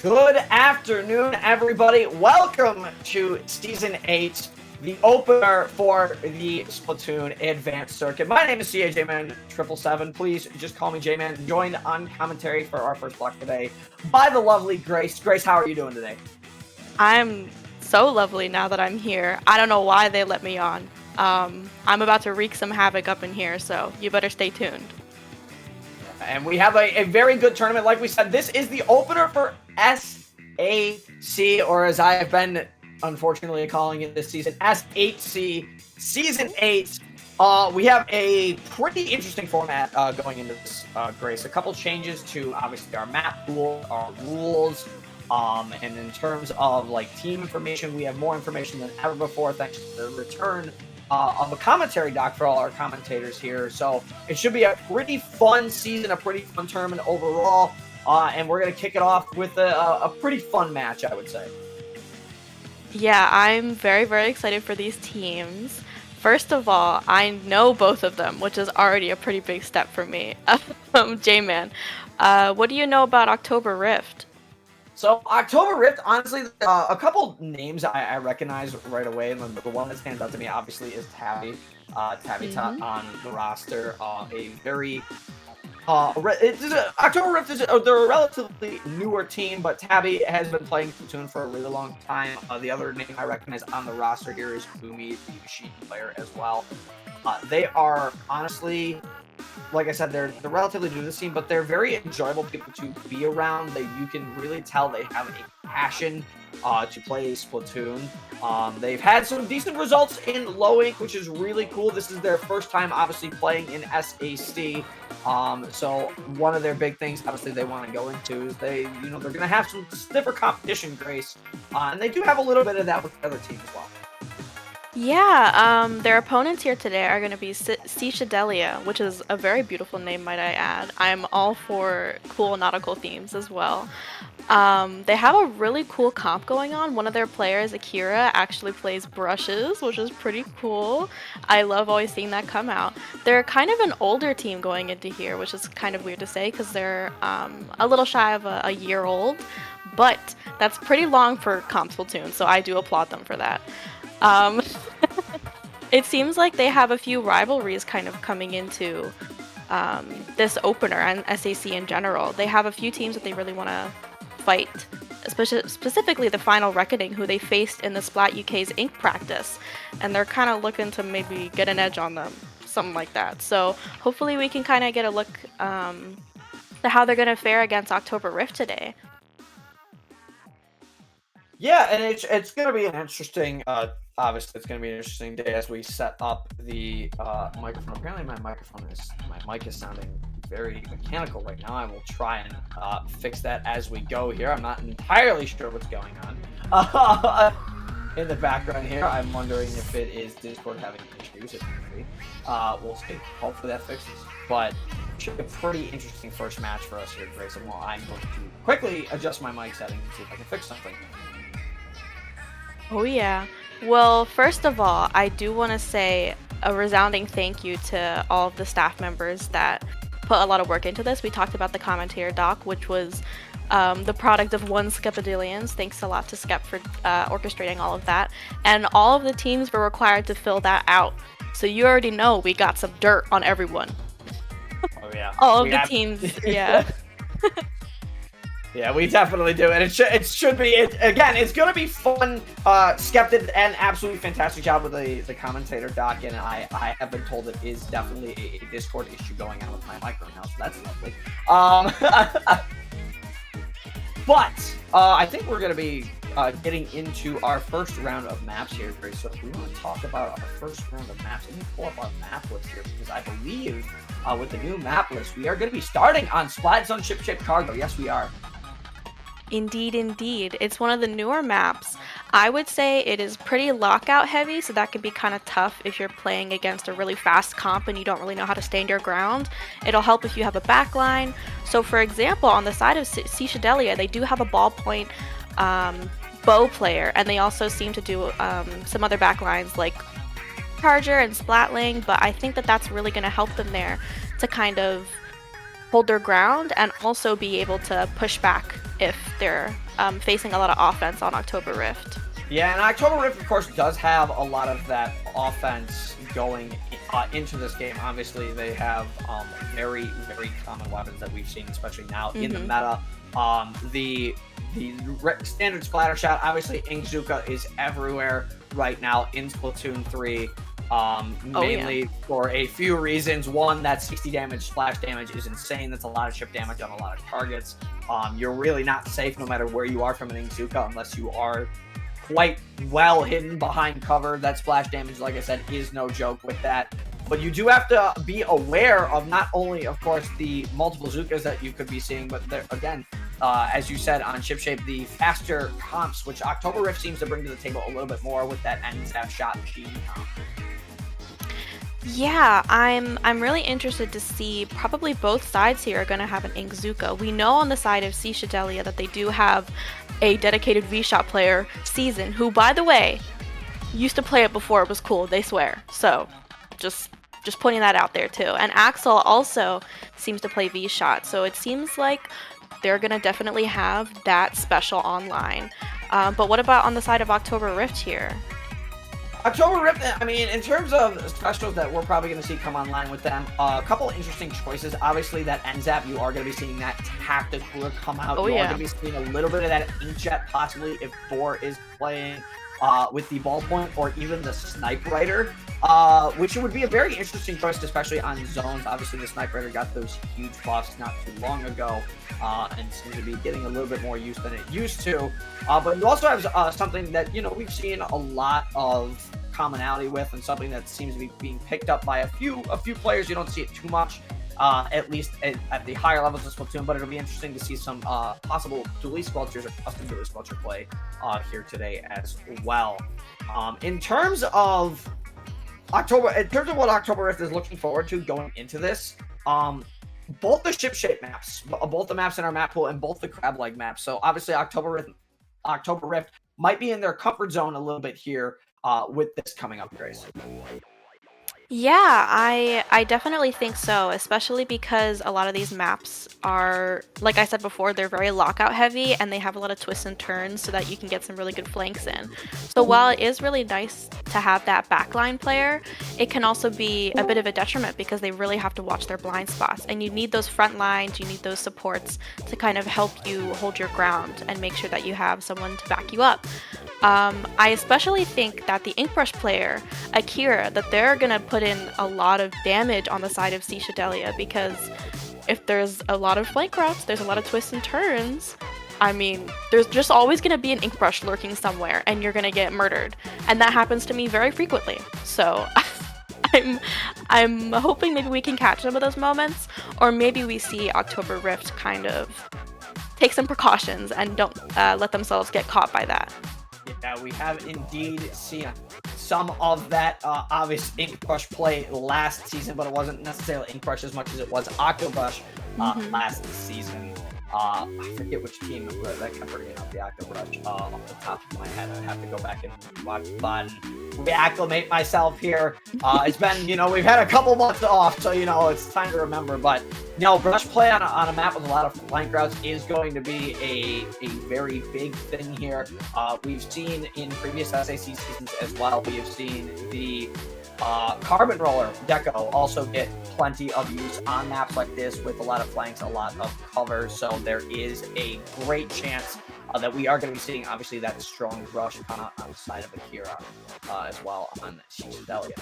Good afternoon, everybody. Welcome to Season 8, the opener for the Splatoon Advanced Circuit. My name is Seachedelia. Please just call me J-Man. Joined on commentary for our first block today by the lovely Grace. Grace, how are you doing today? I'm so lovely now that I'm here. I don't know why they let me on. I'm about to wreak some havoc up in here, so you better stay tuned. And we have a very good tournament. Like we said, this is the opener for SAC, or as I have been unfortunately calling it this season, S8C, Season 8. We have a pretty interesting format going into this, Grace. A couple changes to, obviously, our map pool, our rules, and in terms of, like, team information, we have more information than ever before thanks to the return of a commentary doc for all our commentators here. So it should be a pretty fun season, a pretty fun tournament overall. And we're going to kick it off with a pretty fun match, I would say. Yeah, I'm very, very excited for these teams. First of all, I know both of them, which is already a pretty big step for me. J-Man, what do you know about October Rift? So October Rift, honestly, a couple names I recognize right away, and the one that stands out to me obviously is Tabby. Tabby on the roster, a very October Rift they're a relatively newer team, but Tabby has been playing Splatoon for a really long time. The other name I recognize on the roster here is Boomy, the machine player as well. They are honestly, like I said, they're relatively new to the scene, but they're very enjoyable people to be around. You can really tell they have a passion to play Splatoon. They've had some decent results in low ink, which is really cool. This is their first time, obviously, playing in SAC. So one of their big things, obviously, they want to go into is they're going to have some stiffer competition, Grace, and they do have a little bit of that with the other team as well. Yeah, their opponents here today are going to be Seachedelia, which is a very beautiful name, might I add. I'm all for cool nautical themes as well. They have a really cool comp going on. One of their players, Akira, actually plays brushes, which is pretty cool. I love always seeing that come out. They're kind of an older team going into here, which is kind of weird to say because they're a little shy of a year old, but that's pretty long for comp Splatoon, so I do applaud them for that. It seems like they have a few rivalries kind of coming into this opener and SAC in general. They have a few teams that they really want to fight, specifically the Final Reckoning, who they faced in the Splat UK's Ink practice, and they're kind of looking to maybe get an edge on them, something like that. So hopefully we can kind of get a look to how they're going to fare against October Rift today. Yeah, and it's going to be an interesting, obviously it's going to be an interesting day as we set up the microphone. Apparently my mic is sounding very mechanical right now. I will try and fix that as we go here. I'm not entirely sure what's going on in the background here. I'm wondering if it is Discord having issues. It could be. We'll see. Hopefully that fixes. But it should be a pretty interesting first match for us here, Grace. And I'm going to quickly adjust my mic settings and see if I can fix something. Oh yeah. Well, first of all, I do want to say a resounding thank you to all of the staff members that put a lot of work into this. We talked about the commentator doc, which was the product of one Skepidilians. Thanks a lot to Skep for orchestrating all of that. And all of the teams were required to fill that out. So you already know we got some dirt on everyone. Oh yeah. All of the teams, yeah. Yeah, we definitely do, and it should be. Again, it's going to be fun. Skep did an absolutely fantastic job with the commentator doc, and I have been told it is definitely a Discord issue going on with my mic right now, so that's lovely. But I think we're going to be getting into our first round of maps here, Grace. So if we want to talk about our first round of maps, let me pull up our map list here, because I believe with the new map list, we are going to be starting on Splat Zone Ship Cargo. Yes, we are. Indeed, indeed. It's one of the newer maps. I would say it is pretty lockout heavy, so that can be kind of tough if you're playing against a really fast comp and you don't really know how to stand your ground. It'll help if you have a backline. So for example, on the side of Seachedelia, they do have a ballpoint bow player, and they also seem to do some other backlines like Charger and Splatling, but I think that that's really going to help them there to kind of hold their ground and also be able to push back if they're facing a lot of offense on October Rift. Yeah, and October Rift, of course, does have a lot of that offense going into this game. Obviously, they have very, very common weapons that we've seen, especially now in the meta. The standard splatter shot, obviously, Inkzuka is everywhere right now in Splatoon 3. Mainly for a few reasons. One, that 60 damage splash damage is insane. That's a lot of chip damage on a lot of targets. You're really not safe no matter where you are from an Inkzuka unless you are quite well hidden behind cover. That splash damage, like I said, is no joke with that. But you do have to be aware of not only, of course, the multiple Zukas that you could be seeing, but again, as you said on ShipShape, the faster comps, which October Rift seems to bring to the table a little bit more with that NZAP shot machine comp. Yeah, I'm really interested to see. Probably both sides here are going to have an Inkzuka. We know on the side of Seachedelia that they do have a dedicated V-Shot player, Season, who, by the way, used to play it before it was cool, they swear. So, just pointing that out there too. And Axel also seems to play V-Shot, so it seems like they're going to definitely have that special online. But what about on the side of October Rift here? October Rift, I mean, in terms of specials that we're probably going to see come online with them, a couple interesting choices. Obviously, that NZAP, you are going to be seeing that tactic cooler come out. You are going to be seeing a little bit of that Inkjet, possibly, if Thor is playing with the ballpoint or even the Snipe Rider, which would be a very interesting choice, especially on zones. Obviously, the Snipe Rider got those huge buffs not too long ago, and seems to be getting a little bit more use than it used to. But you also have something that, you know, we've seen a lot of commonality with, and something that seems to be being picked up by a few players. You don't see it too much, at least at the higher levels of Splatoon, but it'll be interesting to see some possible dually sculptures or custom dually sculpture play here today as well. In terms of what October Rift is looking forward to going into this, both the ShipShape maps, both the maps in our map pool, and both the crab leg maps. So obviously October Rift might be in their comfort zone a little bit here with this coming up, Grace. Yeah, I definitely think so, especially because a lot of these maps are, like I said before, they're very lockout heavy and they have a lot of twists and turns so that you can get some really good flanks in. So while it is really nice to have that backline player, it can also be a bit of a detriment because they really have to watch their blind spots, and you need those front lines, you need those supports to kind of help you hold your ground and make sure that you have someone to back you up. I especially think that the Inkbrush player, Akira, that they're going to put in a lot of damage on the side of Seachedelia, because if there's a lot of flank routes, there's a lot of twists and turns. I mean, there's just always going to be an Inkbrush lurking somewhere and you're going to get murdered. And that happens to me very frequently. So I'm hoping maybe we can catch some of those moments, or maybe we see October Rift kind of take some precautions and don't let themselves get caught by that. Yeah, we have indeed seen some of that obvious Inkbrush play last season, but it wasn't necessarily Inkbrush as much as it was Octobrush last season. I forget which team that kept bringing up the Octobrush off the top of my head. I have to go back and watch fun. Reacclimate myself here. It's been, we've had a couple months off, so, it's time to remember. But, brush play on a map with a lot of flank routes is going to be a very big thing here. We've seen in previous SAC seasons as well, we have seen the Carbon Roller Deco also get plenty of use on maps like this with a lot of flanks, a lot of cover. So there is a great chance that we are going to be seeing, obviously, that strong rush on the side of Akira as well on Seachedelia.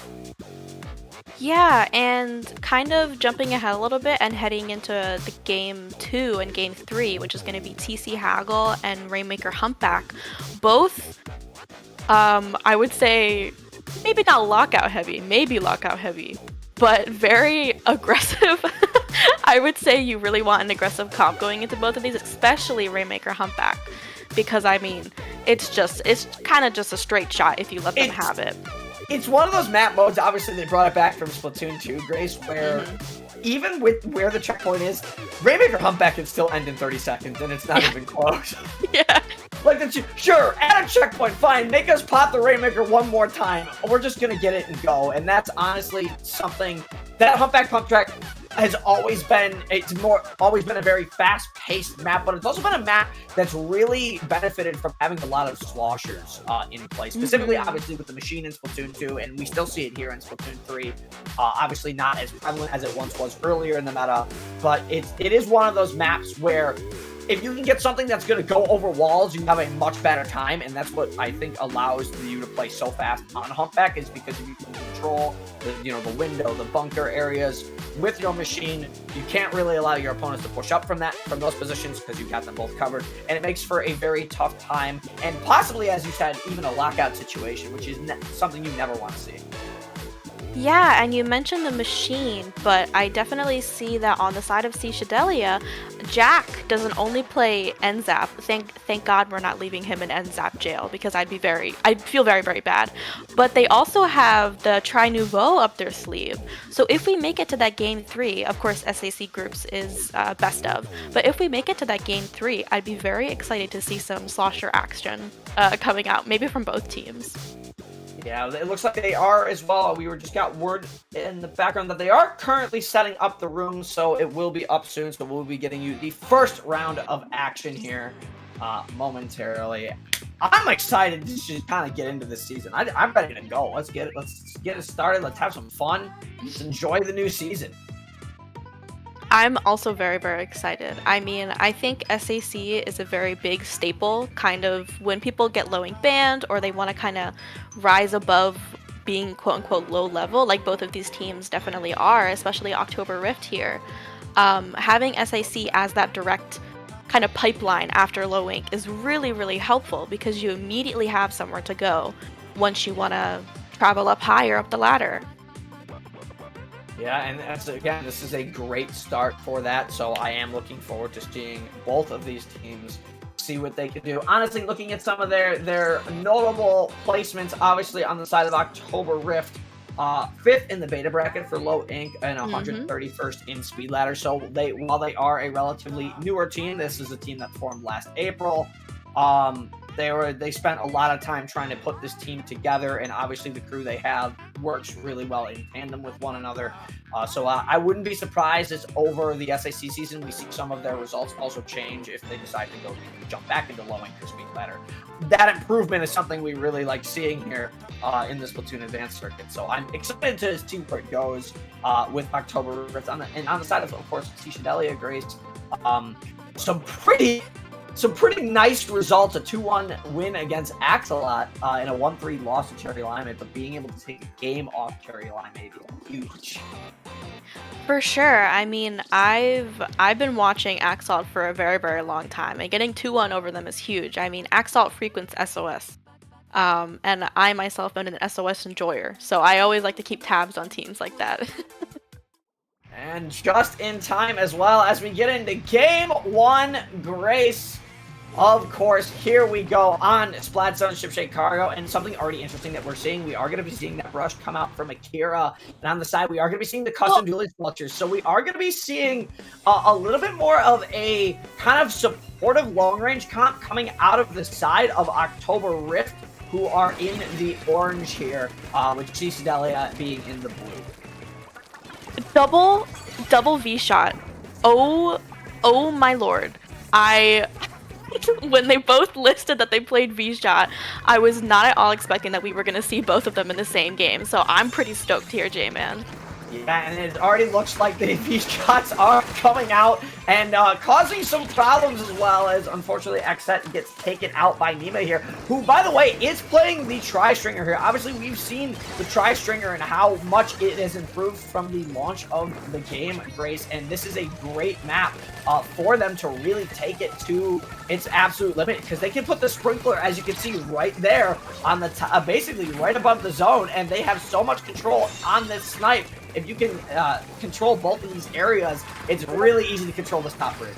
Yeah, and kind of jumping ahead a little bit and heading into the game 2 and game 3, which is going to be TC Haggle and Rainmaker Humpback. Both, I would say, maybe not lockout heavy, maybe lockout heavy, but very aggressive. I would say you really want an aggressive comp going into both of these, especially Rainmaker Humpback, because it's kind of just a straight shot if you let them have it. It's one of those map modes, obviously they brought it back from Splatoon 2, Grace, where even with where the checkpoint is, Rainmaker Humpback can still end in 30 seconds, and it's not even close. Yeah. Sure, add a checkpoint, fine, make us pop the Rainmaker one more time, we're just gonna get it and go. And that's honestly something, that Humpback pump track, has always been a very fast-paced map, but it's also been a map that's really benefited from having a lot of sloshers in play, specifically obviously with the machine in Splatoon 2, and we still see it here in Splatoon 3. Obviously not as prevalent as it once was earlier in the meta, but it is one of those maps where if you can get something that's going to go over walls, you have a much better time, and that's what I think allows you to play so fast on Humpback, is because if you can control the window, the bunker areas with your machine, you can't really allow your opponents to push up from those positions because you've got them both covered, and it makes for a very tough time, and possibly, as you said, even a lockout situation, which is something you never want to see. Yeah, and you mentioned the machine, but I definitely see that on the side of Seachedelia, Jack doesn't only play NZAP. Thank God we're not leaving him in NZAP jail, because I'd feel very, very bad. But they also have the Tri Nouveau up their sleeve. So if we make it to that game 3, of course SAC groups is best of, but if we make it to that game 3, I'd be very excited to see some slosher action coming out, maybe from both teams. Yeah, it looks like they are as well. We just got word in the background that they are currently setting up the room, so it will be up soon. So we'll be getting you the first round of action here momentarily. I'm excited to just kind of get into this season. I'm ready to go. Let's get it started. Let's have some fun. Let's enjoy the new season. I'm also very, very excited. I mean, I think SAC is a very big staple, kind of when people get low ink banned or they want to kind of rise above being quote-unquote low level, like both of these teams definitely are, especially October Rift here. Having SAC as that direct kind of pipeline after low ink is really, really helpful, because you immediately have somewhere to go once you want to travel up higher up the ladder. Yeah, and again, this is a great start for that, so I am looking forward to seeing both of these teams see what they can do. Honestly, looking at some of their notable placements, obviously on the side of October Rift, 5th in the beta bracket for low ink and 131st in speed ladder. So while they are a relatively newer team, this is a team that formed last April. They spent a lot of time trying to put this team together, and obviously the crew they have works really well in tandem with one another. So I wouldn't be surprised as over the SAC season we see some of their results also change if they decide to jump back into low ink or speed ladder. That improvement is something we really like seeing here in the Splatoon Advanced Circuit. So I'm excited to see where it goes with October Rift. On the side of course, Seachedelia, Grace. Some pretty nice results, a 2-1 win against Axolot and a 1-3 loss to Cherry Limeade, but being able to take a game off Cherry Limeade is huge. For sure. I mean, I've been watching Axolot for a very, very long time, and getting 2-1 over them is huge. I mean, Axolot frequents SOS, and I myself am an SOS enjoyer, so I always like to keep tabs on teams like that. And just in time as well as we get into game 1, Grace. Of course, here we go on Splatoon Shipshape Cargo, and something already interesting that we're seeing. We are going to be seeing that brush come out from Akira, and on the side, we are going to be seeing the custom dueling structures. So we are going to be seeing a little bit more of a kind of supportive long-range comp coming out of the side of October Rift, who are in the orange here, with Seachedelia being in the blue. Double V shot. Oh my lord. When they both listed that they played V-Shot, I was not at all expecting that we were going to see both of them in the same game, so I'm pretty stoked here, J-Man. Yeah, and it already looks like the V-Shots are coming out and causing some problems, as well as, unfortunately, Xset gets taken out by Nima here, who, by the way, is playing the Tri-Stringer here. Obviously, we've seen the Tri-Stringer and how much it has improved from the launch of the game, Grace, and this is a great map for them to really take it to its absolute limit, because they can put the Sprinkler, as you can see, right there on the top, basically right above the zone, and they have so much control on this snipe. If you can control both of these areas, it's really easy to control this top bridge.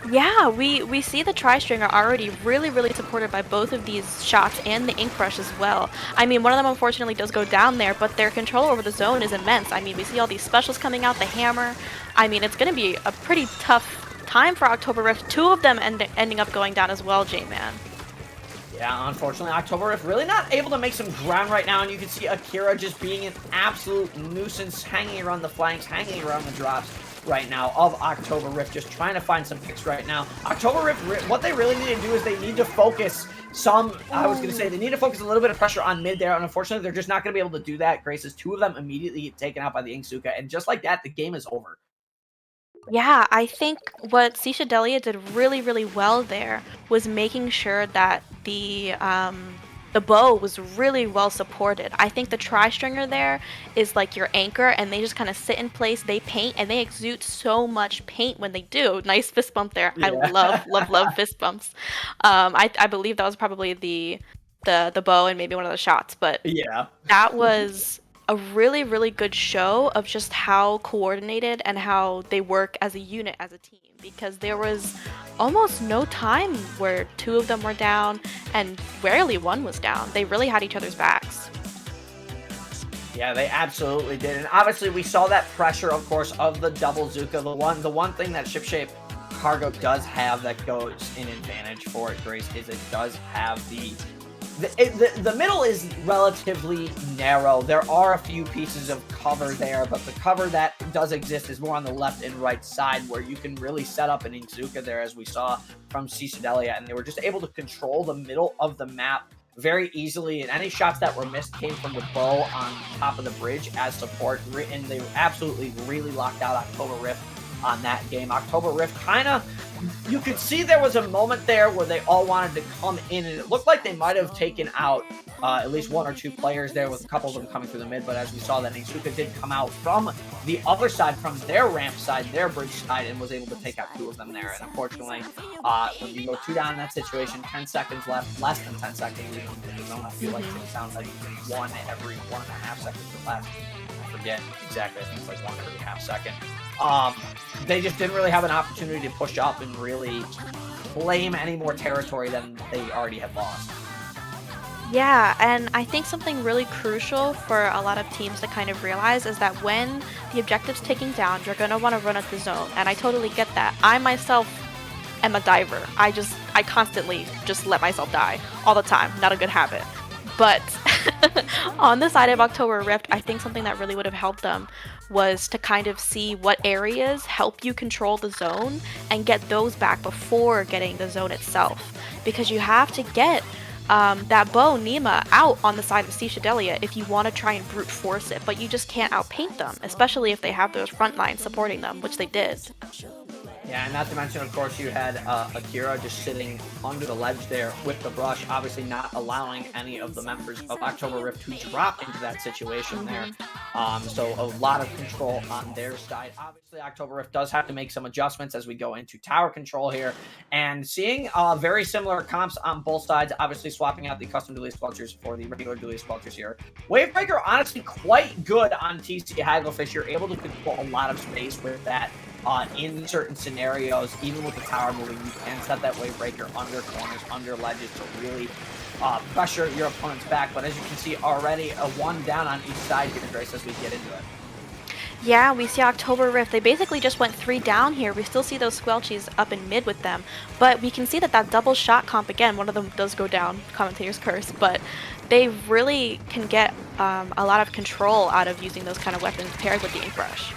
Yeah, we see the Tri-Stringer already really, really supported by both of these shots and the Ink Brush as well. I mean, one of them unfortunately does go down there, but their control over the zone is immense. I mean, we see all these specials coming out, the hammer. I mean, it's going to be a pretty tough time for October Rift. 2 of them ending up going down as well, J-Man. Yeah, unfortunately, October Rift really not able to make some ground right now, and you can see Akira just being an absolute nuisance, hanging around the flanks, hanging around the drops right now of October Rift, just trying to find some picks right now. October Rift, what they really need to do is they need to focus I was going to say, they need to focus a little bit of pressure on mid there, and unfortunately, they're just not going to be able to do that. Grace's two of them immediately get taken out by the Inksuka, and just like that, the game is over. Yeah, I think what Seachedelia did really, really well there was making sure that the bow was really well supported. I think the tri-stringer there is like your anchor, and they just kind of sit in place. They paint, and they exude so much paint when they do. Nice fist bump there. I Yeah. love, love, love fist bumps. I believe that was probably the bow and maybe one of the shots, but Yeah. that was a really, really good show of just how coordinated and how they work as a unit, as a team, because there was almost no time where two of them were down and rarely one was down. They really had each other's backs. Yeah, they absolutely did. And obviously we saw that pressure, of course, of the double Zuka. The one thing that shipshape cargo does have that goes in advantage for it, Grace, is it does have the middle is relatively narrow. There are a few pieces of cover there, but the cover that does exist is more on the left and right side, where you can really set up an Inkzuka there, as we saw from Seachedelia, and they were just able to control the middle of the map very easily, and any shots that were missed came from the bow on top of the bridge as support, and they absolutely really locked out October Rift on that game. October Rift kind of, you could see there was a moment there where they all wanted to come in, and it looked like they might have taken out at least one or two players there, with a couple of them coming through the mid, but as we saw, that Inksuka did come out from the other side, from their ramp side, their bridge side, and was able to take out two of them there. And unfortunately, when you go two down in that situation, 10 seconds left, less than 10 seconds, I feel like it sounds like one every 1.5 seconds or less. I forget exactly, I think it's like one every half second. They just didn't really have an opportunity to push up and really claim any more territory than they already had lost. Yeah, and I think something really crucial for a lot of teams to kind of realize is that when the objective's taking down, you're going to want to run at the zone, and I totally get that. I myself am a diver. I constantly just let myself die all the time. Not a good habit. But on the side of October Rift, I think something that really would have helped them was to kind of see what areas help you control the zone and get those back before getting the zone itself. Because you have to get that bow Nima out on the side of Seachedelia if you want to try and brute force it, but you just can't outpaint them, especially if they have those front lines supporting them, which they did. Yeah, and not to mention, of course, you had Akira just sitting under the ledge there with the brush, obviously not allowing any of the members of October Rift to drop into that situation there. So a lot of control on their side. Obviously, October Rift does have to make some adjustments as we go into tower control here. And seeing very similar comps on both sides, obviously swapping out the custom dually squelchers for the regular dually squelchers here. Wavebreaker, honestly, quite good on TC Hagglefish. You're able to control a lot of space with that. In certain scenarios, even with the tower moving, you can set that Wavebreaker under corners, under ledges to really pressure your opponent's back. But as you can see already, a one down on each side here, Grace, as we get into it. Yeah, we see October Rift. They basically just went 3 down here. We still see those Squelchies up in mid with them. But we can see that double shot comp, again, one of them does go down, Commentator's Curse, but they really can get a lot of control out of using those kind of weapons paired with the Ink Brush.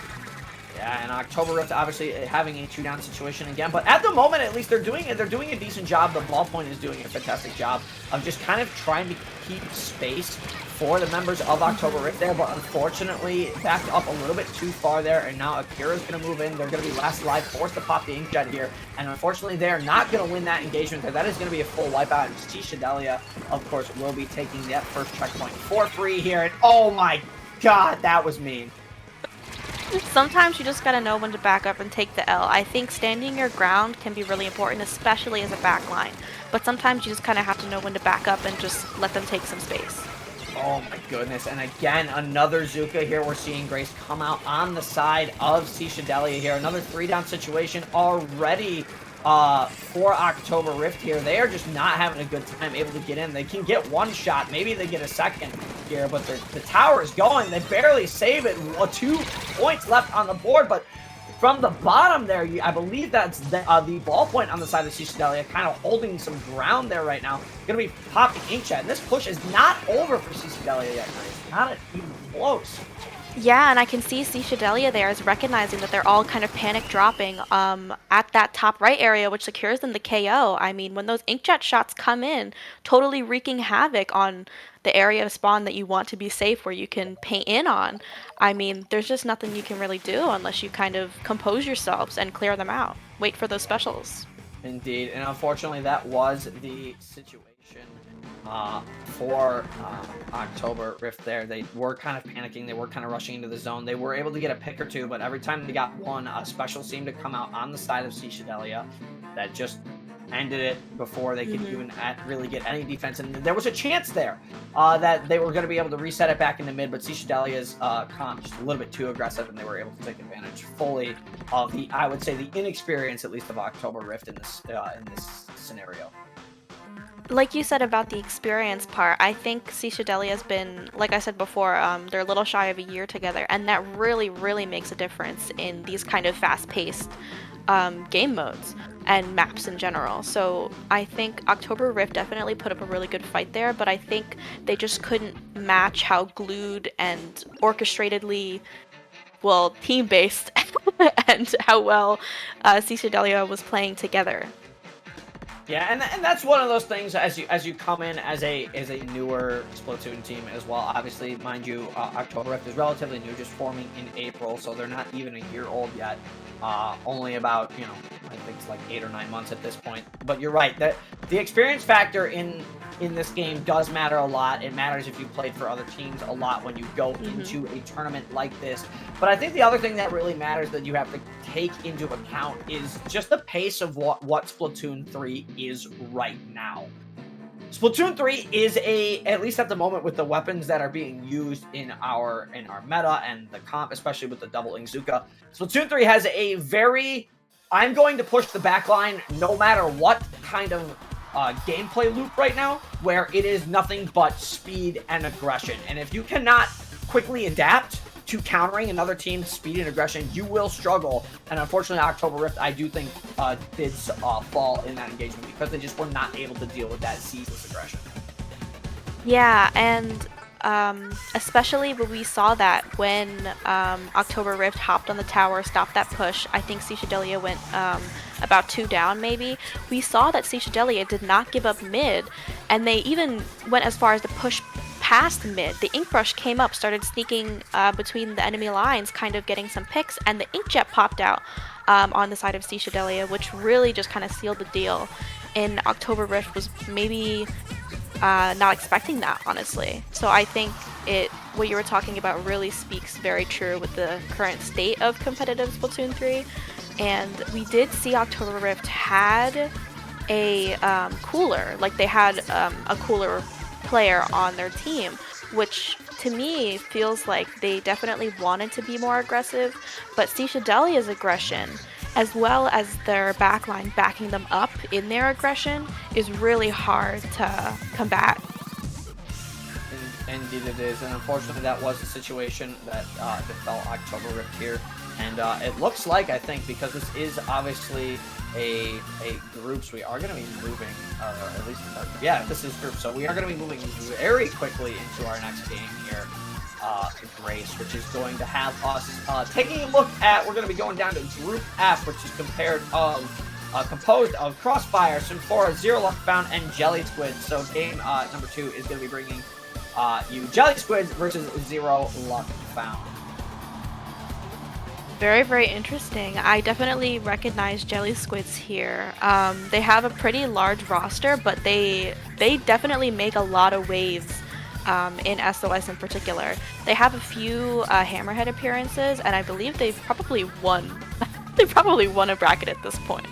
Yeah, and October Rift obviously having a 2-down situation again, but at the moment, at least, they're doing a decent job. The ballpoint is doing a fantastic job of just kind of trying to keep space for the members of October Rift there, but unfortunately backed up a little bit too far there, and now Akira's going to move in. They're going to be last alive, forced to pop the Inkjet here, and unfortunately they're not going to win that engagement there. That is going to be a full wipeout, and Seachedelia, of course, will be taking that first checkpoint for free here, and oh my god, that was mean. Sometimes you just gotta know when to back up and take the L. I think standing your ground can be really important, especially as a backline. But sometimes you just kind of have to know when to back up and just let them take some space. Oh my goodness, and again, another Zuka here. We're seeing Grace come out on the side of Seachedelia here. Another 3-down situation already for October Rift here. They are just not having a good time able to get in. They can get one shot, maybe they get a second here, but the tower is going. They barely save it. 2 points left on the board, but from the bottom there, I believe that's the ballpoint on the side of Seachedelia, kind of holding some ground there right now. Going to be popping Inkjet, and this push is not over for Seachedelia yet, guys. Not even close. Yeah, and I can see Seachedelia there is recognizing that they're all kind of panic dropping at that top right area, which secures them the KO. I mean, when those Inkjet shots come in, totally wreaking havoc on the area of spawn that you want to be safe, where you can paint in on. I mean, there's just nothing you can really do unless you kind of compose yourselves and clear them out. Wait for those specials. Indeed, and unfortunately, that was the situation for October Rift there. They were kind of panicking. They were kind of rushing into the zone. They were able to get a pick or two, but every time they got one, a special seemed to come out on the side of Seachedelia that just ended it before they could even really get any defense. And there was a chance there that they were going to be able to reset it back into mid, but Seachedelia's comp just a little bit too aggressive, and they were able to take advantage fully of the, I would say, the inexperience, at least, of October Rift in this scenario. Like you said about the experience part, I think Seachedelia has been, like I said before, they're a little shy of a year together, and that really, really makes a difference in these kind of fast-paced game modes and maps in general. So I think October Rift definitely put up a really good fight there, but I think they just couldn't match how glued and orchestratedly, well, team-based and how well Seachedelia was playing together. Yeah, and that's one of those things as you come in as a newer Splatoon team as well. Obviously, mind you, October Rift is relatively new, just forming in April, so they're not even a year old yet. Only about, I think it's like 8 or 9 months at this point. But you're right, that the experience factor in this game does matter a lot. It matters if you played for other teams a lot when you go into a tournament like this. But I think the other thing that really matters that you have to take into account is just the pace of what Splatoon 3 is right now. Splatoon 3 is at least at the moment, with the weapons that are being used in our meta and the comp, especially with the double Ingzuka, Splatoon 3 has a very, I'm going to push the backline no matter what kind of gameplay loop right now, where it is nothing but speed and aggression. And if you cannot quickly adapt to countering another team's speed and aggression, you will struggle. And unfortunately, October Rift, I do think, did fall in that engagement because they just were not able to deal with that ceaseless aggression. Yeah, and especially when we saw that when October Rift hopped on the tower, stopped that push. I think Seachedelia went about 2 down maybe. We saw that Seachedelia did not give up mid, and they even went as far as to push past mid. The Ink Brush came up, started sneaking between the enemy lines, kind of getting some picks, and the Inkjet popped out on the side of Seachedelia, which really just kind of sealed the deal. And October Rift was maybe not expecting that, honestly. So I think what you were talking about really speaks very true with the current state of competitive Splatoon 3. And we did see October Rift had a cooler, like they had a cooler player on their team, which to me feels like they definitely wanted to be more aggressive, but Seachedelia's aggression, as well as their backline backing them up in their aggression, is really hard to combat. Indeed it is, and unfortunately that was the situation that befell October Rift here. And it looks like, I think, because this is obviously a groups, we are going to be moving, at least, yeah, this is groups, so we are going to be moving very quickly into our next game here, Grace, which is going to have us taking a look at, we're going to be going down to Group F, which is composed of Crossfire, Symphora, Zero Luck Found, and Jelly Squid. So game number 2 is going to be bringing you Jelly Squids versus Zero Luck Found. Very, very interesting. I definitely recognize Jelly Squids here. They have a pretty large roster, but they definitely make a lot of waves in SOS in particular. They have a few Hammerhead appearances, and I believe they've probably won. They've probably won a bracket at this point.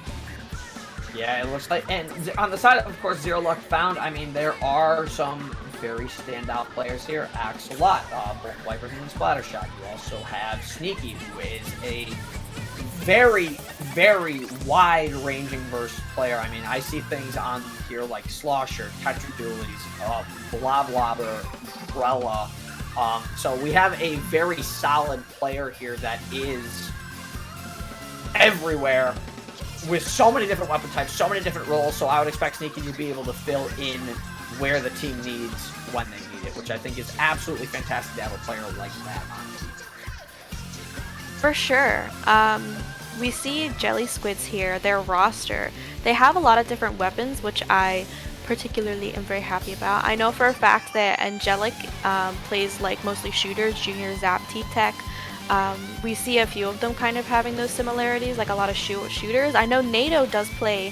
Yeah, it looks like, and on the side, of course, Zero Luck Found, I mean, there are some very standout players here. Axolot, both Wipers and Splattershot. You also have Sneaky, who is a very, very wide-ranging burst player. I mean, I see things on here like Slosher, Tetradoolies, Bloblobber, Umbrella. So we have a very solid player here that is everywhere with so many different weapon types, so many different roles, so I would expect Sneaky to be able to fill in where the team needs when they need it, which I think is absolutely fantastic to have a player like that on the team. For sure. We see Jelly Squids here, their roster. They have a lot of different weapons, which I particularly am very happy about. I know for a fact that Angelic plays like mostly shooters, Junior, Zap, T-Tech. We see a few of them kind of having those similarities, like a lot of shooters. I know NATO does play,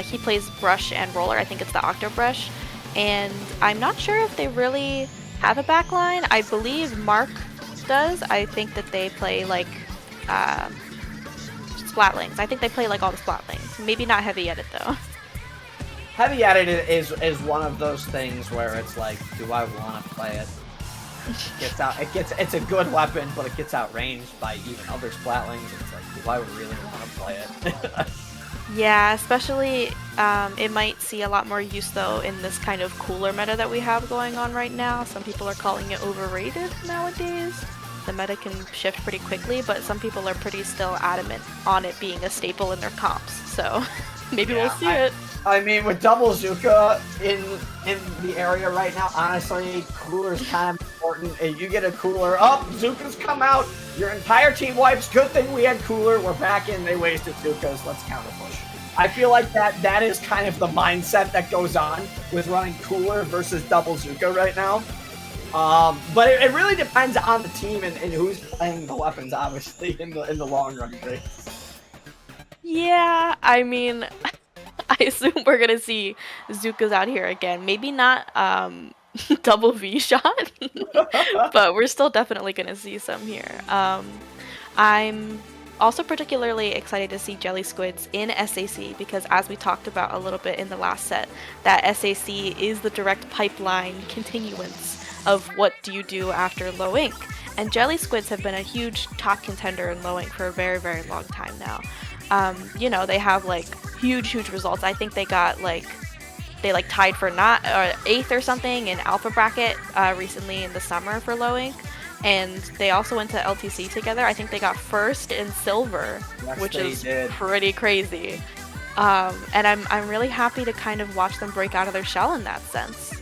he plays Brush and Roller, I think it's the Octobrush. And I'm not sure if they really have a backline. I believe Mark does. I think that they play like Splatlings. I think they play like all the Splatlings. Maybe not Heavy Edit though. Heavy Edit is one of those things where it's like, do I want to play it? It's a good weapon, but it gets outranged by even other Splatlings. It's like, do I really want to play it? Yeah, especially it might see a lot more use though in this kind of cooler meta that we have going on right now. Some people are calling it overrated nowadays. The meta can shift pretty quickly, but some people are pretty still adamant on it being a staple in their comps. So maybe we'll see it. I mean, with double Zuka in the area right now, honestly, cooler's kind of important. If you get a cooler, Zuka's come out, your entire team wipes. Good thing we had cooler. We're back in. They wasted Zuka's. Let's counter push. I feel like that is kind of the mindset that goes on with running cooler versus double Zuka right now. But it really depends on the team and who's playing the weapons, obviously, in the long run. Right? Yeah, I mean, I assume we're gonna see Zukas out here again. Maybe not double V shot, but we're still definitely gonna see some here. I'm also particularly excited to see Jelly Squids in SAC because as we talked about a little bit in the last set, that SAC is the direct pipeline continuance of what do you do after low ink. And Jelly Squids have been a huge top contender in low ink for a very, very long time now. You know, they have like huge results. I think they got like, they like tied for not 8th or something in alpha bracket recently in the summer for low ink. And they also went to LTC together. I think they got 1st in silver, yes, which is did. Pretty crazy. And I'm really happy to kind of watch them break out of their shell in that sense.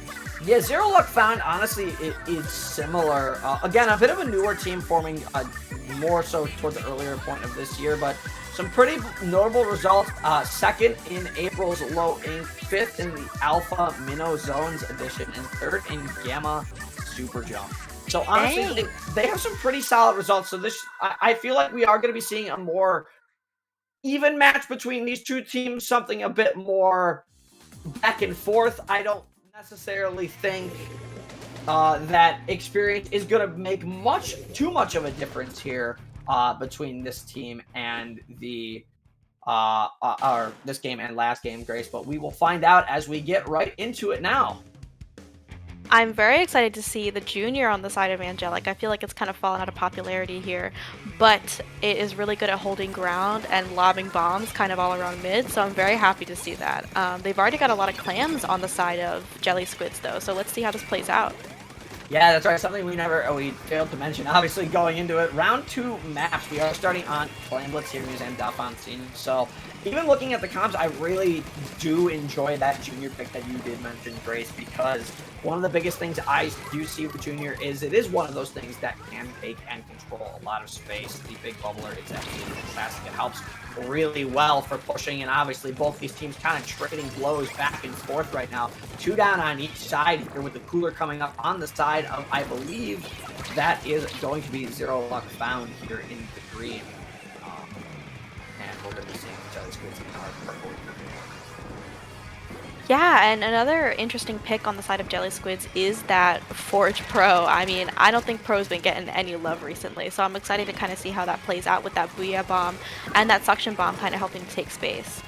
Yeah, Zero Luck Found, honestly, it is similar. Again, a bit of a newer team forming more so towards the earlier point of this year, but some pretty notable results. 2nd in April's Low Ink, 5th in the Alpha Minnow Zones edition, and 3rd in Gamma Super Jump. So honestly, they have some pretty solid results. So I feel like we are going to be seeing a more even match between these two teams, something a bit more back and forth. I don't necessarily think that experience is going to make too much of a difference here between this team and the this game and last game, Grace. But we will find out as we get right into it now. I'm very excited to see the Junior on the side of Angelic. I feel like it's kind of fallen out of popularity here, but it is really good at holding ground and lobbing bombs kind of all around mid, so I'm very happy to see that. They've already got a lot of clams on the side of Jelly Squids though, so let's see how this plays out. Yeah, that's right. Something we failed to mention. Obviously, going into it, round 2 maps, we are starting on Flamblitz series and Dauphin. So, even looking at the comps, I really do enjoy that Junior pick that you did mention, Grace, because one of the biggest things I do see with Junior is it is one of those things that can take and control a lot of space. The big bubbler is absolutely fantastic. It helps really well for pushing, and obviously both these teams kind of trading blows back and forth right now. 2 down on each side here with the cooler coming up on the side of, I believe, that is going to be Zero Luck Found here in the green. And we're going to be seeing each other's Squids in our purple. Yeah, and another interesting pick on the side of Jelly Squids is that Forge Pro. I mean, I don't think Pro's been getting any love recently, so I'm excited to kind of see how that plays out with that Booyah Bomb and that Suction Bomb kind of helping to take space.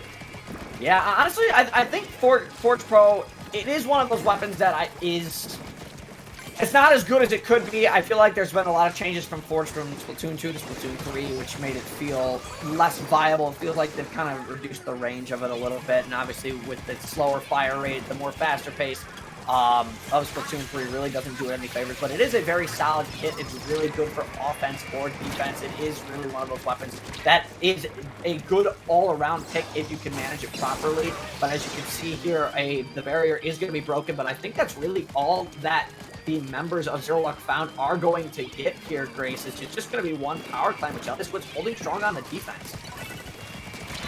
Yeah, honestly, I think Forge Pro, it is one of those weapons that it's not as good as it could be. I feel like there's been a lot of changes from Forge from Splatoon 2 to Splatoon 3, which made it feel less viable. It feels like they've kind of reduced the range of it a little bit, and obviously with the slower fire rate, the more faster pace, of Splatoon 3 really doesn't do it any favors, but it is a very solid kit. It's really good for offense or defense. It is really one of those weapons that is a good all-around pick if you can manage it properly. But as you can see here, the barrier is going to be broken, but I think that's really all that the members of Zero Luck Found are going to get here, Grace. It's just going to be one power climb, which is what's holding strong on the defense.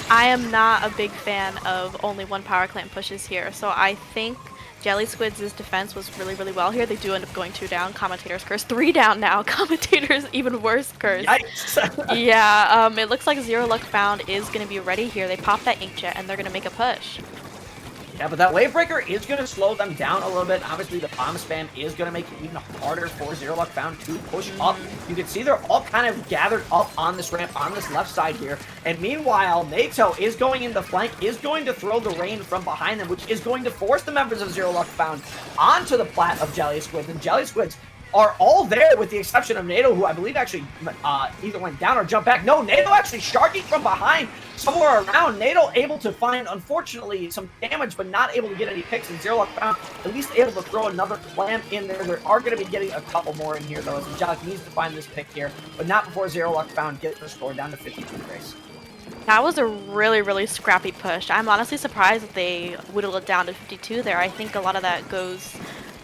I am not a big fan of only one power clamp pushes here, so I think Jelly Squids' defense was really, really well here. They do end up going 2 down. Commentators curse 3 down now. Commentators even worse curse. Yikes. Yeah, it looks like Zero Luck Found is going to be ready here. They pop that Inkjet and they're going to make a push. Yeah, but that wave breaker is going to slow them down a little bit. Obviously, the bomb spam is going to make it even harder for Zero Luck Found to push up. You can see they're all kind of gathered up on this ramp, on this left side here. And meanwhile, NATO is going in the flank, is going to throw the rain from behind them, which is going to force the members of Zero Luck Found onto the plat of Jelly Squids. And Jelly Squids are all there with the exception of NATO, who I believe actually either went down or jumped back. No, NATO actually sharking from behind somewhere around. NATO able to find, unfortunately, some damage, but not able to get any picks. And Zero Luck Found at least able to throw another clam in there. They are going to be getting a couple more in here, though, as Angelic needs to find this pick here, but not before Zero Luck Found gets the score down to 52 Grace. That was a really, really scrappy push. I'm honestly surprised that they whittled it down to 52 there. I think a lot of that goes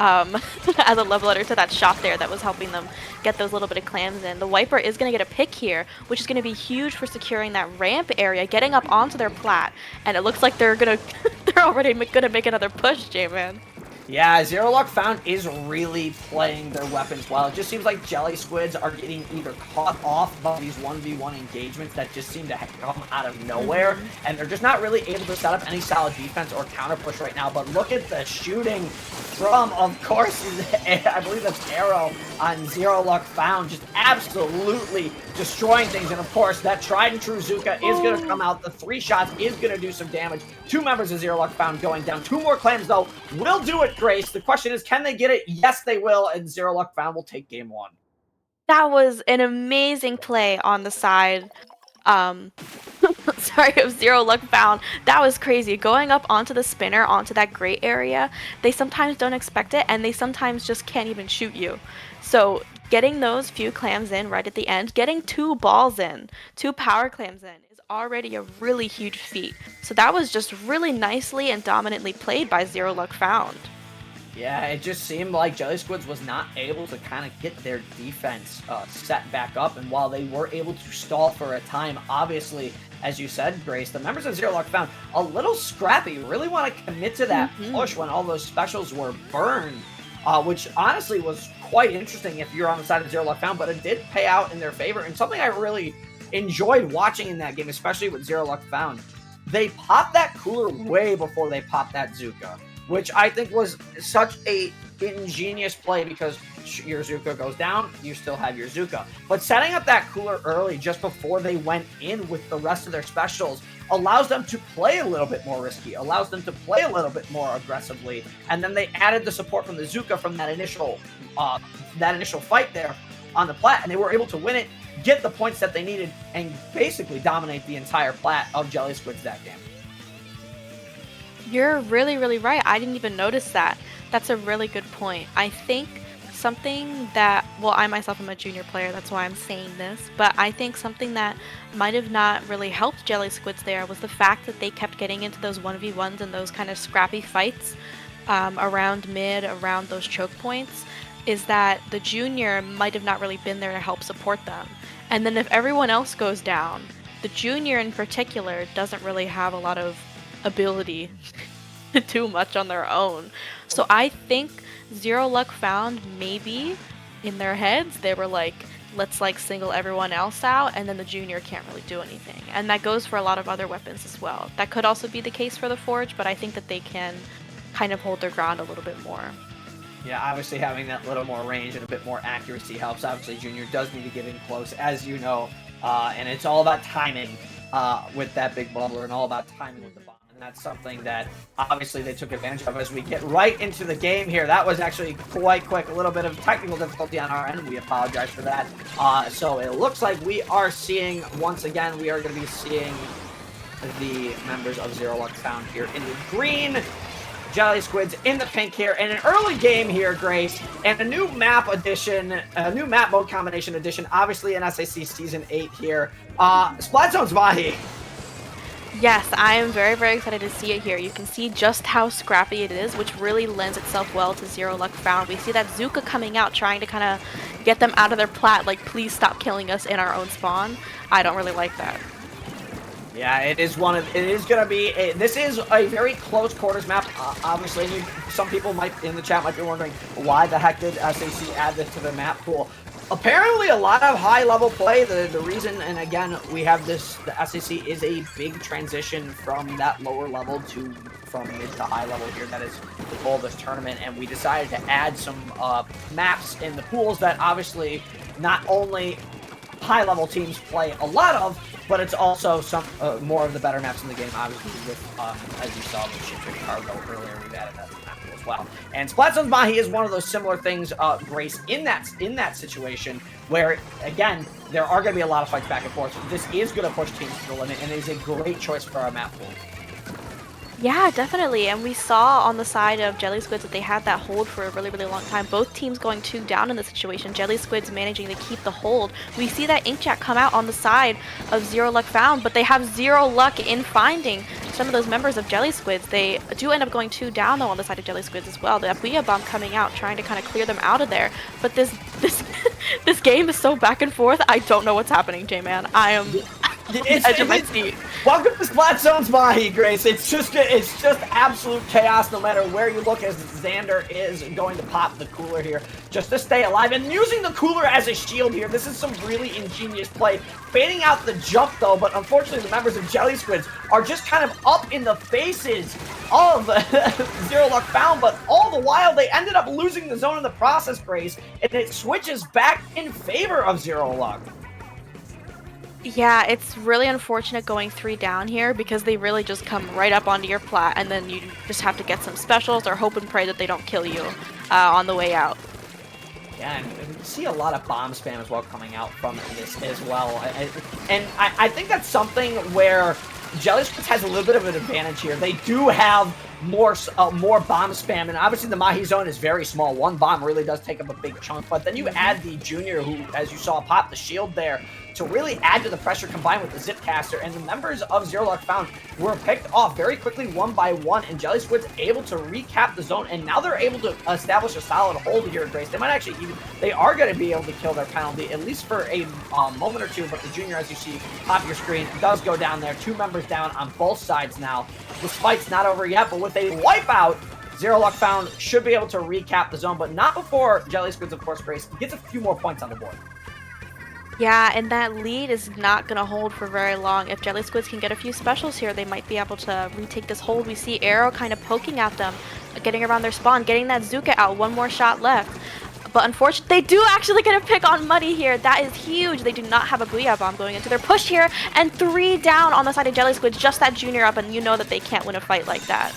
as a love letter to that shot there that was helping them get those little bit of clams in. The Wiper is going to get a pick here, which is going to be huge for securing that ramp area, getting up onto their plat, and it looks like they're gonna they're already gonna make another push, J-Man. Yeah, Zero Luck Found is really playing their weapons well. It just seems like Jelly Squids are getting either caught off by these 1v1 engagements that just seem to come out of nowhere, and they're just not really able to set up any solid defense or counter push right now. But look at the shooting from, of course, I believe that's Arrow on Zero Luck Found, just absolutely destroying things. And of course, that tried and true Zuka is going to come out. The 3 shots is going to do some damage. 2 members of Zero Luck Found going down. 2 more clams, though, will do it, Grace. The question is, can they get it? Yes, they will, and Zero Luck Found will take game 1. That was an amazing play on the side. Sorry, of Zero Luck Found. That was crazy. Going up onto the spinner, onto that gray area, they sometimes don't expect it, and they sometimes just can't even shoot you. So getting those few clams in right at the end, getting 2 balls in, 2 power clams in, is already a really huge feat. So that was just really nicely and dominantly played by Zero Luck Found. Yeah, it just seemed like Jelly Squids was not able to kind of get their defense set back up, and while they were able to stall for a time, obviously, as you said, Grace, the members of Zero Luck Found a little scrappy, really want to commit to that push when all those specials were burned, which honestly was quite interesting if you're on the side of Zero Luck Found, but it did pay out in their favor, and something I really enjoyed watching in that game, especially with Zero Luck Found, they popped that cooler way before they popped that Zuka, which I think was such a ingenious play because your Zuka goes down, you still have your Zuka. But setting up that cooler early just before they went in with the rest of their specials allows them to play a little bit more risky, allows them to play a little bit more aggressively. And then they added the support from the Zuka from that initial fight there on the plat, and they were able to win it, get the points that they needed, and basically dominate the entire plat of Jelly Squids that game. You're really, really right. I didn't even notice that. That's a really good point. I think something that, well, I myself am a junior player, that's why I'm saying this, but I think something that might have not really helped Jelly Squids there was the fact that they kept getting into those 1v1s and those kind of scrappy fights around mid, around those choke points, is that the junior might have not really been there to help support them. And then if everyone else goes down, the junior in particular doesn't really have a lot of ability to do much on their own. So I think Zero Luck Found, maybe in their heads they were like, let's like single everyone else out, and then the junior can't really do anything. And that goes for a lot of other weapons as well. That could also be the case for the Forge, but I think that they can kind of hold their ground a little bit more. Yeah, obviously having that little more range and a bit more accuracy helps. Obviously Junior does need to get in close, as you know, and it's all about timing with that big bubbler and all about timing with the bomb. And that's something that obviously they took advantage of as we get right into the game here. That was actually quite quick. A little bit of technical difficulty on our end. We apologize for that. So it looks like we are seeing, once again, we are going to be seeing the members of Zero Luck Found here in the green. Jelly Squids in the pink here, and an early game here, Grace, and a new map addition, a new map mode combination addition, obviously in SAC Season 8 here. Splatzone's Mahi. Yes, I am very, very excited to see it here. You can see just how scrappy it is, which really lends itself well to Zero Luck Found. We see that Zuka coming out, trying to kind of get them out of their plat, like, please stop killing us in our own spawn. I don't really like that. Yeah, it is going to be, this is a very close quarters map, obviously. Some people in the chat might be wondering, why the heck did SAC add this to the map pool? Apparently a lot of high-level play. The reason, and again, we have this, the SAC is a big transition from that lower level from mid to high level here. That is the goal of this tournament, and we decided to add some maps in the pools that obviously not only high-level teams play a lot of, but it's also some more of the better maps in the game, obviously, with, as you saw, with Ship Cargo earlier, we've added that map as well. And Splatzone's Mahi is one of those similar things, Grace, in that situation, where, again, there are going to be a lot of fights back and forth. This is going to push teams to the limit, and it is a great choice for our map pool. Yeah, definitely. And we saw on the side of Jelly Squids that they had that hold for a really, really long time. Both teams going 2 down in the situation. Jelly Squids managing to keep the hold. We see that Inkjack come out on the side of Zero Luck Found, but they have zero luck in finding some of those members of Jelly Squids. They do end up going 2 down, though, on the side of Jelly Squids as well. The Booyah Bomb coming out, trying to kind of clear them out of there. But this this game is so back and forth. I don't know what's happening, J-Man. I am... edge of my seat. Welcome to Splatzone's Mahi, Grace. It's just absolute chaos no matter where you look, as Xander is going to pop the cooler here just to stay alive, and using the cooler as a shield here. This is some really ingenious play. Baiting out the jump though, but unfortunately the members of Jelly Squids are just kind of up in the faces of Zero Luck Found, but all the while they ended up losing the zone in the process, Grace, and it switches back in favor of Zero Luck. Yeah, it's really unfortunate going 3 down here because they really just come right up onto your plat, and then you just have to get some specials or hope and pray that they don't kill you on the way out. Yeah, and we see a lot of bomb spam as well coming out from this as well. I think that's something where Jelly Squids has a little bit of an advantage here. They do have more bomb spam, and obviously the Mahi zone is very small. One bomb really does take up a big chunk, but then you add the Junior, who, as you saw, pop the shield there to really add to the pressure combined with the Zip Caster, and the members of Zero Luck Found were picked off very quickly 1 by 1, and Jelly Squids able to recap the zone, and now they're able to establish a solid hold here at Grace. They might actually they are going to be able to kill their penalty, at least for a moment or two, but the Junior, as you see, top of your screen, does go down there. 2 members down on both sides now. This fight's not over yet, but with a wipeout, Zero Luck Found should be able to recap the zone, but not before Jelly Squids, of course, Grace gets a few more points on the board. Yeah, and that lead is not going to hold for very long. If Jelly Squids can get a few specials here, they might be able to retake this hold. We see Arrow kind of poking at them, getting around their spawn, getting that Zuka out. 1 more shot left. But unfortunately, they do actually get a pick on Muddy here. That is huge. They do not have a Booyah Bomb going into their push here. And 3 down on the side of Jelly Squids. Just that Junior up, and you know that they can't win a fight like that.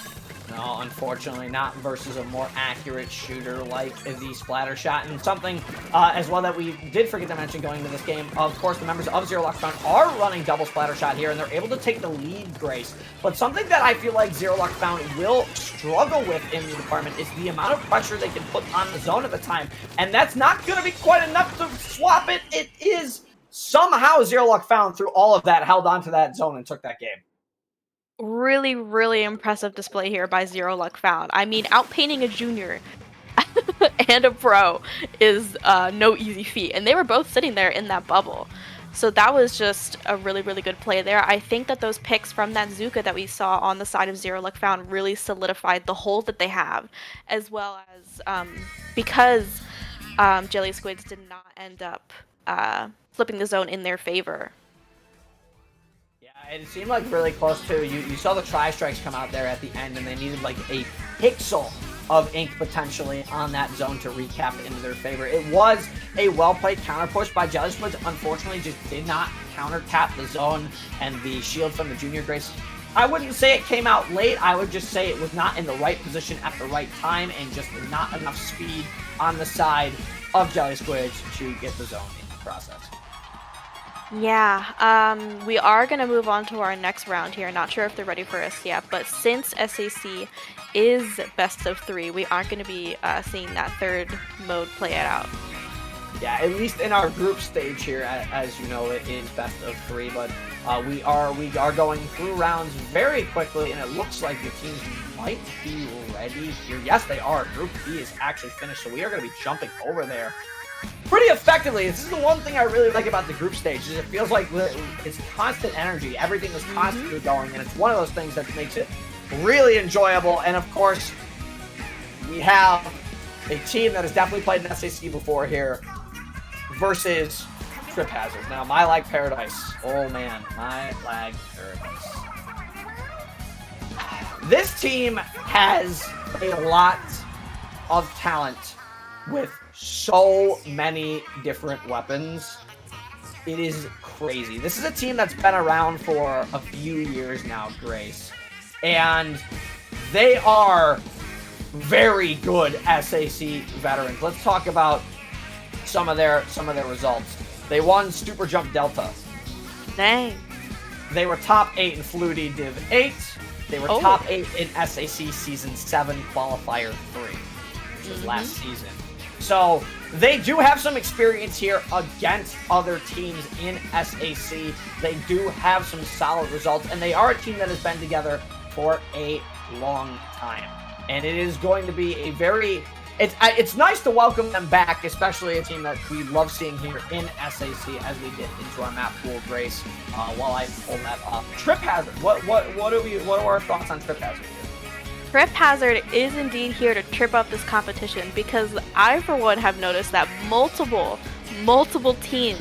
No, unfortunately not versus a more accurate shooter like the Splatter Shot. And something as well that we did forget to mention going into this game, of course, the members of Zero Luck Found are running double Splatter Shot here, and they're able to take the lead, Grace. But something that I feel like Zero Luck Found will struggle with in the department is the amount of pressure they can put on the zone at the time. And that's not going to be quite enough to swap it. It is somehow Zero Luck Found, through all of that, held on to that zone and took that game. Really, really impressive display here by Zero Luck Found. I mean, outpainting a Junior and a pro is no easy feat. And they were both sitting there in that bubble. So that was just a really, really good play there. I think that those picks from that Zuka that we saw on the side of Zero Luck Found really solidified the hold that they have, as well as because Jelly Squids did not end up flipping the zone in their favor. It seemed like really close too. You saw the tri-strikes come out there at the end, and they needed like a pixel of ink potentially on that zone to recap it into their favor. It was a well-played counter push by Jelly Squids. Unfortunately, just did not counter tap the zone and the shield from the Junior, Grace. I wouldn't say it came out late. I would just say it was not in the right position at the right time, and just not enough speed on the side of Jelly Squids to get the zone in the process. Yeah, we are gonna move on to our next round here. Not sure if they're ready for us yet, but since SAC is best of 3, we aren't gonna be seeing that third mode play it out. Yeah, at least in our group stage here, as you know, it is best of 3, but we are going through rounds very quickly, and it looks like the teams might be ready here. Yes, they are. Group B is actually finished, so we are going to be jumping over there pretty effectively. This is the one thing I really like about the group stage, is it feels like it's constant energy. Everything is constantly going, and it's one of those things that makes it really enjoyable. And of course, we have a team that has definitely played an SAC before here versus Trip Hazard. Now, My Lag Paradise. Oh man, My Lag Paradise. This team has a lot of talent with so many different weapons. It is crazy. This is a team that's been around for a few years now, Grace. And they are very good SAC veterans. Let's talk about some of their results. They won Super Jump Delta. Dang. They were top 8 in Flutie Div 8. They were top 8 in SAC Season 7 Qualifier 3, which was last season. So they do have some experience here against other teams in SAC. They do have some solid results, and they are a team that has been together for a long time. And it is going to be a very... It's nice to welcome them back, especially a team that we love seeing here in SAC as we get into our map pool, Grace. While I pull that up, Trip Hazard. What are our thoughts on Trip Hazard? Trip Hazard is indeed here to trip up this competition, because I, for one, have noticed that multiple teams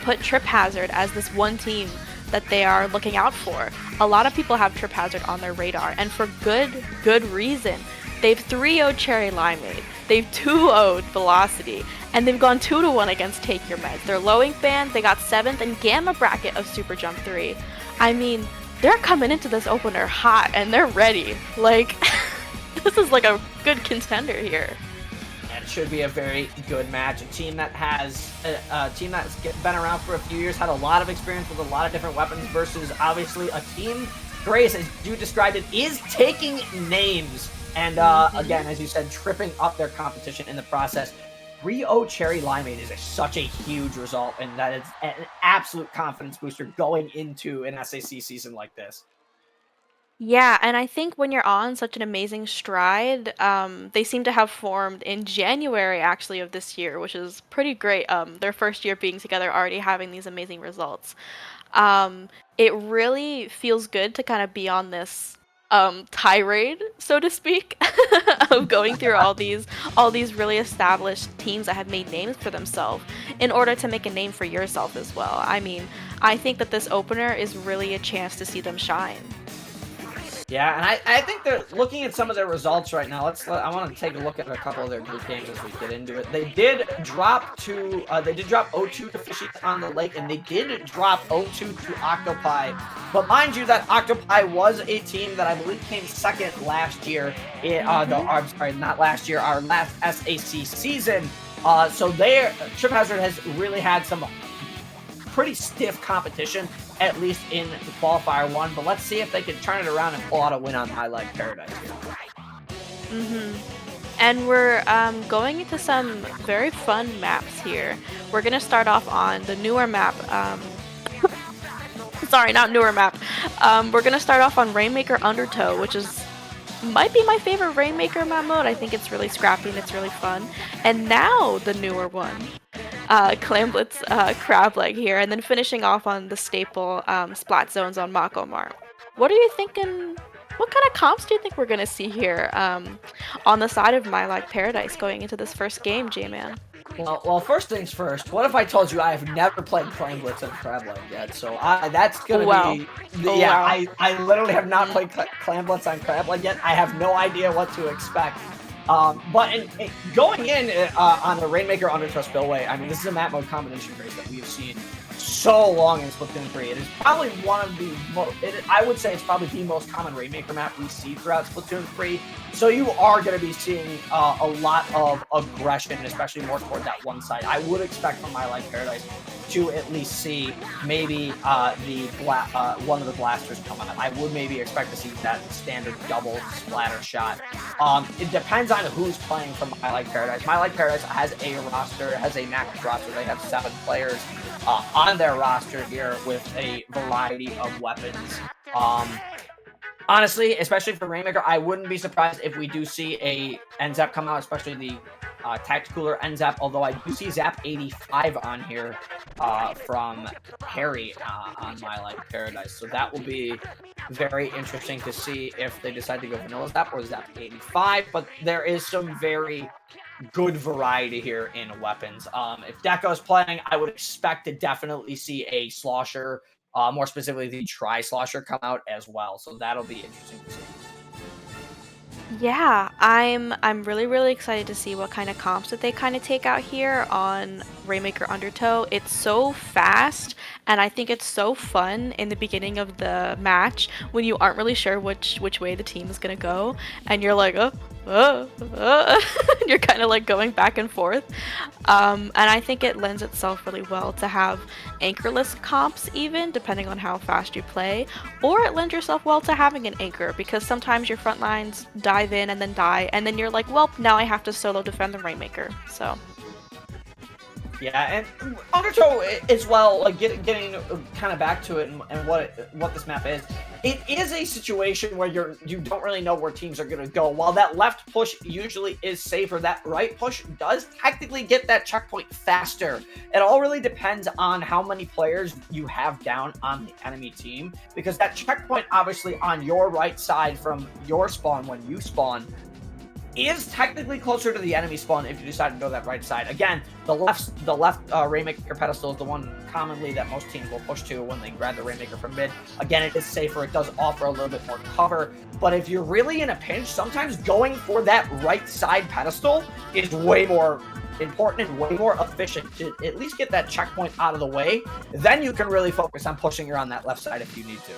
put Trip Hazard as this one team that they are looking out for. A lot of people have Trip Hazard on their radar, and for good reason. They've 3-0'd Cherry Limeade, they've 2-0'd Velocity, and they've gone 2-1 against Take Your Meds. They're low ink band, they got 7th and Gamma bracket of Super Jump 3. I mean, they're coming into this opener hot, and they're ready. Like, this is like a good contender here. And it should be a very good match. A team that has been around for a few years, had a lot of experience with a lot of different weapons, versus obviously a team, Grace, as you described it, is taking names. And again, as you said, tripping up their competition in the process. 3-0 Cherry Limeade is such a huge result, and that is an absolute confidence booster going into an SAC season like this. Yeah, and I think when you're on such an amazing stride, they seem to have formed in January actually of this year, which is pretty great. Their first year being together, already having these amazing results. It really feels good to kind of be on this tirade, so to speak, of going through all these really established teams that have made names for themselves in order to make a name for yourself as well. I mean, I think that this opener is really a chance to see them shine. Yeah, and I think they're looking at some of their results right now. I want to take a look at a couple of their group games as we get into it. They did drop 0-2 to Fishy on the Lake, and they did drop 0-2 to Octopi. But mind you, that Octopi was a team that I believe came second last year. I'm sorry, not last year, our last SAC season. So Trip Hazard has really had some pretty stiff competition, at least in the Qualifier 1, but let's see if they can turn it around and pull out a win on My Lag Paradise here. And we're going into some very fun maps here. We're going to start off on the newer map. Sorry, not newer map. We're going to start off on Rainmaker Undertow, which might be my favorite Rainmaker map mode. I think it's really scrappy and it's really fun. And now the newer one. Clamblitz Crab Leg here, and then finishing off on the staple Splat Zones on Mako Mart. What are you thinking? What kind of comps do you think we're going to see here on the side of My Lag Paradise going into this first game, J-Man? Well, first things first, what if I told you I have never played Clamblitz and Crab Leg yet? So that's going to be... Wow. I literally have not played Clamblitz on Crab Leg yet. I have no idea what to expect. But going in on the Rainmaker Undertow Spillway, I mean, this is a map mode combination race that we have seen so long in Splatoon 3. It is probably one of the most, I would say it's probably the most common Rainmaker map we see throughout Splatoon 3. So you are going to be seeing a lot of aggression, especially more toward that one side. I would expect from My Life Paradise to at least see maybe one of the blasters come out. I would maybe expect to see that standard double splatter shot. It depends on who's playing from My Life Paradise. My Life Paradise has a max roster. They have 7 players on their roster here with a variety of weapons. Honestly, especially for Rainmaker, I wouldn't be surprised if we do see a NZAP come out, especially the Tacticooler NZAP, although I do see Zap 85 on here from Harry on My Life Paradise. So that will be very interesting to see if they decide to go Vanilla Zap or Zap 85, but there is some very good variety here in weapons. If Deco's playing, I would expect to definitely see a Slosher, more specifically the Tri-Slosher, come out as well. So that'll be interesting to see. Yeah, I'm really excited to see what kind of comps that they kind of take out here on Rainmaker Undertow. It's so fast, and I think it's so fun in the beginning of the match when you aren't really sure which way the team is gonna go, and you're like, you're kind of like going back and forth. And I think it lends itself really well to have anchorless comps, even depending on how fast you play, or it lends yourself well to having an anchor, because sometimes your front lines dive in and then die, and then you're like, well, now I have to solo defend the Rainmaker. So yeah, and Undertow as well, like getting kind of back to it and what this map is. It is a situation where you don't really know where teams are going to go. While that left push usually is safer, that right push does technically get that checkpoint faster. It all really depends on how many players you have down on the enemy team, because that checkpoint obviously on your right side from your spawn when you spawn is technically closer to the enemy spawn if you decide to go that right side. Again, the left Rainmaker pedestal is the one commonly that most teams will push to when they grab the Rainmaker from mid. Again, it is safer. It does offer a little bit more cover. But if you're really in a pinch, sometimes going for that right side pedestal is way more important and way more efficient to at least get that checkpoint out of the way. Then you can really focus on pushing around that left side if you need to.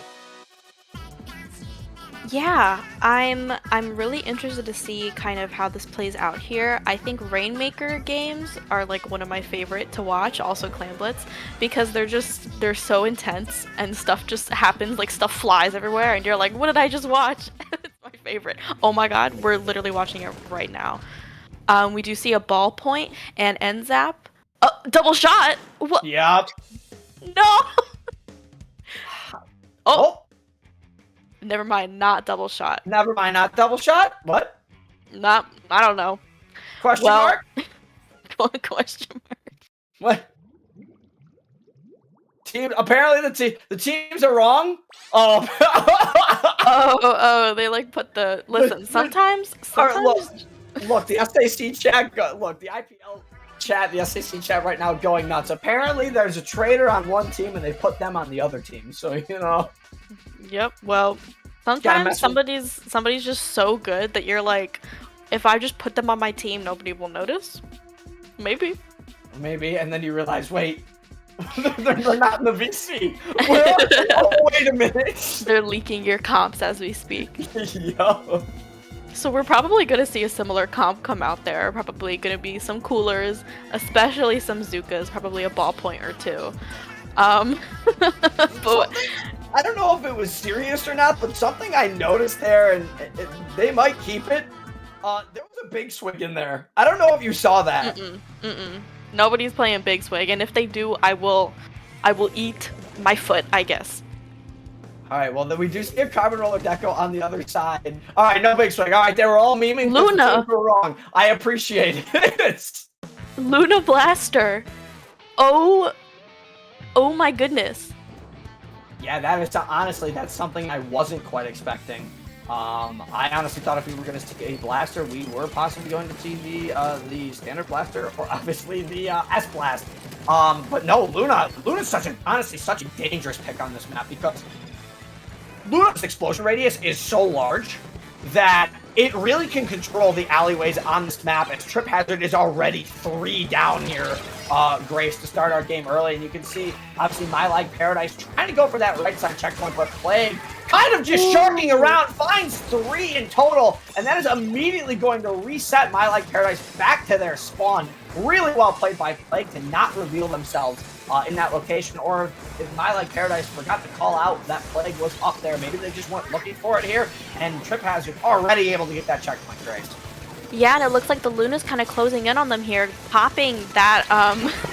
yeah, I'm really interested to see kind of how this plays out here. I think Rainmaker games are like one of my favorite to watch, also Clan Blitz, because they're so intense and stuff just happens, like stuff flies everywhere and you're like, what did I just watch? It's my favorite. Oh my god, we're literally watching it right now. We do see a ballpoint and end zap. Oh, double shot! What? Yep. No! Oh! Never mind, not double shot. Never mind, not double shot? What? Not, I don't know. Question mark? Question mark. What? Team, apparently the teams are wrong? Oh. oh, they like put the, listen, sometimes. Look, the SAC chat, look, the IPL chat, the SAC chat right now going nuts. Apparently there's a traitor on one team and they put them on the other team, so, you know. Yep, well, sometimes somebody's just so good that you're like, if I just put them on my team, nobody will notice. Maybe, and then you realize, wait, they're not in the VC. Wait a minute. They're leaking your comps as we speak. Yo. So we're probably going to see a similar comp come out there. Probably going to be some coolers, especially some Zukas, probably a ballpoint or two. But I don't know if it was serious or not, but something I noticed there, and they might keep it. There was a big swig in there. I don't know if you saw that. Nobody's playing big swig, and if they do, I will eat my foot, I guess. All right, well, then we do see a Carbon Roller Deco on the other side. All right, no big swig. All right, they were all memeing. Luna. Were wrong. I appreciate it. Luna Blaster. Oh my goodness. Yeah, that is honestly, that's something I wasn't quite expecting. I honestly thought if we were going to see a blaster, we were possibly going to see the standard blaster or obviously the S blast. But no, Luna's honestly such a dangerous pick on this map because Luna's explosion radius is so large that it really can control the alleyways on this map, as Trip Hazard is already 3 down here, Grace, to start our game early. And you can see, obviously, My Like Paradise trying to go for that right side checkpoint, but Plague kind of just sharking around, finds 3 in total, and that is immediately going to reset My Like Paradise back to their spawn. Really well played by Plague to not reveal themselves in that location, or if My Like Paradise forgot to call out that Plague was up there, maybe they just weren't looking for it here, and Trip Hazard already able to get that checkpoint, Grace. Yeah, and it looks like the Luna's kind of closing in on them here, popping that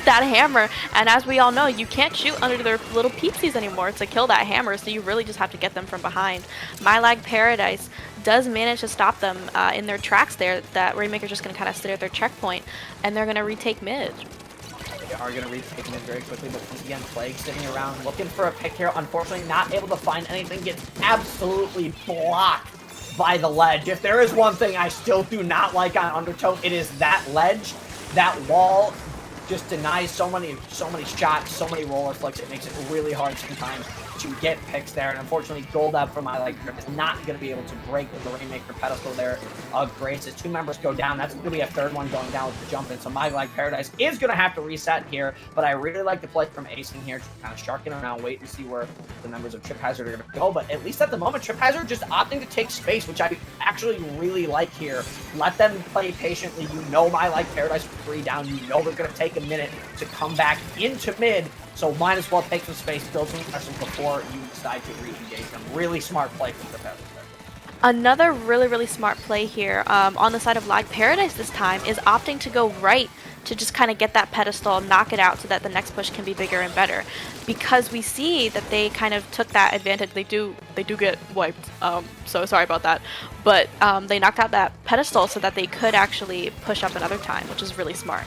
that hammer. And as we all know, you can't shoot under their little peepsies anymore to kill that hammer, so you really just have to get them from behind. My Like Paradise does manage to stop them in their tracks there. That Rainmaker's just going to kind of sit at their checkpoint, and they're going to retake mid. They are going to retake mid very quickly, but once again, Plague sitting around looking for a pick here. Unfortunately, not able to find anything, gets absolutely blocked by the ledge. If there is one thing I still do not like on Undertow, it is that ledge. That wall just denies so many shots, so many roller flicks. It makes it really hard sometimes to get picks there. And unfortunately, Gold Up from My Like is not going to be able to break with the Rainmaker pedestal there of Grace. As 2 members go down, that's going to be a 3rd one going down with the jump in. So My Like Paradise is going to have to reset here, but I really like the play from Ace in here, just kind of sharking around, wait and see where the members of Trip Hazard are going to go. But at least at the moment, Trip Hazard just opting to take space, which I actually really like here. Let them play patiently. You know My Like Paradise with 3 down. You know they're going to take a minute to come back into mid. So might as well take some space, build some pressure before you decide to re-engage them. Really smart play from Trip Hazard. Another really smart play here on the side of Like Paradise this time is opting to go right to just kind of get that pedestal, knock it out so that the next push can be bigger and better. Because we see that they kind of took that advantage. They do get wiped, so sorry about that. But they knocked out that pedestal so that they could actually push up another time, which is really smart.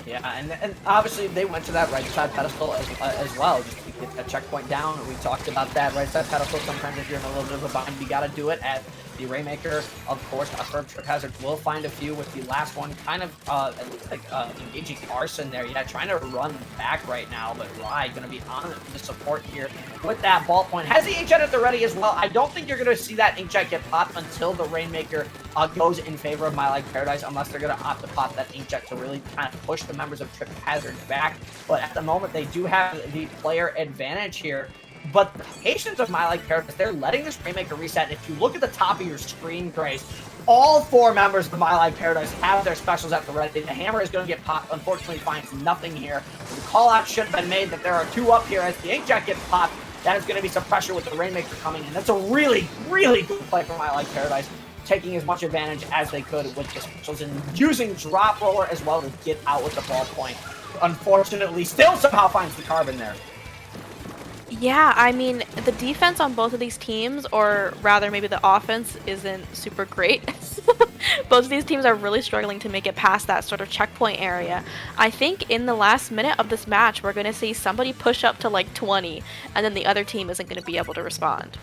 Yeah, and obviously they went to that right side pedestal as well, just to get that checkpoint down. We talked about that right side pedestal. Sometimes if you're in a little bit of a bind, you got to do it at the Rainmaker. Of course, Trip Hazard will find a few with the last one, kind of at least like engaging Arson there. Yeah, trying to run back right now, but Rye going to be on the support here with that ballpoint. Has the inkjet at the ready as well. I don't think you're going to see that inkjet get popped until the Rainmaker goes in favor of My Like Paradise, unless they're going to opt to pop that inkjet to really kind of push the members of Trip Hazard back. But at the moment, they do have the player advantage here. But the patience of My Like Paradise, they're letting this Rainmaker reset. And if you look at the top of your screen, Grace, all 4 members of My Like Paradise have their specials at the ready. The hammer is going to get popped. Unfortunately, finds nothing here. The call out should have been made that there are 2 up here as the inkjet gets popped. That is going to be some pressure with the Rainmaker coming in. That's a really good play from My Like Paradise, taking as much advantage as they could with the specials and using drop roller as well to get out with the ballpoint. Unfortunately, still somehow finds the carbon there. Yeah, I mean, the defense on both of these teams, or rather maybe the offense, isn't super great. Both of these teams are really struggling to make it past that sort of checkpoint area. I think in the last minute of this match, we're going to see somebody push up to like 20, and then the other team isn't going to be able to respond.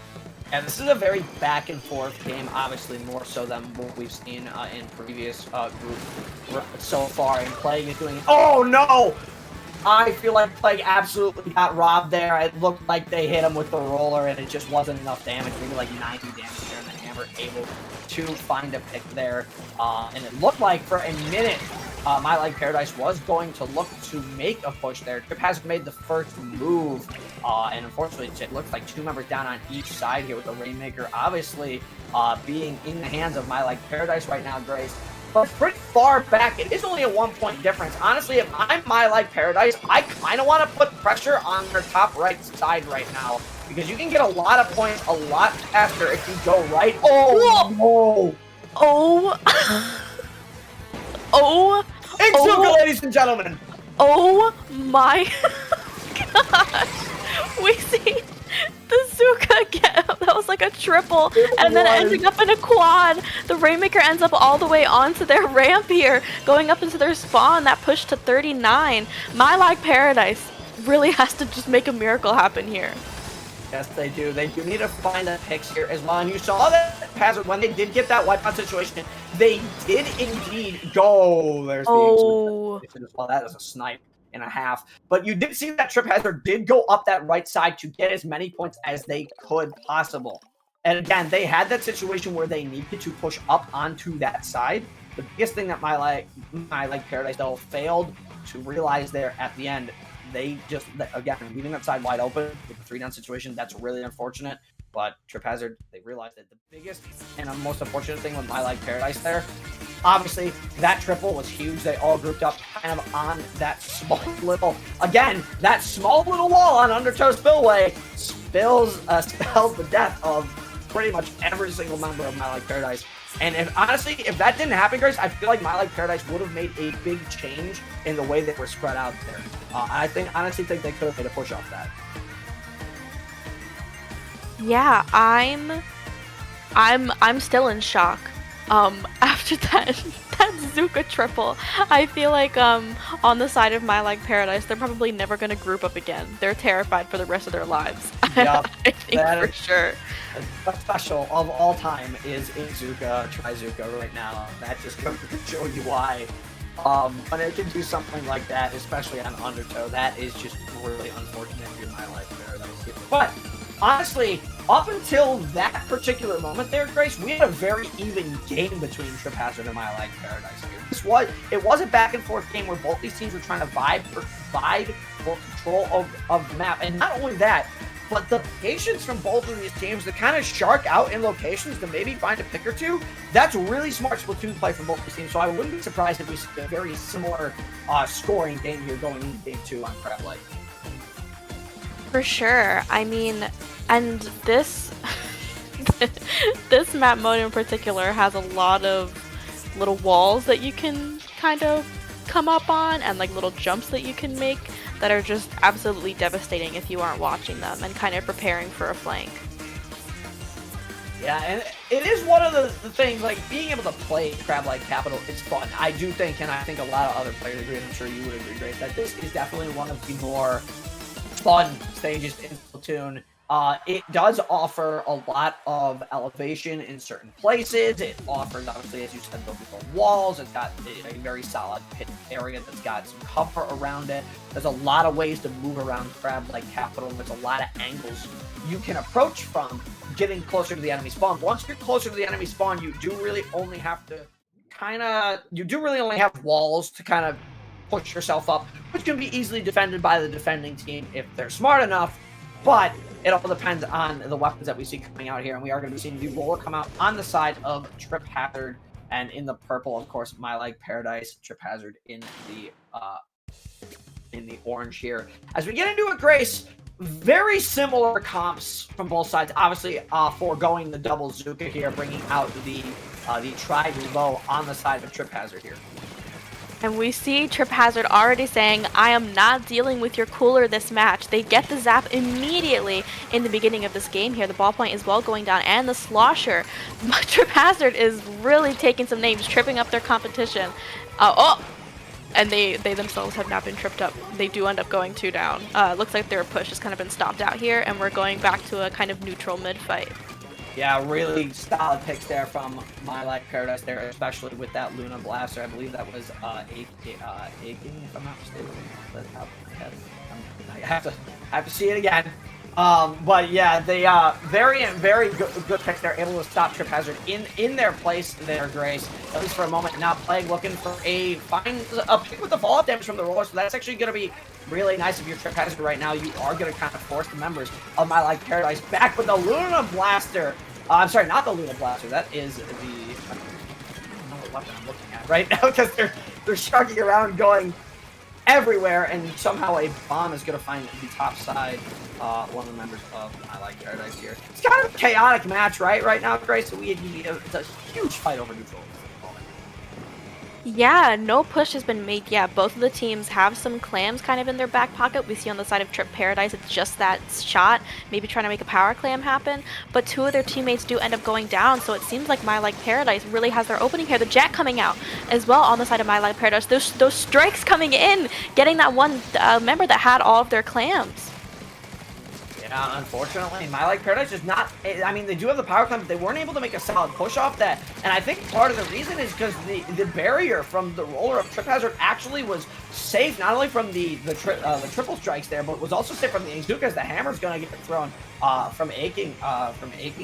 And this is a very back and forth game, obviously more so than what we've seen in previous group so far. And Plague is doing, oh no! I feel like Plague absolutely got robbed there. It looked like they hit him with the roller and it just wasn't enough damage, maybe like 90 damage there, and the hammer able to find a pick there. And it looked like for a minute, My Like Paradise was going to look to make a push there. Trip Hazard made the first move, and unfortunately it looks like 2 members down on each side here with the Rainmaker obviously being in the hands of My Like Paradise right now, Grace. But pretty far back, it is only a 1-point difference. Honestly, if I'm My Like Paradise, I kind of want to put pressure on their top right side right now, because you can get a lot of points a lot faster if you go right. Oh, no. Oh. Oh. Exuka, ladies and gentlemen. Oh my gosh. We see the Zuka get, that was like a triple, and then ending up in a quad. The Rainmaker ends up all the way onto their ramp here, going up into their spawn. That push to 39. My Like Paradise really has to just make a miracle happen here. Yes, they do. They do need to find the picks here as well. And you saw that Hazard, when they did get that wipeout situation, they did indeed go. There's the as well. That is a snipe and a half. But you did see that Trip Hazard did go up that right side to get as many points as they could possible. And again, they had that situation where they needed to push up onto that side. The biggest thing that my like Paradise Devil failed to realize there at the end, they just, again, leaving that side wide open with the 3-down situation, that's really unfortunate. But Trip Hazard, they realized that the biggest and most unfortunate thing with my like Paradise there, obviously that triple was huge. They all grouped up kind of on that small little, again, that small little wall on Undertow Spillway spells the death of pretty much every single member of My Like Paradise. And honestly, if that didn't happen, Grace, I feel like My Like Paradise would have made a big change in the way they were spread out there. I honestly think they could have made a push off that. Yeah, I'm still in shock. After that Zuka triple, I feel like on the side of My Like Paradise, they're probably never gonna group up again. They're terrified for the rest of their lives. Yep, I think for sure. The special of all time is Zuka, try Zuka right now. That just goes to show you why. When it can do something like that, especially on Undertow, that is just really unfortunate in My Like Paradise here. But honestly, up until that particular moment there, Grace, we had a very even game between Trip Hazard and My Like Paradise here. It was a back and forth game where both these teams were trying to vie for control of the map. And not only that, but the patience from both of these teams to kind of shark out in locations to maybe find a pick or two, that's really smart Splatoon play from both these teams. So I wouldn't be surprised if we see a very similar scoring game here going into game 2 on Crab Lake. For sure. I mean, and this this map mode in particular has a lot of little walls that you can kind of come up on and like little jumps that you can make that are just absolutely devastating if you aren't watching them and kind of preparing for a flank. Yeah, and it is one of the things, like, being able to play Crab Like Capital is fun. I do think, and I think a lot of other players agree, and I'm sure you would agree, Grace, that this is definitely one of the more fun stages in Splatoon. It does offer a lot of elevation in certain places. It offers, obviously, as you said, those little walls. It's got a very solid pit area that's got some cover around it. There's a lot of ways to move around Crab Like Capital. There's a lot of angles you can approach from getting closer to the enemy spawn. Once you're closer to the enemy spawn, you do really only have walls to kind of push yourself up, which can be easily defended by the defending team if they're smart enough. But it all depends on the weapons that we see coming out here, and we are going to be seeing the roller come out on the side of Trip Hazard, and in the purple, of course, My Like Paradise, Trip Hazard in the orange here. As we get into it, Grace, very similar comps from both sides. Obviously, foregoing the double Zuka here, bringing out the tri-bow on the side of Trip Hazard here. And we see Trip Hazard already saying, I am not dealing with your cooler this match. They get the zap immediately in the beginning of this game here. The ballpoint is well going down, and the slosher. Trip Hazard is really taking some names, tripping up their competition. And they themselves have not been tripped up. They do end up going 2 down. Looks like their push has kind of been stopped out here, and we're going back to a kind of neutral mid-fight. Yeah, really solid picks there from My Like Paradise there, especially with that Luna Blaster. I believe that was Inkling, if I'm not mistaken. I have to see it again. But yeah, they very good picks. They're able to stop Trip Hazard in their place there, Grace. At least for a moment. Now Plague looking for a pick with the fallout damage from the roller. So that's actually going to be really nice if you're Trip Hazard right now. You are going to kind of force the members of My Like Paradise back with the Luna Blaster. I'm sorry, not the Luna Blaster. That is the, I don't know what weapon I'm looking at right now, because they're sharking around going everywhere, and somehow a bomb is going to find the top side, one of the members of My Like Paradise here. It's kind of a chaotic match, right now, Grace. So it's a huge fight over neutral. Yeah, no push has been made yet. Both of the teams have some clams kind of in their back pocket. We see on the side of Trip Paradise, it's just that shot, maybe trying to make a power clam happen. But 2 of their teammates do end up going down, so it seems like My Like Paradise really has their opening here. The Jet coming out as well on the side of My Like Paradise. Those strikes coming in, getting that one member that had all of their clams. Yeah, unfortunately, My Like Paradise is not. I mean, they do have the power climb, but they weren't able to make a solid push off that. And I think part of the reason is because the barrier from the roller of Trip Hazard actually was safe, not only from the triple strikes there, but was also safe from the Inkling, as the hammer's going to get thrown from Aching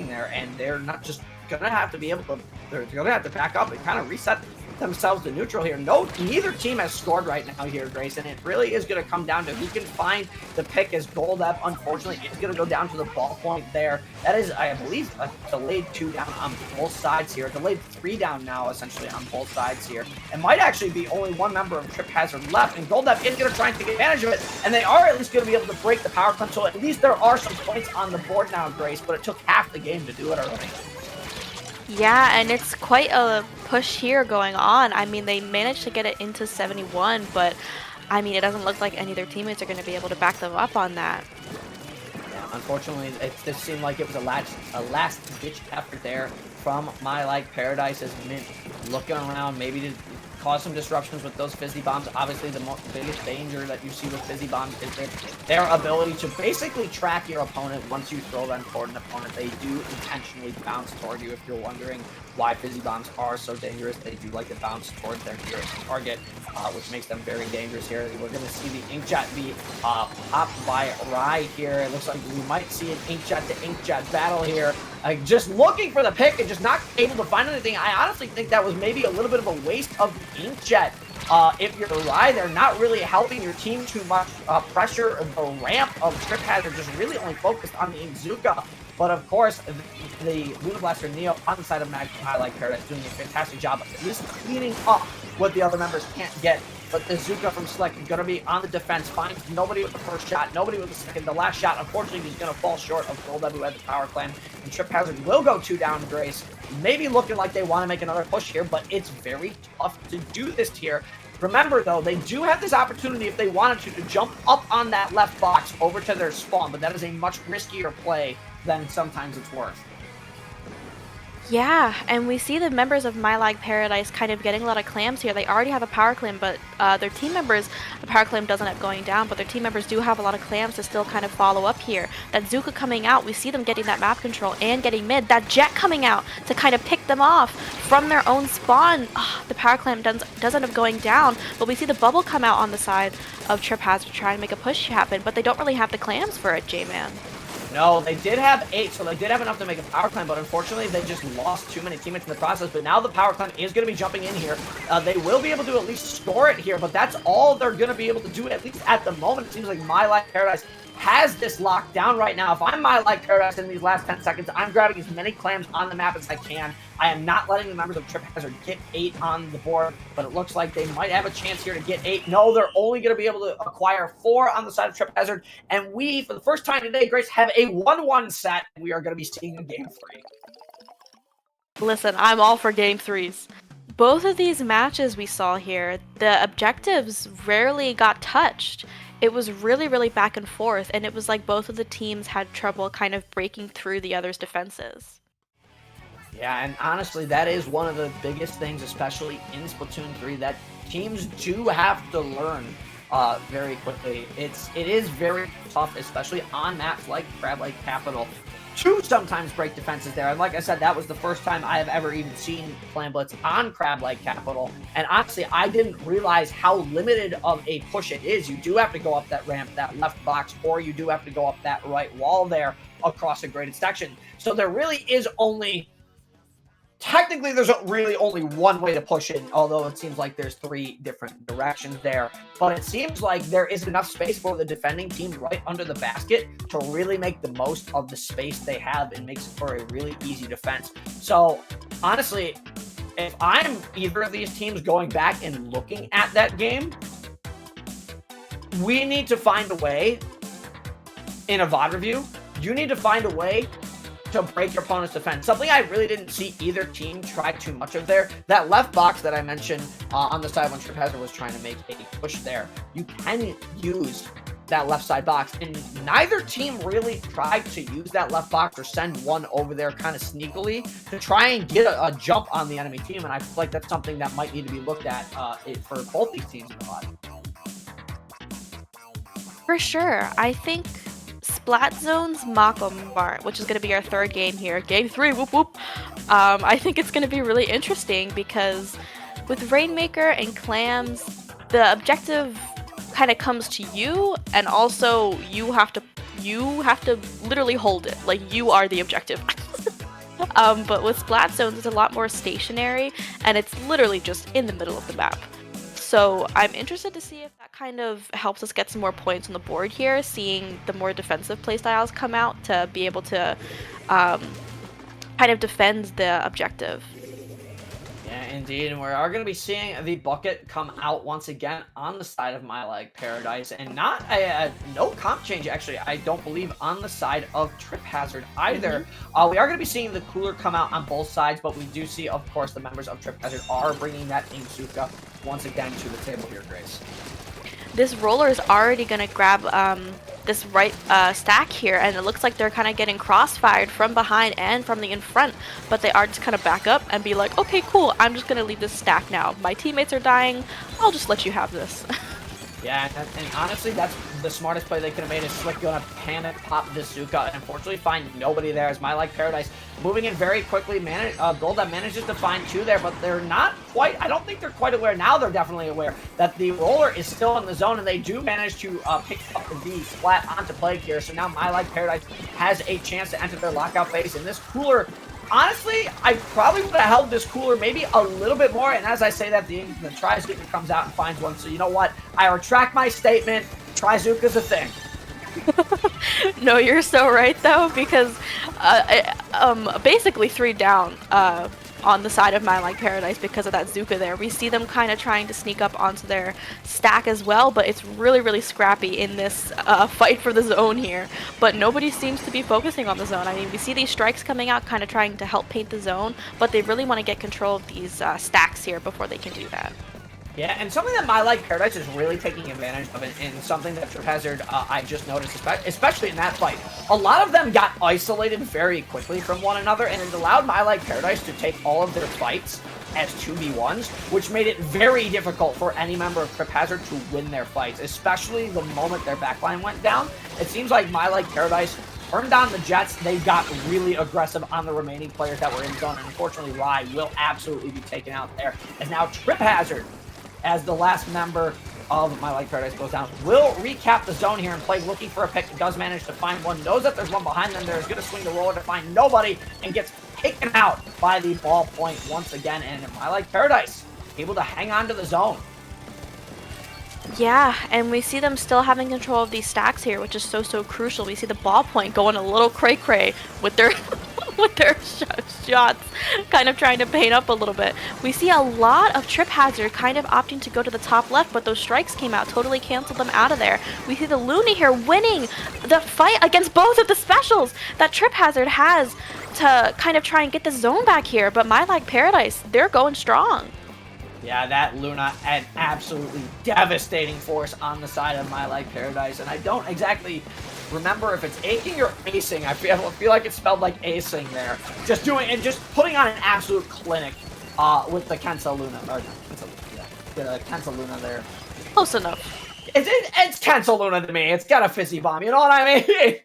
there, and they're not just gonna have to be able to. They're gonna have to back up and kind of reset themselves to neutral here. Neither team has scored right now here, Grace, and it really is going to come down to who can find the pick, as Goldup, unfortunately, is going to go down to the ball point there. That is, I believe, a delayed 2 down on both sides here. Delayed 3 down now, essentially, on both sides here. And might actually be only one member of Trip Hazard left, and Goldup is going to try and take advantage of it, and they are at least going to be able to break the power climb, so at least there are some points on the board now, Grace, but it took half the game to do it already. Yeah, and it's quite a push here going on. I mean, they managed to get it into 71, but I mean, it doesn't look like any of their teammates are going to be able to back them up on that. Yeah, unfortunately, it just seemed like it was a last-ditch effort there from My Like Paradise, as Mint looking around, maybe to cause some disruptions with those fizzy bombs. Obviously, the biggest danger that you see with fizzy bombs is their ability to basically track your opponent. Once you throw them toward an opponent, they do intentionally bounce toward you. If you're wondering why fizzy bombs are so dangerous, they do like to bounce towards their nearest target, which makes them very dangerous here. We're going to see the Inkjet be popped by Rai here. It looks like we might see an Inkjet to Inkjet battle here. Just looking for the pick and just not able to find anything. I honestly think that was maybe a little bit of a waste of the Inkjet. If you're Rai, they're not really helping your team too much. Pressure the ramp of Trip Hazard, just really only focused on the Inkzuka. But of course, the Luna Blaster Neo on the side of My Like Paradise doing a fantastic job of at least cleaning up what the other members can't get. But the Zuka from Slick is going to be on the defense, finds nobody with the first shot, nobody with the second. The last shot, unfortunately, he's going to fall short of Goldup, who had the power climb. And Trip Hazard will go 2 down, Grace. Maybe looking like they want to make another push here, but it's very tough to do this here. Remember, though, they do have this opportunity, if they wanted to jump up on that left box over to their spawn, but that is a much riskier play than sometimes it's worth. Yeah, and we see the members of My Like Paradise kind of getting a lot of clams here. They already have a power clam, but their team members, the power clam doesn't end up going down, but their team members do have a lot of clams to still kind of follow up here. That Zuka coming out, we see them getting that map control and getting mid. That Jet coming out to kind of pick them off from their own spawn. The power clam does end up going down, but we see the bubble come out on the side of Trip Hazard to try and make a push happen, but they don't really have the clams for it, J-Man. No, they did have 8, so they did have enough to make a power climb, but unfortunately they just lost too many teammates in the process. But now the power climb is going to be jumping in here. They will be able to at least score it here, but that's all they're going to be able to do, at least at the moment. It seems like My Like Paradise has this locked down right now. If I'm My Like Paradise in these last 10 seconds, I'm grabbing as many clams on the map as I can. I am not letting the members of Trip Hazard get 8 on the board, but it looks like they might have a chance here to get 8. No, they're only going to be able to acquire 4 on the side of Trip Hazard, and we, for the first time today, Grace, have a 1-1 set. We are going to be seeing a game 3. Listen, I'm all for game 3s. Both of these matches we saw here, the objectives rarely got touched. It was really, really back and forth, and it was like both of the teams had trouble kind of breaking through the other's defenses. Yeah, and honestly, that is one of the biggest things, especially in Splatoon 3, that teams do have to learn very quickly. It is very tough, especially on maps like Crab Lake Capital, to sometimes break defenses there. And like I said, that was the first time I have ever even seen Plan Blitz on Crab Lake Capital. And honestly, I didn't realize how limited of a push it is. You do have to go up that ramp, that left box, or you do have to go up that right wall there across a graded section. So there really is only... Technically, there's really only one way to push it, although it seems like there's 3 different directions there. But it seems like there is enough space for the defending team right under the basket to really make the most of the space they have and makes it for a really easy defense. So, honestly, if I'm either of these teams going back and looking at that game, we need to find a way, in a VOD review, you need to find a way to break your opponent's defense. Something I really didn't see either team try too much of there. That left box that I mentioned on the side when Trip Hazard was trying to make a push there, you can use that left side box, and neither team really tried to use that left box or send one over there kind of sneakily to try and get a jump on the enemy team, and I feel like that's something that might need to be looked at for both these teams in the body. For sure. I think Splat Zone's Mart, which is going to be our third game here. Game 3, whoop whoop. I think it's going to be really interesting because with Rainmaker and Clams, the objective kind of comes to you, and also you have to literally hold it. Like, you are the objective. But with Splat Zones, it's a lot more stationary, and it's literally just in the middle of the map. So I'm interested to see if that kind of helps us get some more points on the board here, seeing the more defensive playstyles come out to be able to kind of defend the objective. Yeah, indeed, and we are going to be seeing the bucket come out once again on the side of My Like Paradise, and not no comp change, actually, I don't believe, on the side of Trip Hazard either. We are going to be seeing the cooler come out on both sides, but we do see, of course, the members of Trip Hazard are bringing that Inkzuka once again to the table here, Grace. This roller is already going to grab this right stack here, and it looks like they're kind of getting crossfired from behind and from the in front, but they are just kind of back up and be like, okay, cool, I'm just going to leave this stack now. My teammates are dying, I'll just let you have this. Yeah, and honestly, that's the smartest play they could have made, is Slick going to panic pop this Zuka and unfortunately find nobody there, as My Like Paradise moving in very quickly. Golda manages to find 2 there, but they're not quite, I don't think they're quite aware. Now they're definitely aware that the roller is still in the zone, and they do manage to pick up the splat onto Plague here. So now My Like Paradise has a chance to enter their lockout phase, and this cooler, honestly, I probably would have held this cooler maybe a little bit more, and as I say that, the Trizuka comes out and finds one, so you know what? I retract my statement. Trizuka's a thing. No, you're so right, though, because basically 3 down on the side of My Like Paradise because of that Zuka there. We see them kind of trying to sneak up onto their stack as well, but it's really, really scrappy in this fight for the zone here. But nobody seems to be focusing on the zone. I mean, we see these strikes coming out kind of trying to help paint the zone, but they really want to get control of these stacks here before they can do that. Yeah, and something that My Like Paradise is really taking advantage of, and something that Trip Hazard, I just noticed, especially in that fight, a lot of them got isolated very quickly from one another, and it allowed My Like Paradise to take all of their fights as 2v1s, which made it very difficult for any member of Trip Hazard to win their fights, especially the moment their backline went down. It seems like My Like Paradise turned on the Jets. They got really aggressive on the remaining players that were in zone, and unfortunately, Rai will absolutely be taken out there, as now Trip Hazard, as the last member of My Like Paradise goes down, will recap the zone here and play looking for a pick. Does manage to find one, knows that there's one behind them. There is going to swing the roller to find nobody, and gets taken out by the ball point once again. And My Like Paradise able to hang on to the zone. Yeah, and we see them still having control of these stacks here, which is so crucial. We see the ball point going a little cray-cray with their with their shots, kind of trying to paint up a little bit. We see a lot of Trip Hazard kind of opting to go to the top left, but those strikes came out, totally canceled them out of there. We see the Luna here winning the fight against both of the specials that Trip Hazard has to kind of try and get the zone back here, but My Like Paradise, they're going strong. Yeah, that Luna, an absolutely devastating force on the side of My Like Paradise, and I don't exactly remember if it's aching or acing. I feel like it spelled like acing there. Just putting on an absolute clinic with the Kensa Luna, or the Kensa Luna there. Close enough. It's Kensa Luna to me. It's got a fizzy bomb, you know what I mean?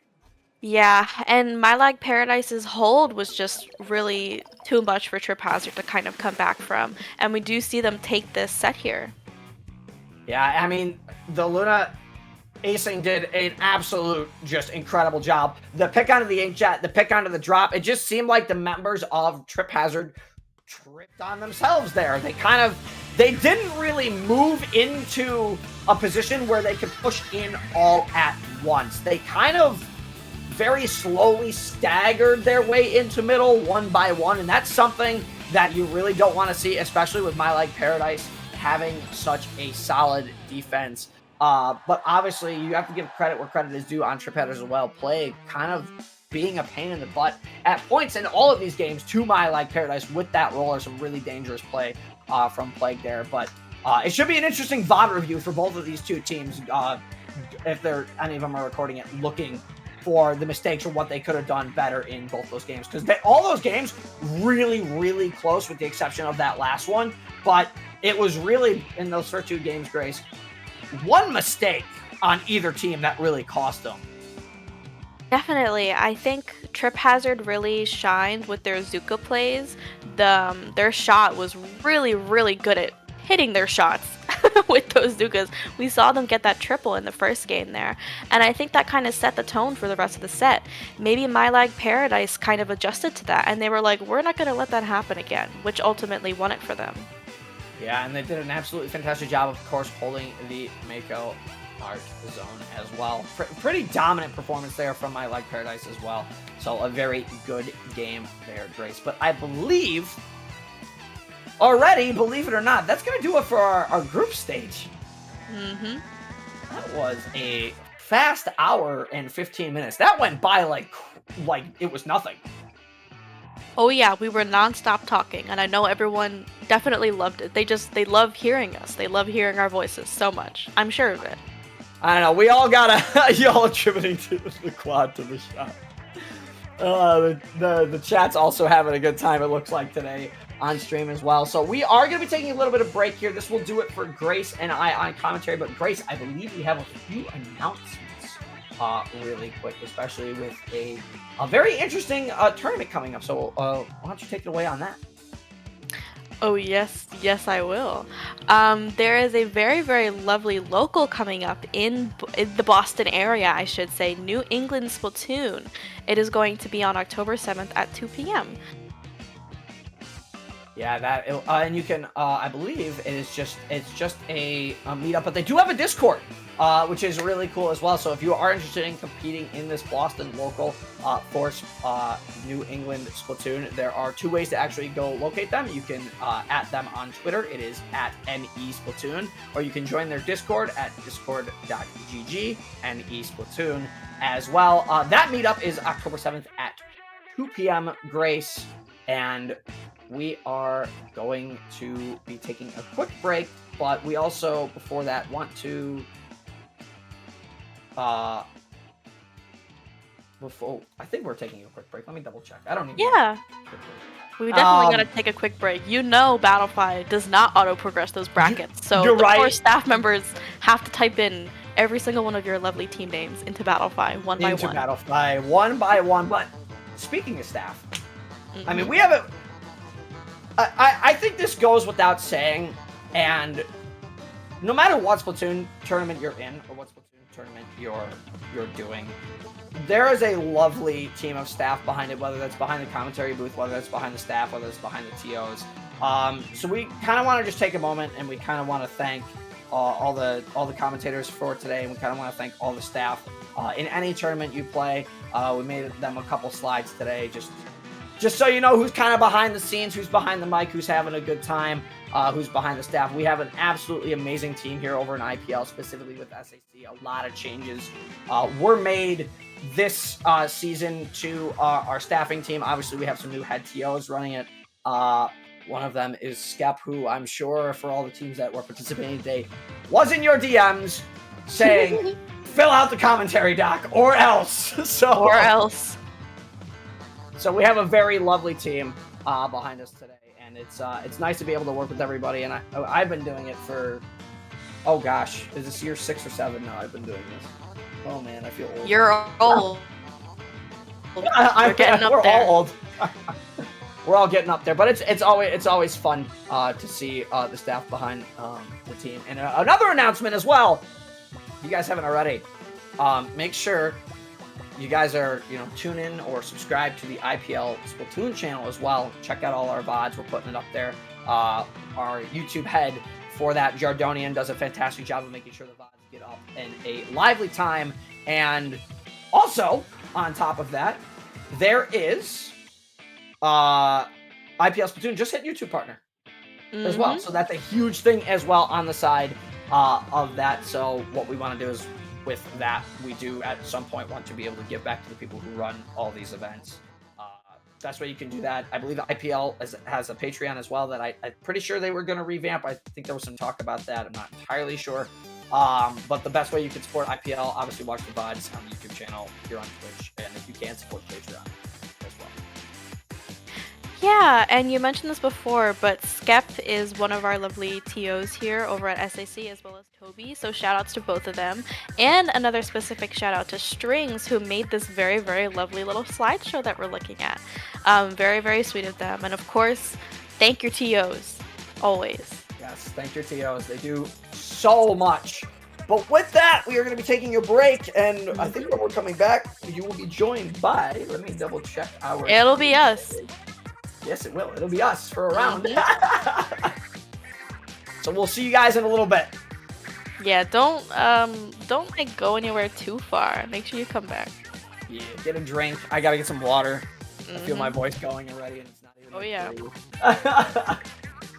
Yeah, and My Like Paradise's hold was just really too much for Trip Hazard to kind of come back from, and we do see them take this set here. Yeah, I mean, the Luna acing did an absolute, just incredible job. The pick onto the Inkjet, the pick onto the drop, it just seemed like the members of Trip Hazard tripped on themselves there. They didn't really move into a position where they could push in all at once. They kind of very slowly staggered their way into middle one by one, and that's something that you really don't want to see, especially with My Like Paradise having such a solid defense. But obviously, you have to give credit where credit is due on Trip Hazard as well. Plague kind of being a pain in the butt at points in all of these games to My Like Paradise with that roller. Some really dangerous play from Plague there. But it should be an interesting VOD review for both of these two teams if any of them are recording it, looking for the mistakes or what they could have done better in both those games. Because all those games really, really close with the exception of that last one. But it was really, in those first two games, Grace, one mistake on either team that really cost them. Definitely. I think Trip Hazard really shined with their Zuka plays. Their shot was really, really good at hitting their shots with those Zukas. We saw them get that triple in the first game there, and I think that kind of set the tone for the rest of the set. Maybe My Lag Paradise kind of adjusted to that, and they were like, we're not going to let that happen again, which ultimately won it for them. Yeah, and they did an absolutely fantastic job, of course, holding the Mako art zone as well. Pretty dominant performance there from My Leg Paradise as well. So a very good game there, Grace. But I believe already, believe it or not, that's going to do it for our group stage. Mm-hmm. That was a fast hour and 15 minutes. That went by like it was nothing. Oh yeah, we were non-stop talking, and I know everyone definitely loved it. They love hearing us. They love hearing our voices so much. I'm sure of it. I don't know. We all got y'all attributing to the quad to the shot. The chat's also having a good time, it looks like, today on stream as well. So we are going to be taking a little bit of break here. This will do it for Grace and I on commentary. But Grace, I believe we have a few announcements really quick, especially with a very interesting tournament coming up. So why don't you take it away on that? Oh yes, yes I will. There is a very, very lovely local coming up in the Boston area, I should say, New England Splatoon. It is going to be on October 7th at 2 p.m. Yeah, and you can, I believe it's just a meetup, but they do have a Discord, which is really cool as well. So if you are interested in competing in this Boston local for New England Splatoon, there are two ways to actually go locate them. You can at them on Twitter. It is at NE or you can join their Discord at discord.gg NE as well. That meetup is October 7th at 2 p.m. Grace, and we are going to be taking a quick break, but we also, before that, want to I think we're taking a quick break. Let me double check. I don't need Yeah. We definitely gotta take a quick break. You know Battlefy does not auto-progress those brackets, so the poor staff members have to type in every single one of your lovely team names into Battlefy one by one. Into Battlefy one by one, but speaking of staff, I mean, we haven't... I think this goes without saying, and no matter what Splatoon tournament you're in, or what Splatoon tournament you're doing, there is a lovely team of staff behind it, whether that's behind the commentary booth, whether that's behind the staff, whether it's behind the TOs. So we kind of want to just take a moment, and we kind of want to thank all the commentators for today, and we kind of want to thank all the staff in any tournament you play. We made them a couple slides today, just so you know who's kind of behind the scenes, who's behind the mic, who's having a good time, who's behind the staff. We have an absolutely amazing team here over in IPL, specifically with SAC. A lot of changes were made this season to our staffing team. Obviously, we have some new head TOs running it. One of them is Skep, who I'm sure for all the teams that were participating today was in your DMs saying, fill out the commentary doc or else. Or else. So we have a very lovely team behind us today, and it's nice to be able to work with everybody. And I've been doing it for, oh gosh, is this year 6 or 7 now? I've been doing this. Oh man, I feel old. You're old. We're getting up there. All old. We're all getting up there, but it's always fun to see the staff behind the team. And another announcement as well. If you guys haven't already, make sure you guys are, tune in or subscribe to the IPL Splatoon channel as well. Check out all our VODs. We're putting it up there. Our YouTube head for that, Jardonian, does a fantastic job of making sure the VODs get up in a lively time. And also, on top of that, there is IPL Splatoon just hit YouTube partner as well. So that's a huge thing as well on the side of that. So what we want to do is, with that, we do at some point want to be able to give back to the people who run all these events. That's why you can do that. I believe the IPL has a Patreon as well that I'm pretty sure they were going to revamp. I think there was some talk about that. I'm not entirely sure. But the best way you can support IPL, obviously watch the VODs on the YouTube channel, here on Twitch, and if you can, support Patreon as well. Yeah, and you mentioned this before, but Skep is one of our lovely TOs here over at SAC as well as Toby, so shout outs to both of them. And another specific shout out to Strings, who made this very, very lovely little slideshow that we're looking at. Very, very sweet of them. And of course, thank your TOs, always. Yes, thank your TOs. They do so much. But with that, we are going to be taking a break, and I think when we're coming back, you will be joined by, let me double check our... It'll be us. Yes, it will. It'll be us for a round. So we'll see you guys in a little bit. Yeah, don't like go anywhere too far. Make sure you come back. Yeah, get a drink. I gotta get some water. I feel my voice going already, and it's not even. Oh yeah.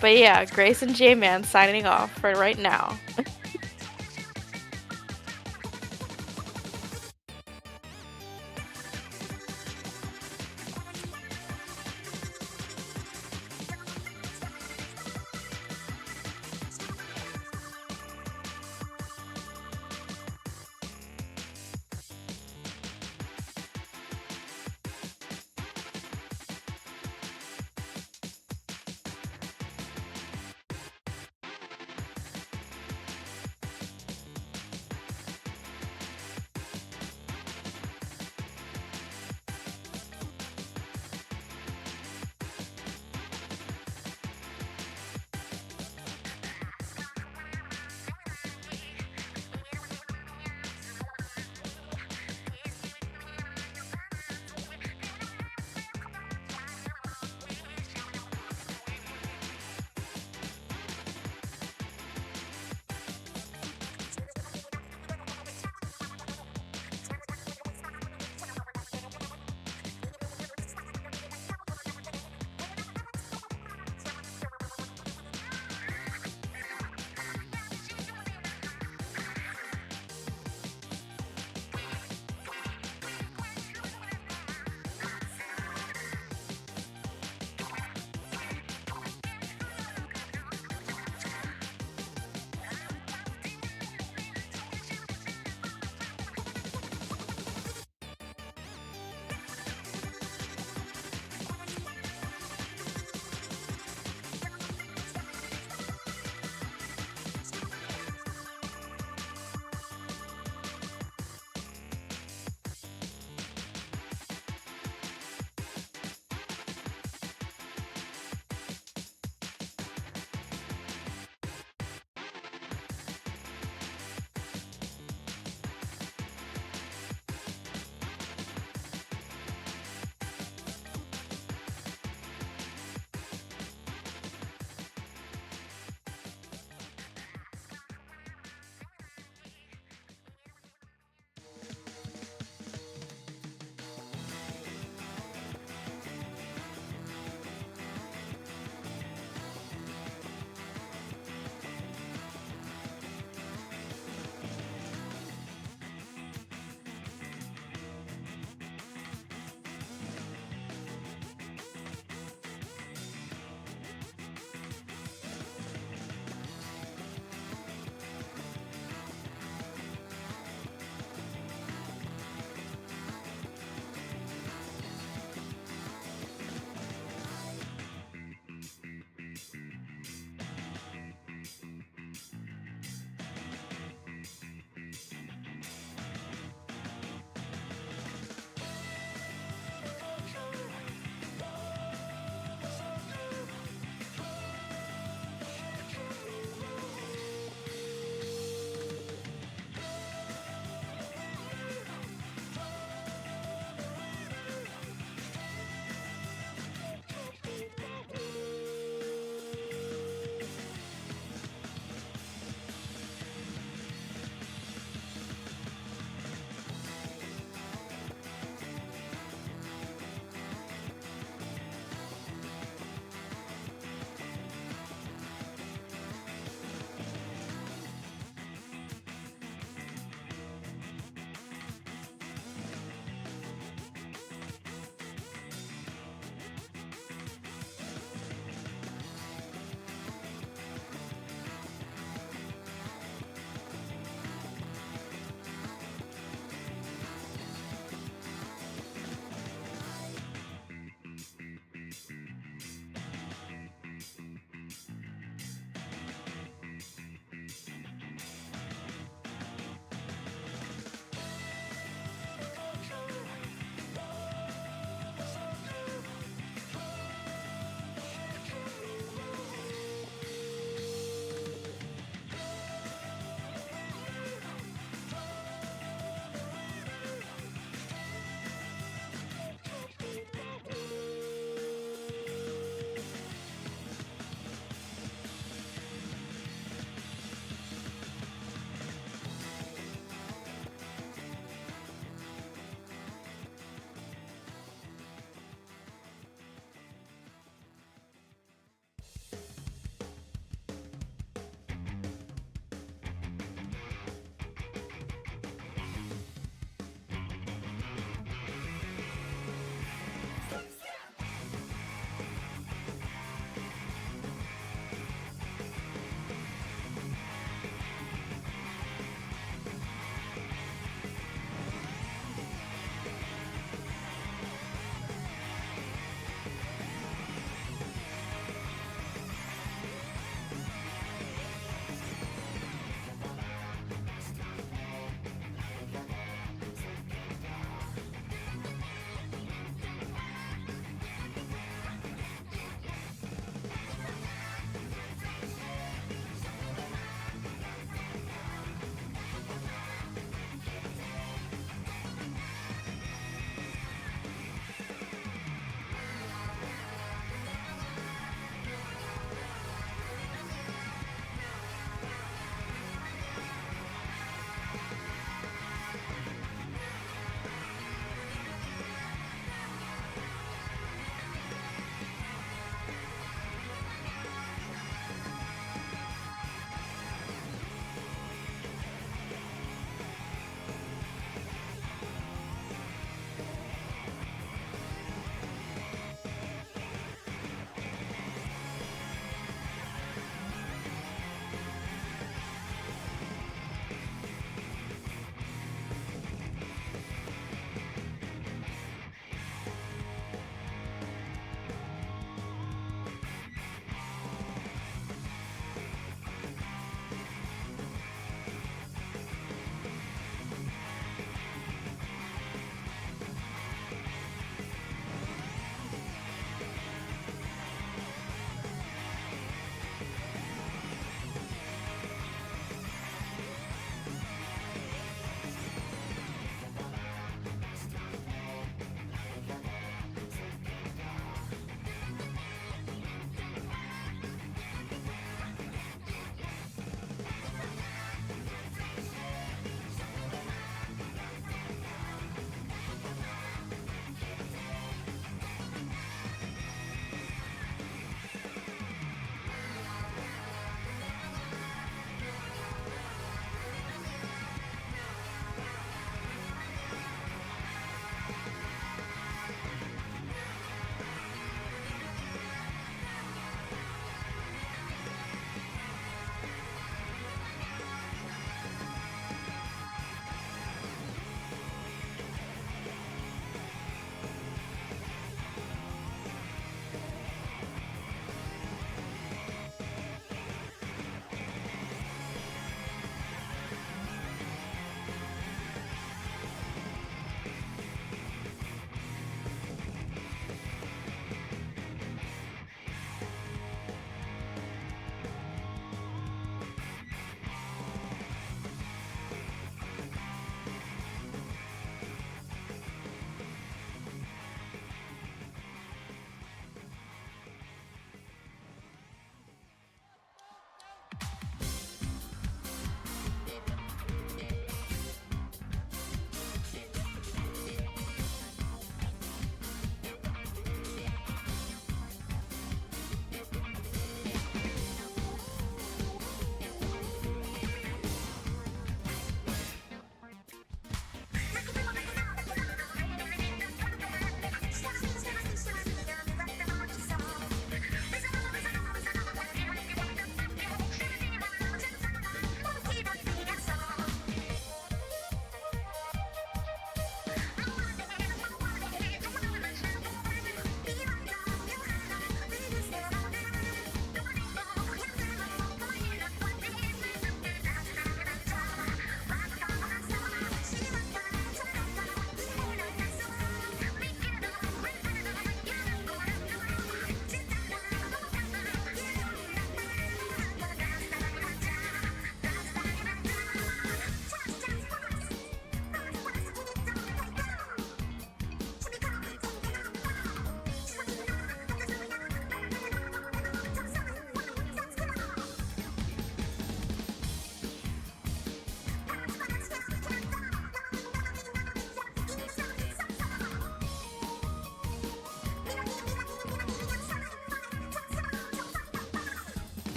But yeah, Grace and J-Man signing off for right now.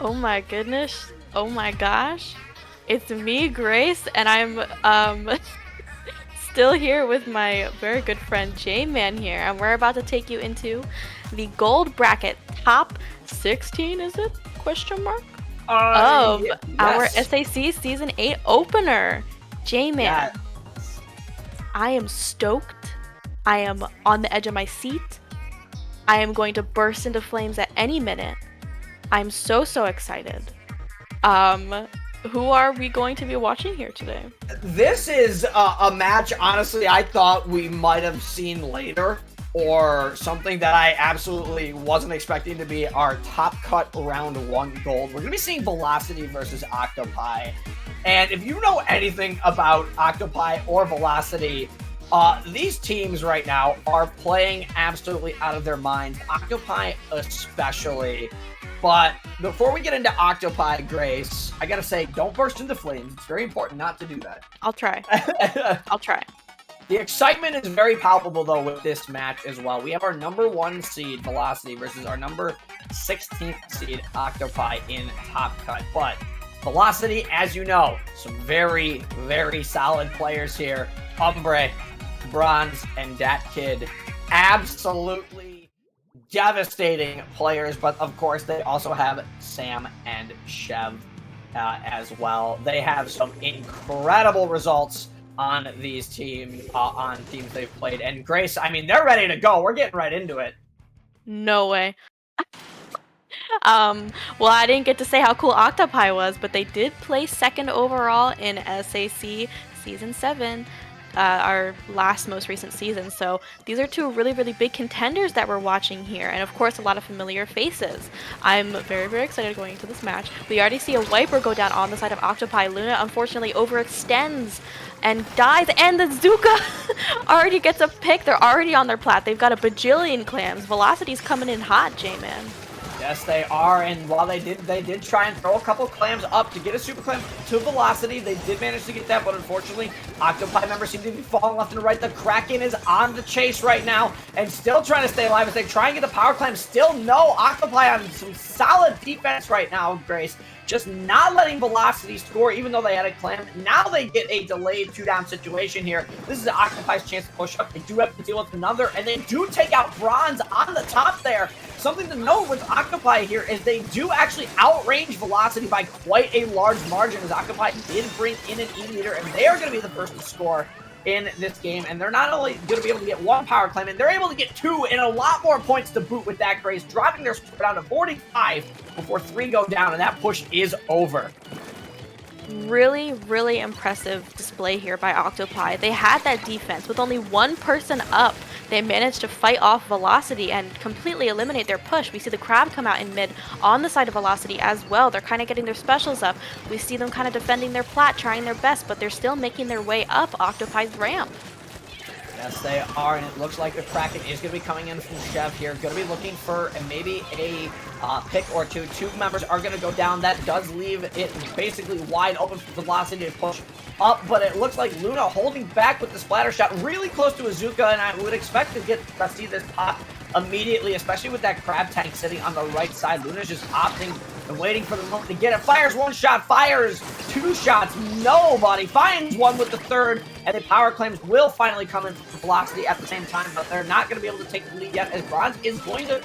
Oh my goodness. Oh my gosh. It's me, Grace, and I'm still here with my very good friend J-Man here, and we're about to take you into the gold bracket top 16, is it? Question mark? Of our Yes. SAC Season 8 opener. J-Man, Yeah. I am stoked. I am on the edge of my seat. I am going to burst into flames at any minute. I'm so excited. Who are we going to be watching here today? This is a match, honestly, I thought we might have seen later, or something that I absolutely wasn't expecting to be our top cut round 1 gold. We're going to be seeing Velocity versus Octopi. And if you know anything about Octopi or Velocity, these teams right now are playing absolutely out of their minds, Octopi especially. But before we get into Octopi, Grace, I gotta say, don't burst into flames. It's very important not to do that. I'll try. I'll try. The excitement is very palpable, though, with this match as well. We have our number 1 seed, Velocity, versus our number 16th seed, Octopi, in Top Cut. But Velocity, as you know, some very solid players here. Umbre, Bronze, and Dat Kid. Absolutely devastating players, but of course they also have Sam and Chev as well. They have some incredible results on these teams, on teams they've played. And Grace, I mean, they're ready to go. We're getting right into it. No way. Well, I didn't get to say how cool Octopi was, but they did place 2nd overall in SAC Season 7. Our most recent season. So these are 2 really big contenders that we're watching here, and of course a lot of familiar faces. I'm very excited going into this match. We already see a Wiper go down on the side of Octopi. Luna unfortunately overextends and dies, and the Zuka already gets a pick. They're already on their plat. They've got a bajillion clams. Velocity's coming in hot, J-Man. Yes, they are, and while they did try and throw a couple clams up to get a super clam to Velocity. They did manage to get that, but unfortunately, Octopi members seem to be falling left and right. The Kraken is on the chase right now, and still trying to stay alive as they try and get the power clam. Still no Octopi on some solid defense right now, Grace. Just not letting Velocity score, even though they had a clam. Now they get a delayed 2-down situation here. This is Octopi's chance to push up. They do have to deal with another, and they do take out Bronze on the top there. Something to note with Octopi here is they do actually outrange Velocity by quite a large margin, as Octopi did bring in an E-meter, and they are going to be the first to score in this game. And they're not only going to be able to get 1 power claim, and they're able to get 2 and a lot more points to boot with that, Grace, dropping their score down to 45 before 3 go down, and that push is over. Really impressive display here by Octopi. They had that defense with only 1 person up. They managed to fight off Velocity and completely eliminate their push. We see the Crab come out in mid on the side of Velocity as well. They're kind of getting their specials up. We see them kind of defending their plat, trying their best, but they're still making their way up Octopi's ramp. Yes, they are, and it looks like the Kraken is going to be coming in from Chev here. Going to be looking for maybe a pick or two. 2 members are going to go down. That does leave it basically wide open for Velocity to push up, but it looks like Luna holding back with the splatter shot really close to Azuka, and I would expect to see this pop immediately, especially with that Crab tank sitting on the right side. Luna's just opting and waiting for the moment to get it. Fires 1 shot, fires 2 shots. Nobody finds 1 with the 3rd, and the power claims will finally come in for Velocity at the same time, but they're not going to be able to take the lead yet, as Bronze is going to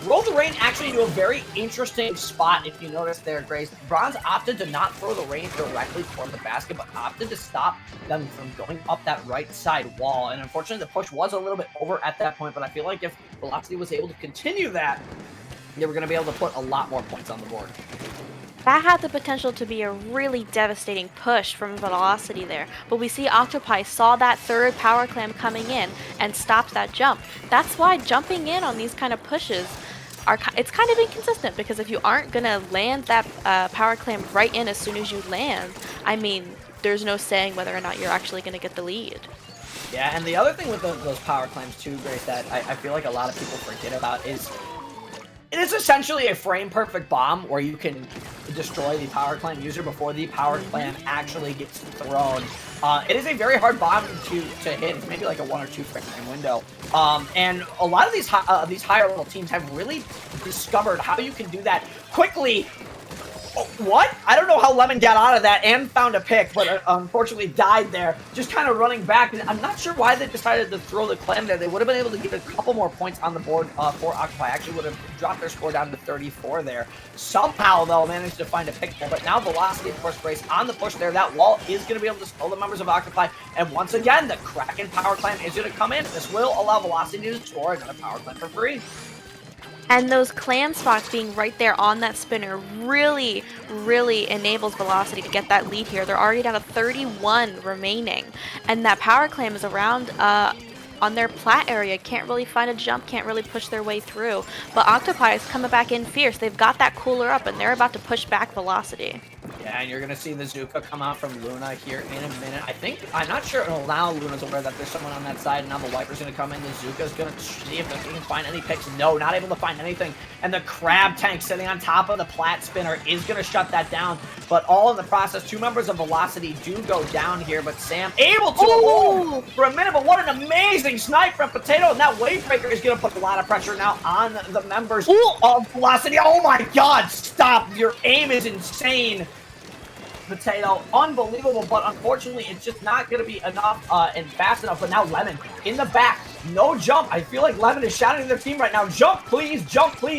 roll the rain actually into a very interesting spot. If you notice there, Grace, Bronze opted to not throw the rain directly toward the basket, but opted to stop them from going up that right side wall. And unfortunately, the push was a little bit over at that point, but I feel like if Velocity was able to continue that, they were going to be able to put a lot more points on the board. That had the potential to be a really devastating push from Velocity there, but we see Octopi saw that 3rd power clam coming in and stopped that jump. That's why jumping in on these kind of pushes it's kind of inconsistent, because if you aren't going to land that power clam right in as soon as you land, I mean, there's no saying whether or not you're actually going to get the lead. Yeah, and the other thing with those power claims too, Grace, that I feel like a lot of people forget about is it is essentially a frame-perfect bomb where you can destroy the power clam user before the power clam actually gets thrown. It is a very hard bomb to hit. It's maybe like a 1 or 2 frame window. And a lot of these higher level teams have really discovered how you can do that quickly Oh, what? I don't know how Lemon got out of that and found a pick, but unfortunately died there. Just kind of running back. I'm not sure why they decided to throw the clam there. They would have been able to get a couple more points on the board for Octopi. Actually would have dropped their score down to 34 there. Somehow, they'll manage to find a pick there, but now Velocity, of course, Grace on the push there. That wall is going to be able to slow the members of Octopi, and once again, the Kraken power clam is going to come in. This will allow Velocity to score another power clam for free. And those clam spots being right there on that spinner really, really enables Velocity to get that lead here. They're already down to 31 remaining. And that power clam is around on their plat area. Can't really find a jump, can't really push their way through. But Octopi is coming back in fierce. They've got that cooler up and they're about to push back Velocity. Yeah, and you're going to see the Zuka come out from Luna here in a minute. I'm not sure now Luna's aware that there's someone on that side. Now the Wiper's going to come in. The Zuka's going to see if they can find any picks. No, not able to find anything. And the Crab Tank sitting on top of the plat spinner is going to shut that down. But all in the process, 2 members of Velocity do go down here. But Sam able to hold for a minute. But what an amazing snipe from Potato. And that Wave Breaker is going to put a lot of pressure now on the members of Velocity. Oh my God, stop. Your aim is insane. Potato, unbelievable, but unfortunately it's just not going to be enough and fast enough. But now Lemon in the back, no jump. I feel like Lemon is shouting to their team right now, jump please,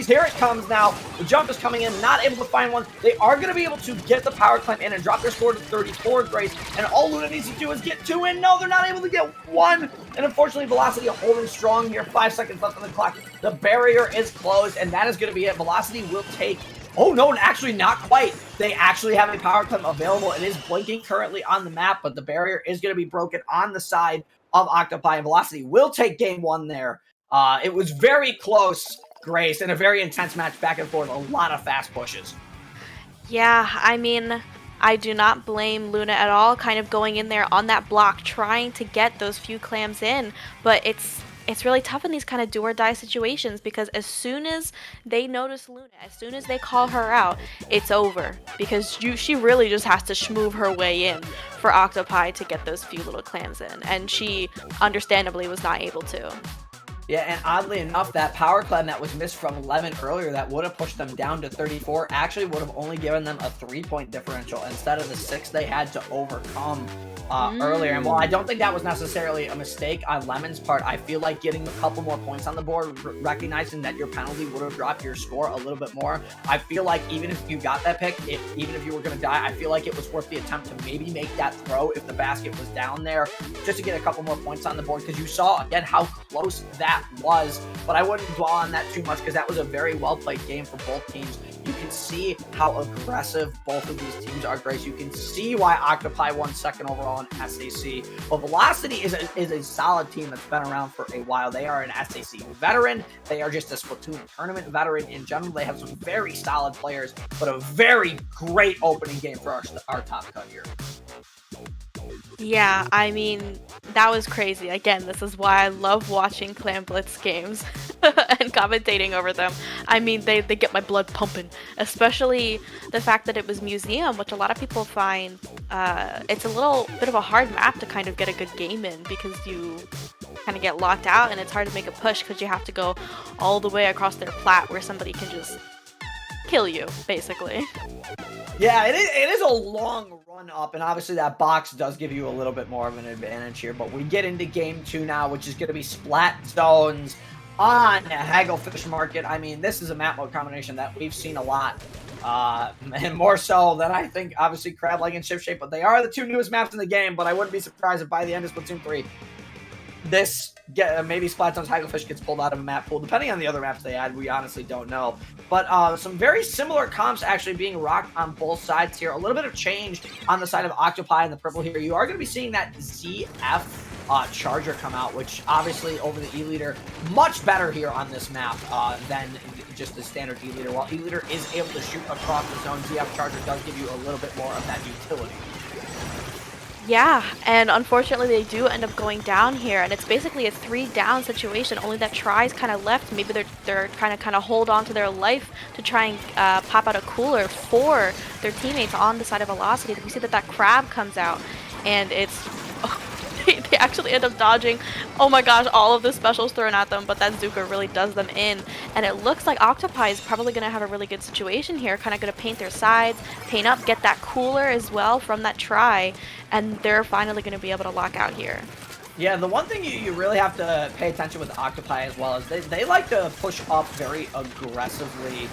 here it comes now. The jump is coming in, not able to find one. They are going to be able to get the power climb in and drop their score to 34, Grace, and all Luna needs to do is get 2 in. No, they're not able to get 1, and unfortunately Velocity holding strong here. 5 seconds left on the clock. The barrier is closed, and that is going to be it. Velocity will take... Oh, no, actually not quite. They actually have a power climb available. It is blinking currently on the map, but the barrier is going to be broken on the side of Octopi, and Velocity will take game 1 there. It was very close, Grace, and a very intense match back and forth. A lot of fast pushes. Yeah, I mean, I do not blame Luna at all, kind of going in there on that block, trying to get those few clams in, but it's really tough in these kind of do or die situations because as soon as they notice Luna, as soon as they call her out, it's over because she really just has to schmoove her way in for Octopi to get those few little clams in, and she understandably was not able to. Yeah, and oddly enough, that power climb that was missed from Lemon earlier that would have pushed them down to 34 actually would have only given them a 3-point differential instead of the 6 they had to overcome earlier. And while I don't think that was necessarily a mistake on Lemon's part, I feel like getting a couple more points on the board, recognizing that your penalty would have dropped your score a little bit more. I feel like even if you got that pick, even if you were going to die, I feel like it was worth the attempt to maybe make that throw if the basket was down there, just to get a couple more points on the board, because you saw, again, how close that was. But I wouldn't dwell on that too much because that was a very well-played game for both teams. You can see how aggressive both of these teams are, Grace. You can see why Octopi won 2nd overall in SAC. But Velocity is a solid team that's been around for a while. They are an SAC veteran. They are just a Splatoon tournament veteran in general. They have some very solid players, but a very great opening game for our top cut here. Yeah, I mean, that was crazy. Again, this is why I love watching Clan Blitz games and commentating over them. I mean, they get my blood pumping, especially the fact that it was Museum, which a lot of people find it's a little bit of a hard map to kind of get a good game in because you kind of get locked out and it's hard to make a push because you have to go all the way across their plat where somebody can just kill you, basically. Yeah, it is a long run up, and obviously that box does give you a little bit more of an advantage here, but we get into game 2 now, which is going to be Splat Zones on Hagglefish Market. I mean, this is a map mode combination that we've seen a lot, and more so than I think, obviously, Crab Leg and Ship Shape, but they are the 2 newest maps in the game, but I wouldn't be surprised if by the end of Splatoon 3, maybe Splat Zones Hagglefish gets pulled out of a map pool, depending on the other maps they add. We honestly don't know. But some very similar comps actually being rocked on both sides here. A little bit of change on the side of Octopi and the purple here. You are going to be seeing that ZF Charger come out, which obviously over the E-Leader, much better here on this map than just the standard E-Leader. While E-Leader is able to shoot across the zone, ZF Charger does give you a little bit more of that utility. Yeah, and unfortunately they do end up going down here, and it's basically a 3-down situation, only that Try's kind of left. Maybe they're kind of hold on to their life to try and pop out a cooler for their teammates on the side of Velocity. We see that Crab comes out, and it's they actually end up dodging, oh my gosh, all of the specials thrown at them, but that Zuka really does them in. And it looks like Octopi is probably going to have a really good situation here, kind of going to paint their sides, paint up, get that cooler as well from that try, and they're finally going to be able to lock out here. Yeah, the one thing you really have to pay attention with Octopi as well is they like to push up very aggressively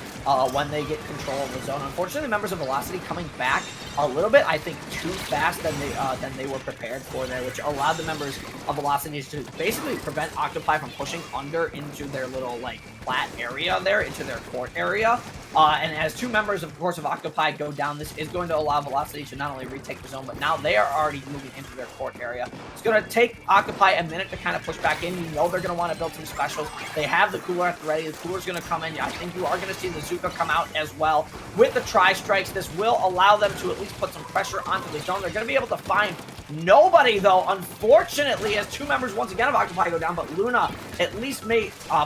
when they get control of the zone. Unfortunately, members of Velocity coming back a little bit, I think, too fast than they were prepared for there, which allowed the members of Velocity to basically prevent Octopi from pushing under into their little, like, flat area there, into their court area. And as two members, of course, of Octopi go down, this is going to allow Velocity to not only retake the zone, but now they are already moving into their court area. It's going to take Octopi a minute to kind of push back in. You know they're going to want to build some specials. They have the cooler at the ready. The cooler's going to come in. I think you are going to see the Zuka come out as well. With the tri-strikes, this will allow them to at least put some pressure onto the zone. They're going to be able to find nobody, though, unfortunately, as two members once again of Octopi go down, but Luna at least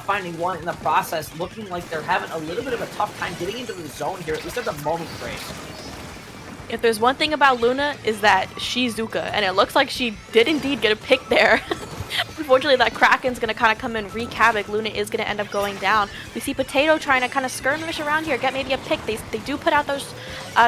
finding one in the process, looking like they're having a little bit of a tough time getting into the zone here, at least at the moment, Grace. If there's one thing about Luna, is that she's Zuka, and it looks like she did indeed get a pick there. Unfortunately, that Kraken's going to kind of come in, wreak havoc. Luna is going to end up going down. We see Potato trying to kind of skirmish around here, get maybe a pick. They do put out those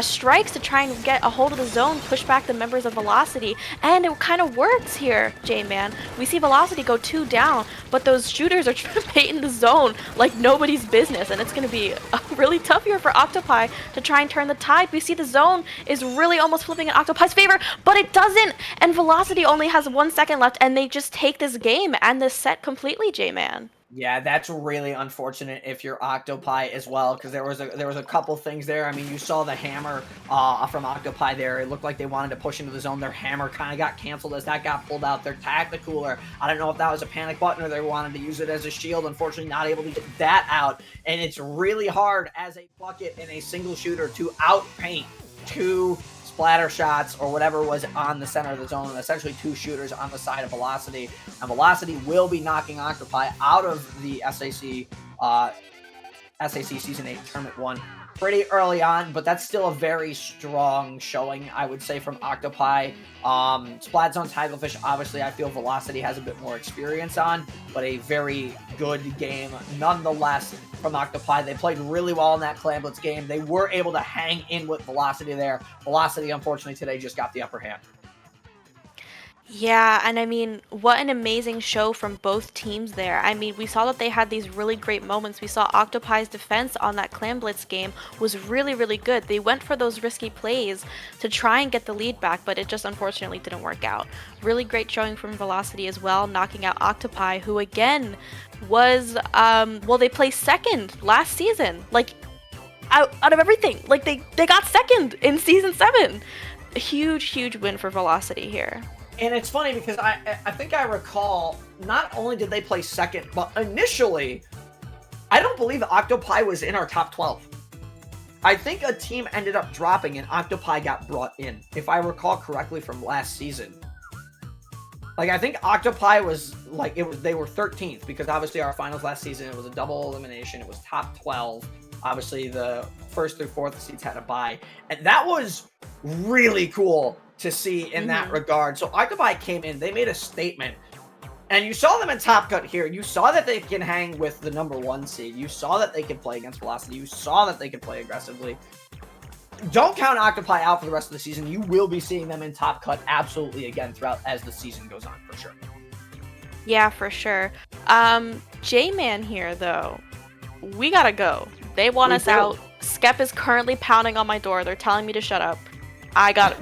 strikes to try and get a hold of the zone, push back the members of Velocity, and it kind of works here, J-Man. We see Velocity go 2 down, but those shooters are trying to paint in the zone like nobody's business, and it's going to be really tough here for Octopi to try and turn the tide. We see the zone is really almost flipping in Octopi's favor, but it doesn't, and Velocity only has 1 second left, and they just take this game and this set completely, J-Man. Yeah, that's really unfortunate if you're Octopi as well, because there was a couple things there. I mean, you saw the hammer from Octopi there. It looked like they wanted to push into the zone. Their hammer kind of got canceled as that got pulled out. Their tacticooler, I don't know if that was a panic button or they wanted to use it as a shield. Unfortunately, not able to get that out. And it's really hard as a bucket in a single shooter to outpaint two splatter shots or whatever was on the center of the zone, and essentially two shooters on the side of Velocity. And Velocity will be knocking Octopi out of the SAC Season 8 Tournament 1 pretty early on, but that's still a very strong showing, I would say, from Octopi. Splat Zone Tacklefish, obviously, I feel Velocity has a bit more experience on, but a very good game nonetheless from Octopi. They played really well in that Clamblitz game. They were able to hang in with Velocity there. Velocity, unfortunately, today just got the upper hand. Yeah, and I mean, what an amazing show from both teams there. I mean, we saw that they had these really great moments. We saw Octopi's defense on that Clamblitz game was really, really good. They went for those risky plays to try and get the lead back, but it just unfortunately didn't work out. Really great showing from Velocity as well, knocking out Octopi, who again was, well, they placed second last season. Like, out of everything. Like, they got second in Season 7. A huge, huge win for Velocity here. And it's funny because I think I recall, not only did they play second, but initially, I don't believe Octopi was in our top 12. I think a team ended up dropping and Octopi got brought in, if I recall correctly from last season. Like, I think Octopi was, like, they were 13th, because obviously our finals last season, it was a double elimination, it was top 12. Obviously, the first through fourth seeds had a bye. And that was really cool to see in that regard. So Octopi came in, they made a statement, and you saw them in Top Cut here. You saw that they can hang with the number 1 seed. You saw that they could play against Velocity. You saw that they could play aggressively. Don't count Octopi out for the rest of the season. You will be seeing them in Top Cut absolutely again throughout as the season goes on, for sure. Yeah, for sure. J-Man here, though, we gotta go. They want us out. Skep is currently pounding on my door. They're telling me to shut up.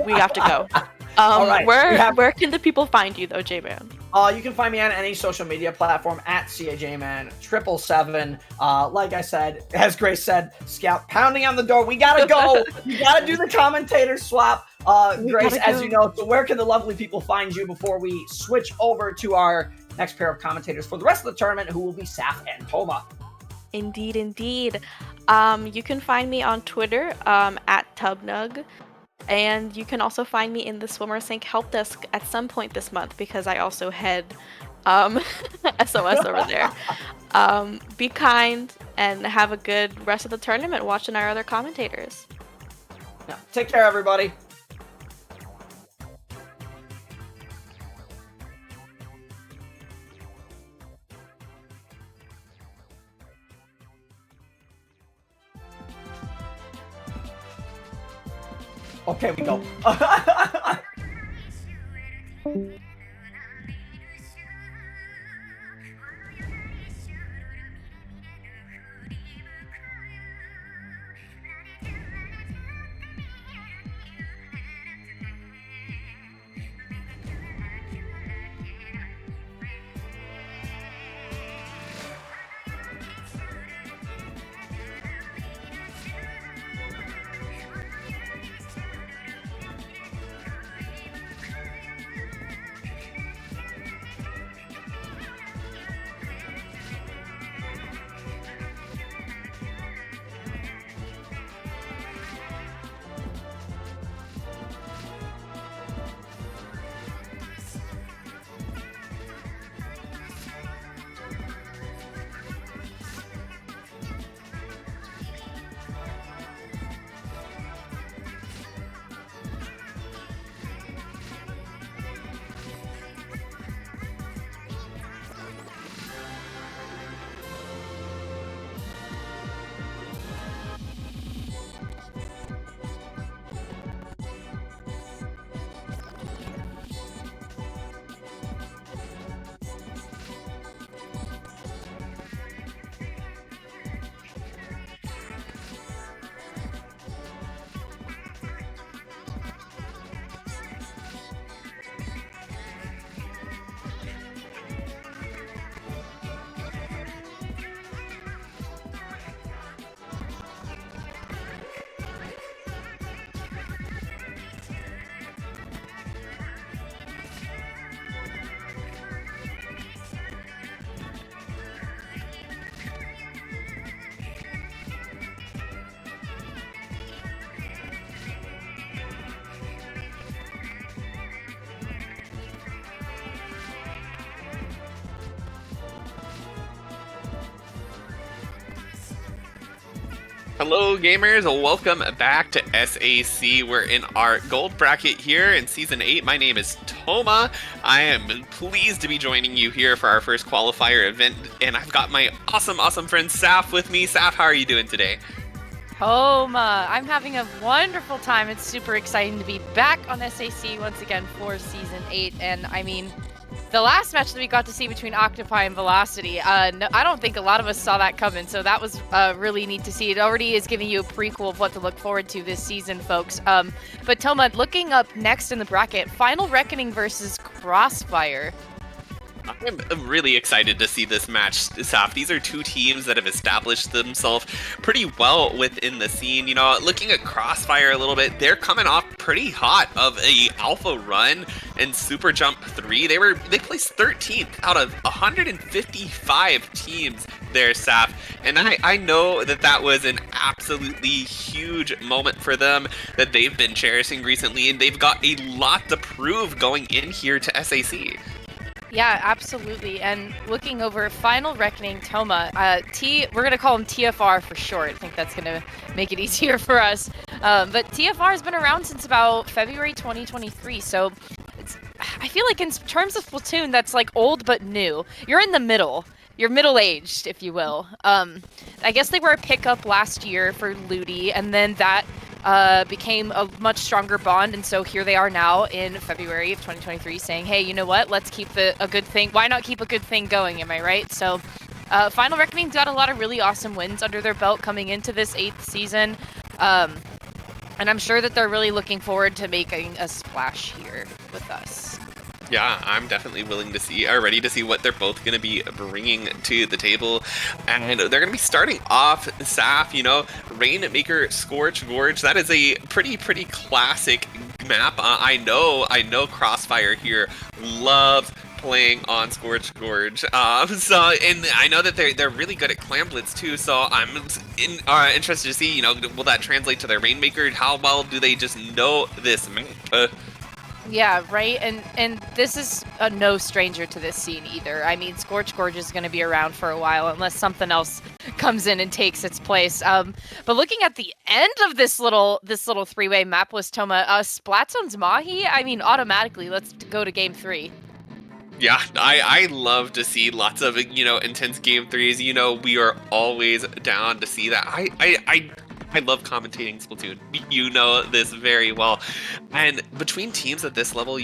We have to go. All right. Where can the people find you, though, J-Man? You can find me on any social media platform at CAJman777. Like I said, as Grace said, Scout pounding on the door. We gotta go. You gotta do the commentator swap. Grace, as you know, so where can the lovely people find you before we switch over to our next pair of commentators for the rest of the tournament, who will be Saf and Toma? Indeed, indeed. You can find me on Twitter at Tubnug. And you can also find me in the Swimmer Sync help desk at some point this month, because I also head SOS over there. Be kind and have a good rest of the tournament watching our other commentators. Yeah, take care, everybody. Okay, we go. Hello gamers, welcome back to SAC. We're in our gold bracket here in Season 8. My name is Toma. I am pleased to be joining you here for our first qualifier event, and I've got my awesome friend Saf with me. Saf, how are you doing today? Toma, I'm having a wonderful time. It's super exciting to be back on SAC once again for Season 8, and I mean, the last match that we got to see between Octopi and Velocity, no, I don't think a lot of us saw that coming, so that was really neat to see. It already is giving you a prequel of what to look forward to this season, folks. But Toma, looking up next in the bracket, Final Reckoning versus Crossfire. I'm really excited to see this match, Saf. These are two teams that have established themselves pretty well within the scene. You know, looking at Crossfire a little bit, they're coming off pretty hot of a alpha run and Super Jump 3. They placed 13th out of 155 teams there, Saf. And I know that was an absolutely huge moment for them that they've been cherishing recently, and they've got a lot to prove going in here to SAC. Yeah, absolutely. And looking over Final Reckoning, Toma, we're going to call him TFR for short. I think that's going to make it easier for us. But TFR has been around since about February 2023. So I feel like in terms of Splatoon, that's like old but new. You're in the middle. You're middle-aged, if you will. I guess they were a pickup last year for Ludi, and then that became a much stronger bond, and so here they are now in February of 2023 saying, hey, you know what, let's keep a good thing. Why not keep a good thing going, am I right? So Final Reckoning's got a lot of really awesome wins under their belt coming into this 8th season, and I'm sure that they're really looking forward to making a splash here with us. Yeah, I'm definitely ready to see what they're both going to be bringing to the table. And they're going to be starting off, Saf, you know, Rainmaker Scorch Gorge. That is a pretty classic map. I know Crossfire here loves playing on Scorch Gorge. And I know that they're really good at Clam Blitz too, so I'm interested to see, you know, will that translate to their Rainmaker? How well do they just know this map? Yeah, right, and this is no stranger to this scene either. I mean, Scorch Gorge is going to be around for a while unless something else comes in and takes its place. But looking at the end of this little three-way map was Toma, Splatoon's Mahi. I mean, automatically, let's go to Game 3. Yeah, I love to see lots of, you know, intense game threes. You know, we are always down to see that. I I love commentating Splatoon. You know this very well. And between teams at this level,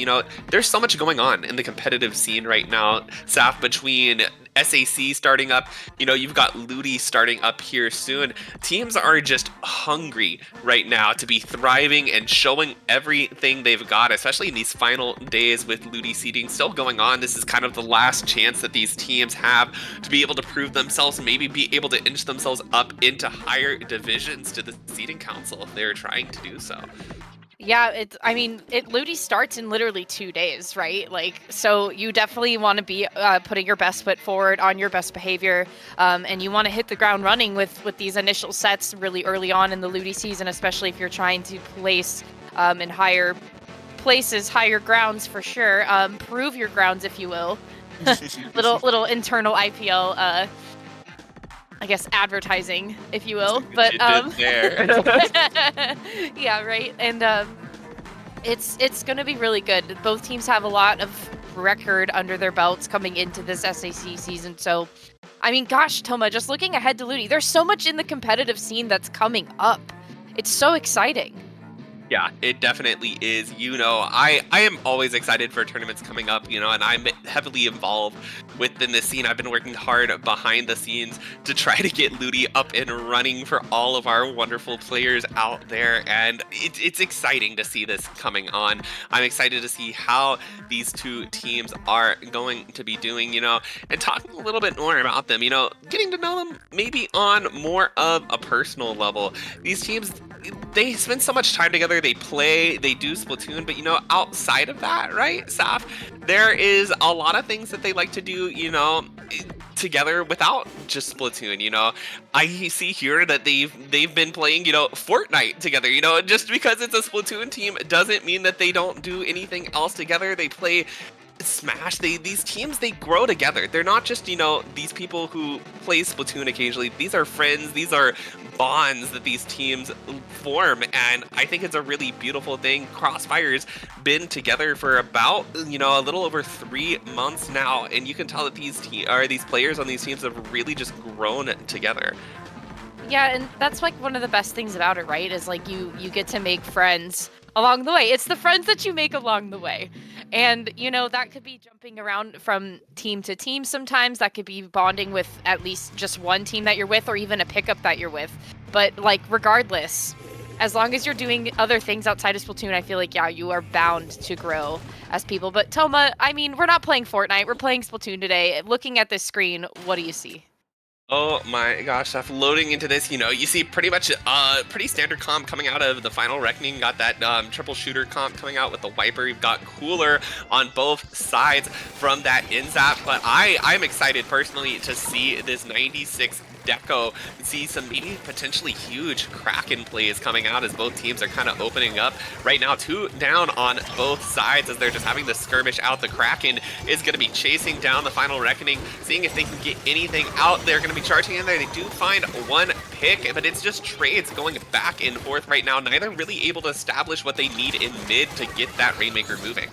there's so much going on in the competitive scene right now. Saf, between SAC starting up, you've got Ludi starting up here soon. Teams are just hungry right now to be thriving and showing everything they've got, especially in these final days with Ludi seeding still going on. This is kind of the last chance that these teams have to be able to prove themselves and maybe be able to inch themselves up into higher divisions to the seeding council if they're trying to do so. Yeah, Ludi starts in literally 2 days, right? So you definitely want to be putting your best foot forward on your best behavior, and you want to hit the ground running with these initial sets really early on in the Ludi season, especially if you're trying to place in higher places, higher grounds for sure. Prove your grounds, if you will. little internal IPL I guess advertising, if you will, but yeah, right. And it's gonna be really good. Both teams have a lot of record under their belts coming into this SAC season. So, gosh, Toma, just looking ahead to Ludi, there's so much in the competitive scene that's coming up. It's so exciting. Yeah, it definitely is. I am always excited for tournaments coming up, and I'm heavily involved within this scene. I've been working hard behind the scenes to try to get Ludi up and running for all of our wonderful players out there, and it's exciting to see this coming on. I'm excited to see how these two teams are going to be doing, and talking a little bit more about them, getting to know them maybe on more of a personal level. These teams, they spend so much time together, they play, they do Splatoon, but outside of that, right, Saf, there is a lot of things that they like to do, together without just Splatoon. I see here that they've been playing, Fortnite together. Just because it's a Splatoon team doesn't mean that they don't do anything else together. They play Smash. These teams, they grow together. They're not just these people who play Splatoon occasionally. These are friends. These are bonds that these teams form, and I think it's a really beautiful thing. Crossfire's been together for about a little over 3 months now, and you can tell that these players on these teams have really just grown together. Yeah, and that's one of the best things about it, right? Is you get to make friends along the way. It's the friends that you make along the way. And, that could be jumping around from team to team sometimes. That could be bonding with at least just one team that you're with, or even a pickup that you're with. But, regardless, as long as you're doing other things outside of Splatoon, I feel you are bound to grow as people. But, Toma, we're not playing Fortnite. We're playing Splatoon today. Looking at this screen, what do you see? Oh my gosh, Steph, loading into this, you see pretty much pretty standard comp coming out of the Final Reckoning. Got that triple shooter comp coming out with the Wiper. You've got Cooler on both sides from that InZap, but I'm excited personally to see this 96 Deco, see some maybe potentially huge Kraken plays coming out as both teams are kind of opening up. Right now, 2 down on both sides as they're just having the skirmish out. The Kraken is going to be chasing down the Final Reckoning, seeing if they can get anything out. They're going to be charging in there. They do find one pick, but it's just trades going back and forth right now. Neither really able to establish what they need in mid to get that Rainmaker moving.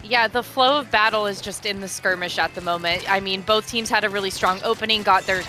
Yeah, the flow of battle is just in the skirmish at the moment. Both teams had a really strong opening, got their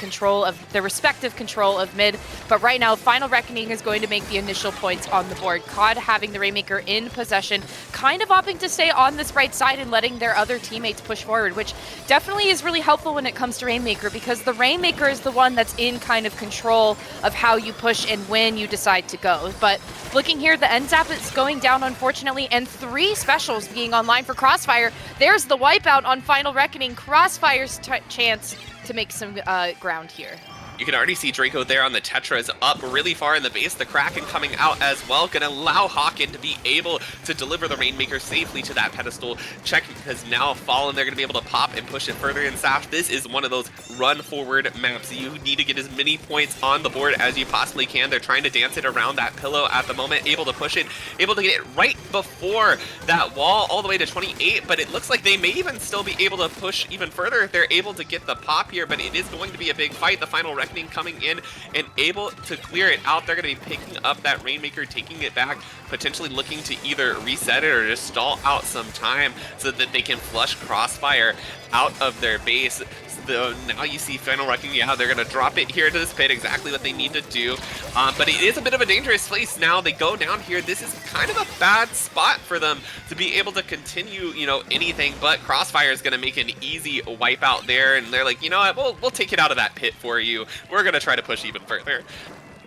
respective control of mid, but right now, Final Reckoning is going to make the initial points on the board. COD having the Rainmaker in possession, kind of opting to stay on this right side and letting their other teammates push forward, which definitely is really helpful when it comes to Rainmaker, because the Rainmaker is the one that's in kind of control of how you push and when you decide to go. But looking here, the NZAP is going down, unfortunately, and 3 specials being online for Crossfire. There's the wipeout on Final Reckoning. Crossfire's chance to make some ground here. You can already see Draco there on the Tetras up really far in the base. The Kraken coming out as well. Gonna allow Hawken to be able to deliver the Rainmaker safely to that pedestal. Check has now fallen. They're gonna be able to pop and push it further in Saf. This is one of those run forward maps. You need to get as many points on the board as you possibly can. They're trying to dance it around that pillow at the moment. Able to push it, able to get it right before that wall all the way to 28, but it looks like they may even still be able to push even further if they're able to get the pop here, but it is going to be a big fight. The Final Reckoning coming in and able to clear it out. They're going to be picking up that Rainmaker, taking it back, potentially looking to either reset it or just stall out some time so that they can flush Crossfire out of their base. Now you see Final Reckoning, yeah, they're going to drop it here to this pit, exactly what they need to do. But it is a bit of a dangerous place now. They go down here. This is kind of a bad spot for them to be able to continue, you know, anything. But Crossfire is going to make an easy wipe out there. And they're like, you know what, we'll take it out of that pit for you. We're going to try to push even further.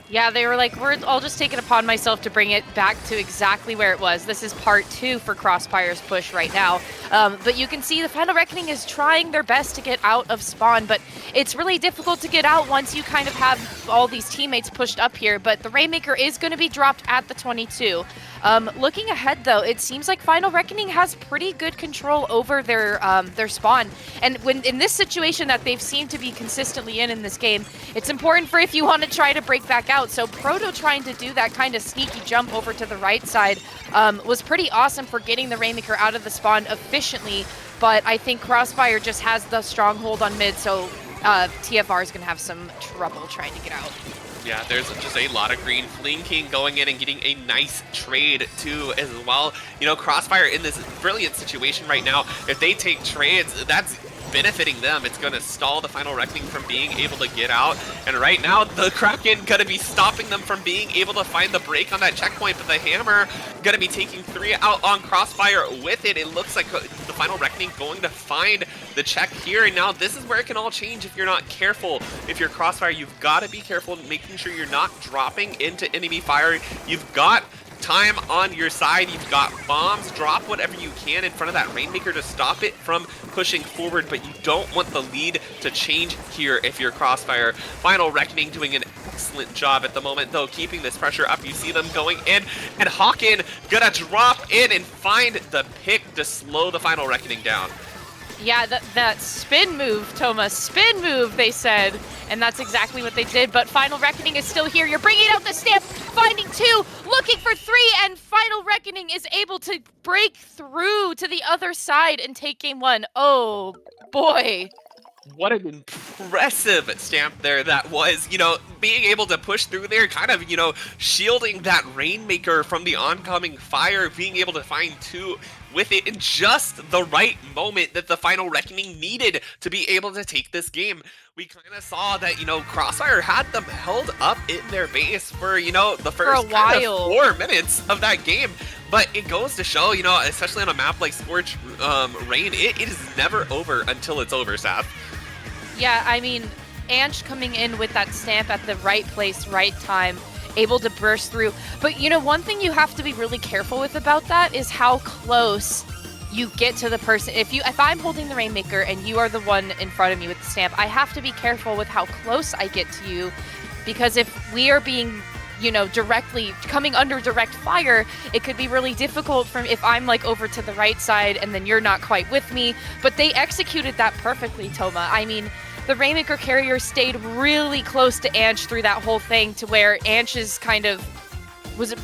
Yeah, they were like, I'll just take it upon myself to bring it back to exactly where it was. This is part 2 for Crossfire's push right now. But you can see the Final Reckoning is trying their best to get out of spawn, but it's really difficult to get out once you kind of have all these teammates pushed up here. But the Rainmaker is going to be dropped at the 22. Looking ahead, though, it seems like Final Reckoning has pretty good control over their spawn. And when in this situation that they've seemed to be consistently in this game, it's important for if you want to try to break back out. So Proto trying to do that kind of sneaky jump over to the right side was pretty awesome for getting the Rainmaker out of the spawn efficiently. But I think Crossfire just has the stronghold on mid, so TFR is going to have some trouble trying to get out. Yeah, there's just a lot of green. Flinking going in and getting a nice trade too as well. You know, Crossfire in this brilliant situation right now. If they take trades, that's benefiting them. It's going to stall the Final Reckoning from being able to get out. And right now, the Kraken going to be stopping them from being able to find the break on that checkpoint. But the Hammer going to be taking 3 out on Crossfire with it. It looks like the Final Reckoning going to find the check here. And now this is where it can all change if you're not careful. If you're Crossfire, you've got to be careful making sure you're not dropping into enemy fire. You've got time on your side. You've got bombs. Drop whatever you can in front of that Rainmaker to stop it from pushing forward, but you don't want the lead to change here if you're Crossfire. Final Reckoning doing an excellent job at the moment, though, keeping this pressure up. You see them going in, and Hawken gonna drop in and find the pick to slow the Final Reckoning down. Yeah, that spin move, Thomas, spin move, they said. And that's exactly what they did, but Final Reckoning is still here. You're bringing out the stamp, finding 2, looking for 3, and Final Reckoning is able to break through to the other side and take game 1. Oh, boy. What an impressive stamp there that was, you know, being able to push through there, kind of, you know, shielding that Rainmaker from the oncoming fire, being able to find 2 with it in just the right moment that the Final Reckoning needed to be able to take this game. We kind of saw that, you know, Crossfire had them held up in their base for, you know, the first kind of 4 minutes of that game. But it goes to show, you know, especially on a map like Scorch Rain, it is never over until it's over, Saf. Yeah, I mean, Ange coming in with that stamp at the right place, right time, able to burst through. But, you know, one thing you have to be really careful with about that is how close you get to the person. If I'm holding the Rainmaker and you are the one in front of me with the stamp, I have to be careful with how close I get to you, because if we are being, you know, directly coming under direct fire, it could be really difficult from if I'm like over to the right side and then you're not quite with me. But they executed that perfectly, Toma. I mean, the Rainmaker carrier stayed really close to Ange through that whole thing, to where Ange's kind of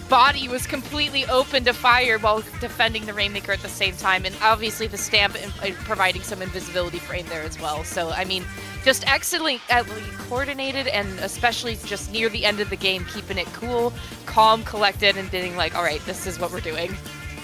body was completely open to fire while defending the Rainmaker at the same time, and obviously the stamp providing some invisibility frame there as well. So, I mean, just excellently coordinated, and especially just near the end of the game, keeping it cool, calm, collected, and being like, all right, this is what we're doing.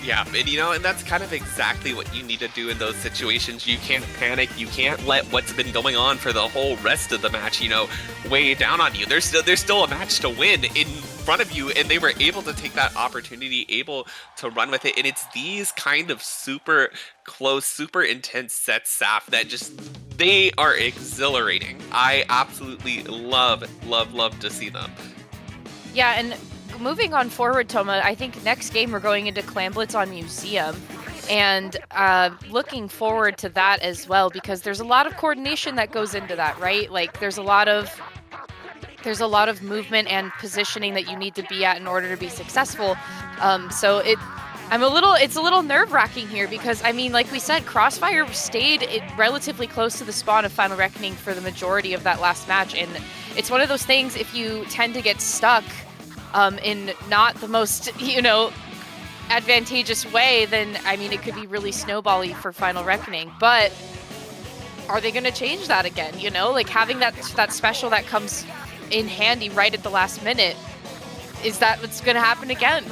Yeah, and you know, and that's kind of exactly what you need to do in those situations. You can't panic. You can't let what's been going on for the whole rest of the match, you know, weigh down on you. There's still a match to win in front of you, and they were able to take that opportunity, able to run with it. And it's these kind of super close, super intense sets, Saf, that just, they are exhilarating. I absolutely love to see them. Yeah, and moving on forward, Toma, I think next game we're going into Clamblitz on Museum, and looking forward to that as well, because there's a lot of coordination that goes into that, right? Like, there's a lot of movement and positioning that you need to be at in order to be successful. So it's a little nerve-wracking here, because, I mean, like we said, Crossfire stayed relatively close to the spawn of Final Reckoning for the majority of that last match, and it's one of those things, if you tend to get stuck in not the most, you know, advantageous way, then, I mean, it could be really snowbally for Final Reckoning. But are they going to change that again, you know? Like, having that special that comes in handy right at the last minute, is that what's going to happen again?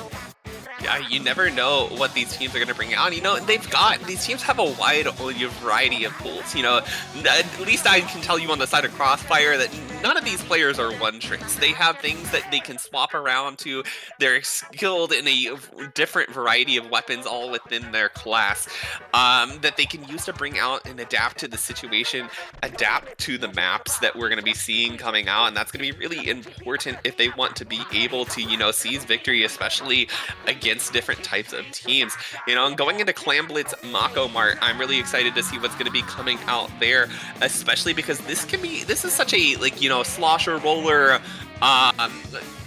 Yeah, you never know what these teams are going to bring out. You know, these teams have a wide variety of pools. You know, at least I can tell you on the side of Crossfire that none of these players are one tricks. They have things that they can swap around to. They're skilled in a different variety of weapons all within their class that they can use to bring out and adapt to the situation, adapt to the maps that we're going to be seeing coming out. And that's going to be really important if they want to be able to, you know, seize victory, especially against different types of teams. You know, and going into Clan Blitz Mako Mart, I'm really excited to see what's going to be coming out there, especially because this is such a, like, you know, slosher roller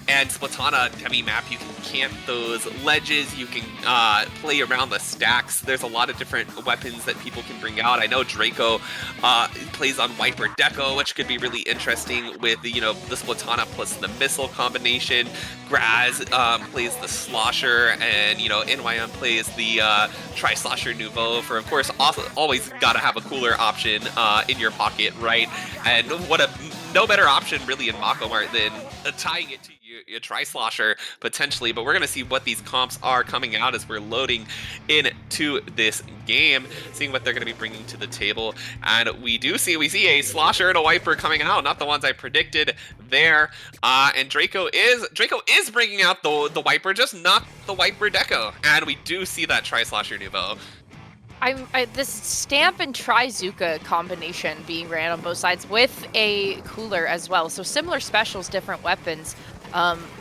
and Splatana heavy map. You can camp those ledges, you can play around the stacks. There's a lot of different weapons that people can bring out. I know Draco plays on Wiper Deco, which could be really interesting with, you know, the Splatana plus the missile combination. Graz plays the Slosher, and, you know, NYM plays the Tri-Slosher Nouveau for, of course, also always gotta have a cooler option in your pocket, right? And no better option really in Mako Mart than tying it to your Tri-Slosher potentially. But we're going to see what these comps are coming out as we're loading into this game, seeing what they're going to be bringing to the table. And we see a Slosher and a Wiper coming out, not the ones I predicted there. And Draco is bringing out the Wiper, just not the Wiper Deco. And we do see that Tri-Slosher Nouveau. This Stamp and Trizuka combination being ran on both sides with a cooler as well. So similar specials, different weapons.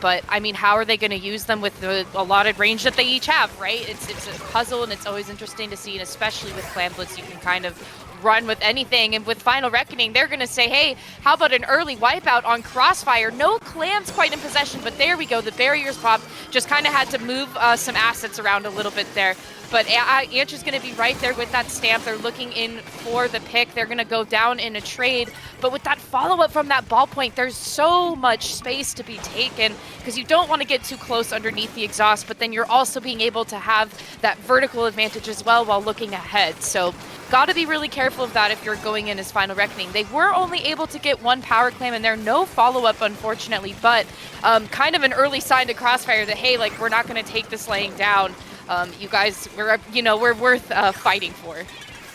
But I mean, how are they going to use them with the allotted range that they each have, right? It's a puzzle, and it's always interesting to see, and especially with Clan Blitz, you can kind of run with anything. And with Final Reckoning, they're going to say, hey, how about an early wipeout on Crossfire? No clans quite in possession, but there we go. The barriers popped. Just kind of had to move some assets around a little bit there. But Antra's going to be right there with that Stamp. They're looking in for the pick. They're going to go down in a trade. But with that follow-up from that ballpoint, there's so much space to be taken because you don't want to get too close underneath the exhaust, but then you're also being able to have that vertical advantage as well while looking ahead. So got to be really careful of that if you're going in as Final Reckoning. They were only able to get one power claim, and there no follow-up, unfortunately, but kind of an early sign to Crossfire that, hey, like, we're not going to take this laying down. You guys, we're worth fighting for.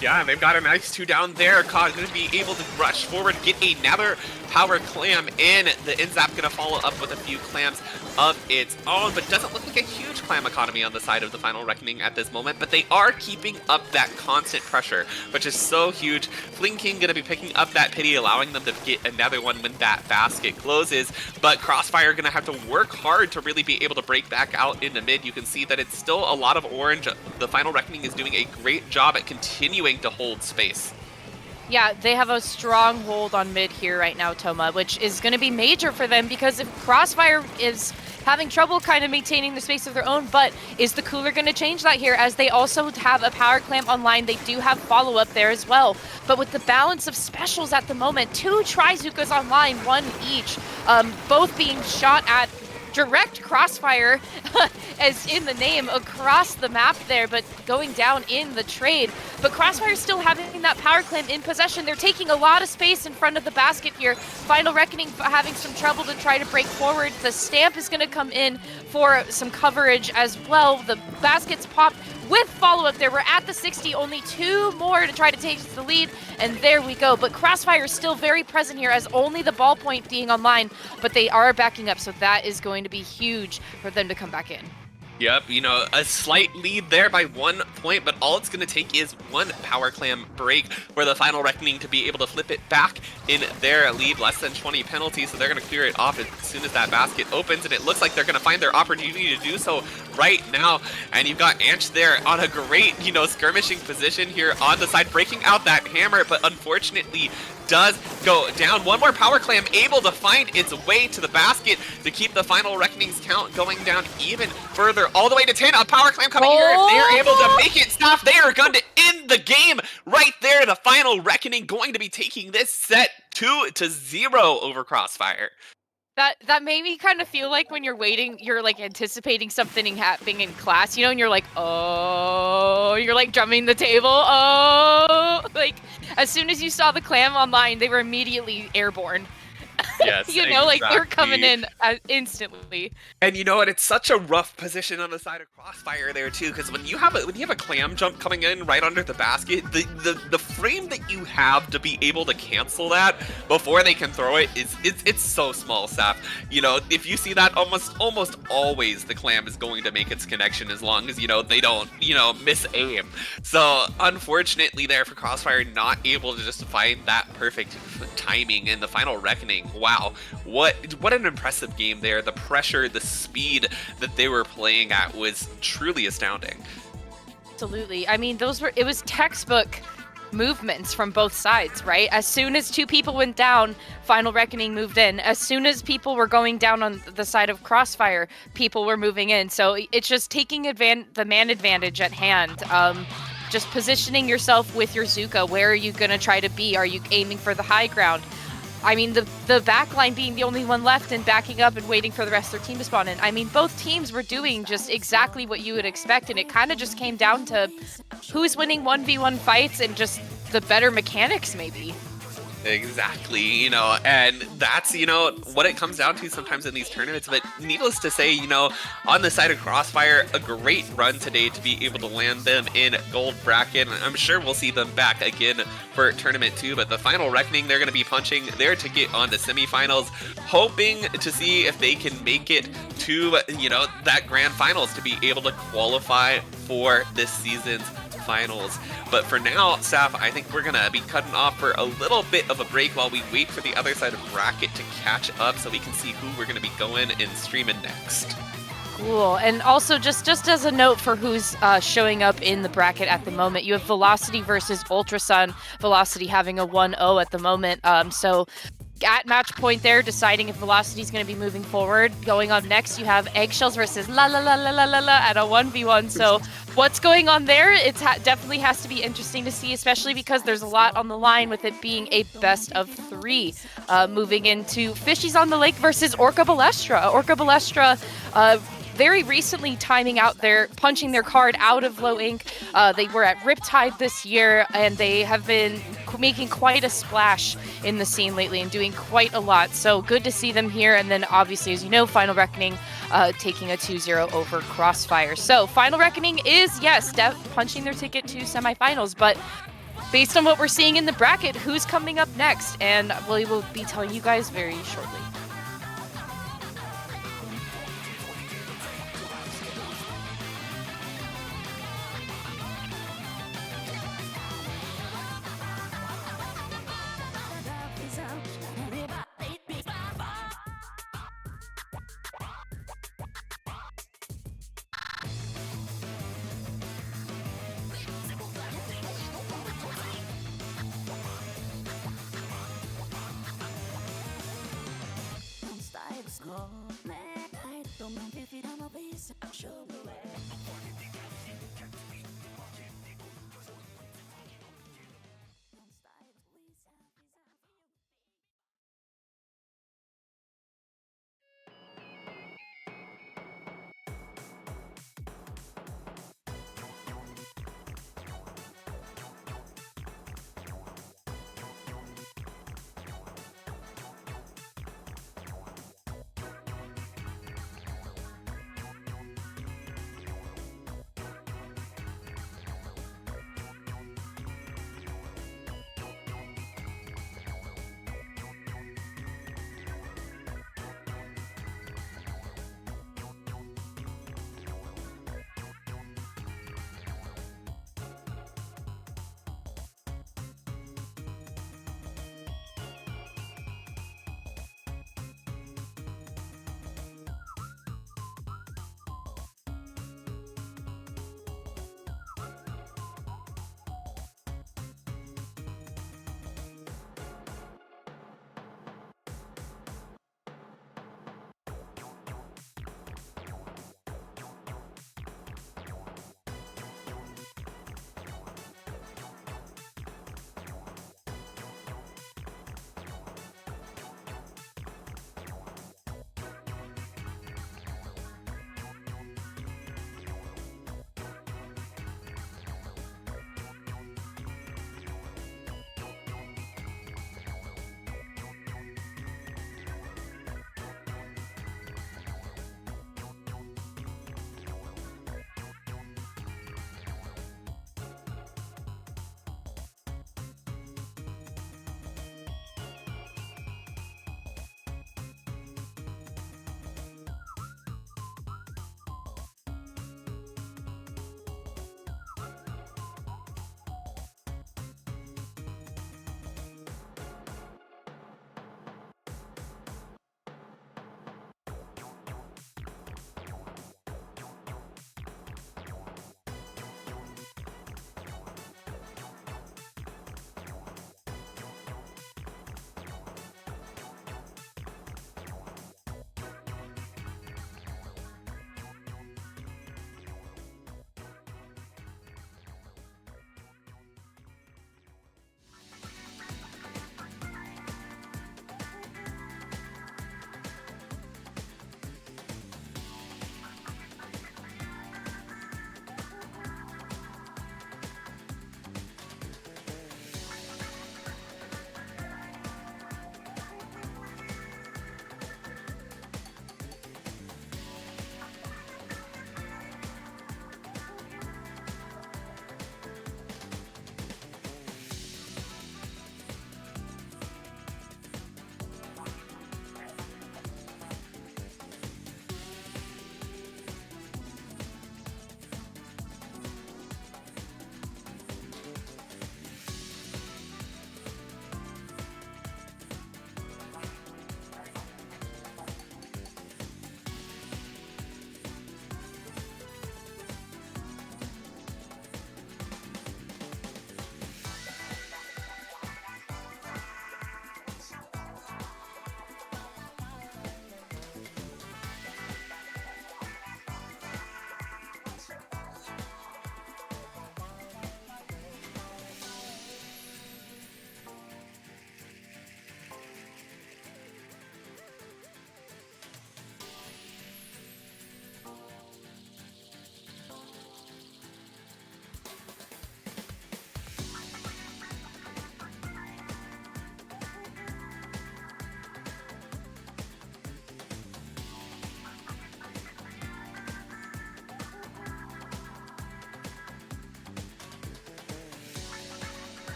Yeah, they've got a nice 2 down there. Cod going to be able to rush forward, get another power clam in. The Inzap going to follow up with a few clams of its own, but doesn't look like a huge clam economy on the side of the Final Reckoning at this moment, but they are keeping up that constant pressure, which is so huge. Fling King going to be picking up that pity, allowing them to get another one when that basket closes, but Crossfire going to have to work hard to really be able to break back out in the mid. You can see that it's still a lot of orange. The Final Reckoning is doing a great job at continuing to hold space. Yeah, they have a strong hold on mid here right now, Toma, which is going to be major for them because if Crossfire is having trouble kind of maintaining the space of their own, but is the cooler going to change that here as they also have a power clamp online? They do have follow-up there as well. But with the balance of specials at the moment, 2 Trizukas online, 1 each, both being shot at direct Crossfire, as in the name, across the map there, but going down in the trade. But Crossfire still having that power claim in possession. They're taking a lot of space in front of the basket here. Final Reckoning having some trouble to try to break forward. The Stamp is going to come in for some coverage as well. The basket's popped with follow-up there. We're at the 60, only 2 more to try to take the lead, and there we go. But Crossfire is still very present here as only the ballpoint being online, but they are backing up, so that is going to be huge for them to come back in. Yep, you know, a slight lead there by 1 point, but all it's going to take is 1 power clam break for the Final Reckoning to be able to flip it back in their lead. Less than 20 penalties, so they're going to clear it off as soon as that basket opens, and it looks like they're going to find their opportunity to do so right now. And you've got Anch there on a great, you know, skirmishing position here on the side, breaking out that hammer, but unfortunately does go down. 1 more power clam able to find its way to the basket to keep the Final Reckoning's count going down even further, all the way to 10. A power clam coming here. If they're able to make it stop, they are going to end the game right there. The Final Reckoning going to be taking this set 2-0 over Crossfire. That made me kind of feel like when you're waiting, you're like anticipating something happening in class, you know, and you're like, oh, you're like drumming the table, oh, like as soon as you saw the clam online, they were immediately airborne. Yes, you know, like they're coming exactly. in instantly. And you know what? It's such a rough position on the side of Crossfire there too, because when you have a clam jump coming in right under the basket, the frame that you have to be able to cancel that before they can throw it is it's so small, Saf. You know, if you see that, almost always the clam is going to make its connection as long as they don't miss aim. So unfortunately, there for Crossfire, not able to just find that perfect timing in the final reckoning. Wow, what an impressive game there. The pressure, the speed that they were playing at was truly astounding. Absolutely. I mean, it was textbook movements from both sides, right? As soon as two people went down, Final Reckoning moved in. As soon as people were going down on the side of Crossfire, people were moving in. So it's just taking the man advantage at hand. Just positioning yourself with your Zuka. Where are you going to try to be? Are you aiming for the high ground? I mean, the backline being the only one left and backing up and waiting for the rest of their team to spawn in. I mean, both teams were doing just exactly what you would expect, and it kind of just came down to who's winning 1v1 fights and just the better mechanics, maybe. Exactly, and that's, what it comes down to sometimes in these tournaments. But needless to say, on the side of Crossfire, a great run today to be able to land them in gold bracket. And I'm sure we'll see them back again for tournament 2. But the final reckoning, they're going to be punching there to get on to semifinals, hoping to see if they can make it to, that grand finals to be able to qualify for this season's finals. But for now, Saf, I think we're gonna be cutting off for a little bit of a break while we wait for the other side of bracket to catch up so we can see who we're gonna be going and streaming next. Cool. And also, just as a note for who's showing up in the bracket at the moment, you have Velocity versus Ultrasun. Velocity having a 1-0 at the moment. So at match point there, deciding if Velocity is going to be moving forward. Going on next, you have Eggshells versus La La La La La La La at a 1v1. So what's going on there? It definitely has to be interesting to see, especially because there's a lot on the line with it being a best of 3. Moving into Fishies on the Lake versus Orca Balestra. Orca Balestra, very recently timing out punching their card out of Low Ink. They were at Riptide this year, and they have been making quite a splash in the scene lately and doing quite a lot. So good to see them here. And then obviously, as you know, Final Reckoning taking a 2-0 over Crossfire. So Final Reckoning is, yes, punching their ticket to semifinals, but based on what we're seeing in the bracket, who's coming up next? And we will be telling you guys very shortly.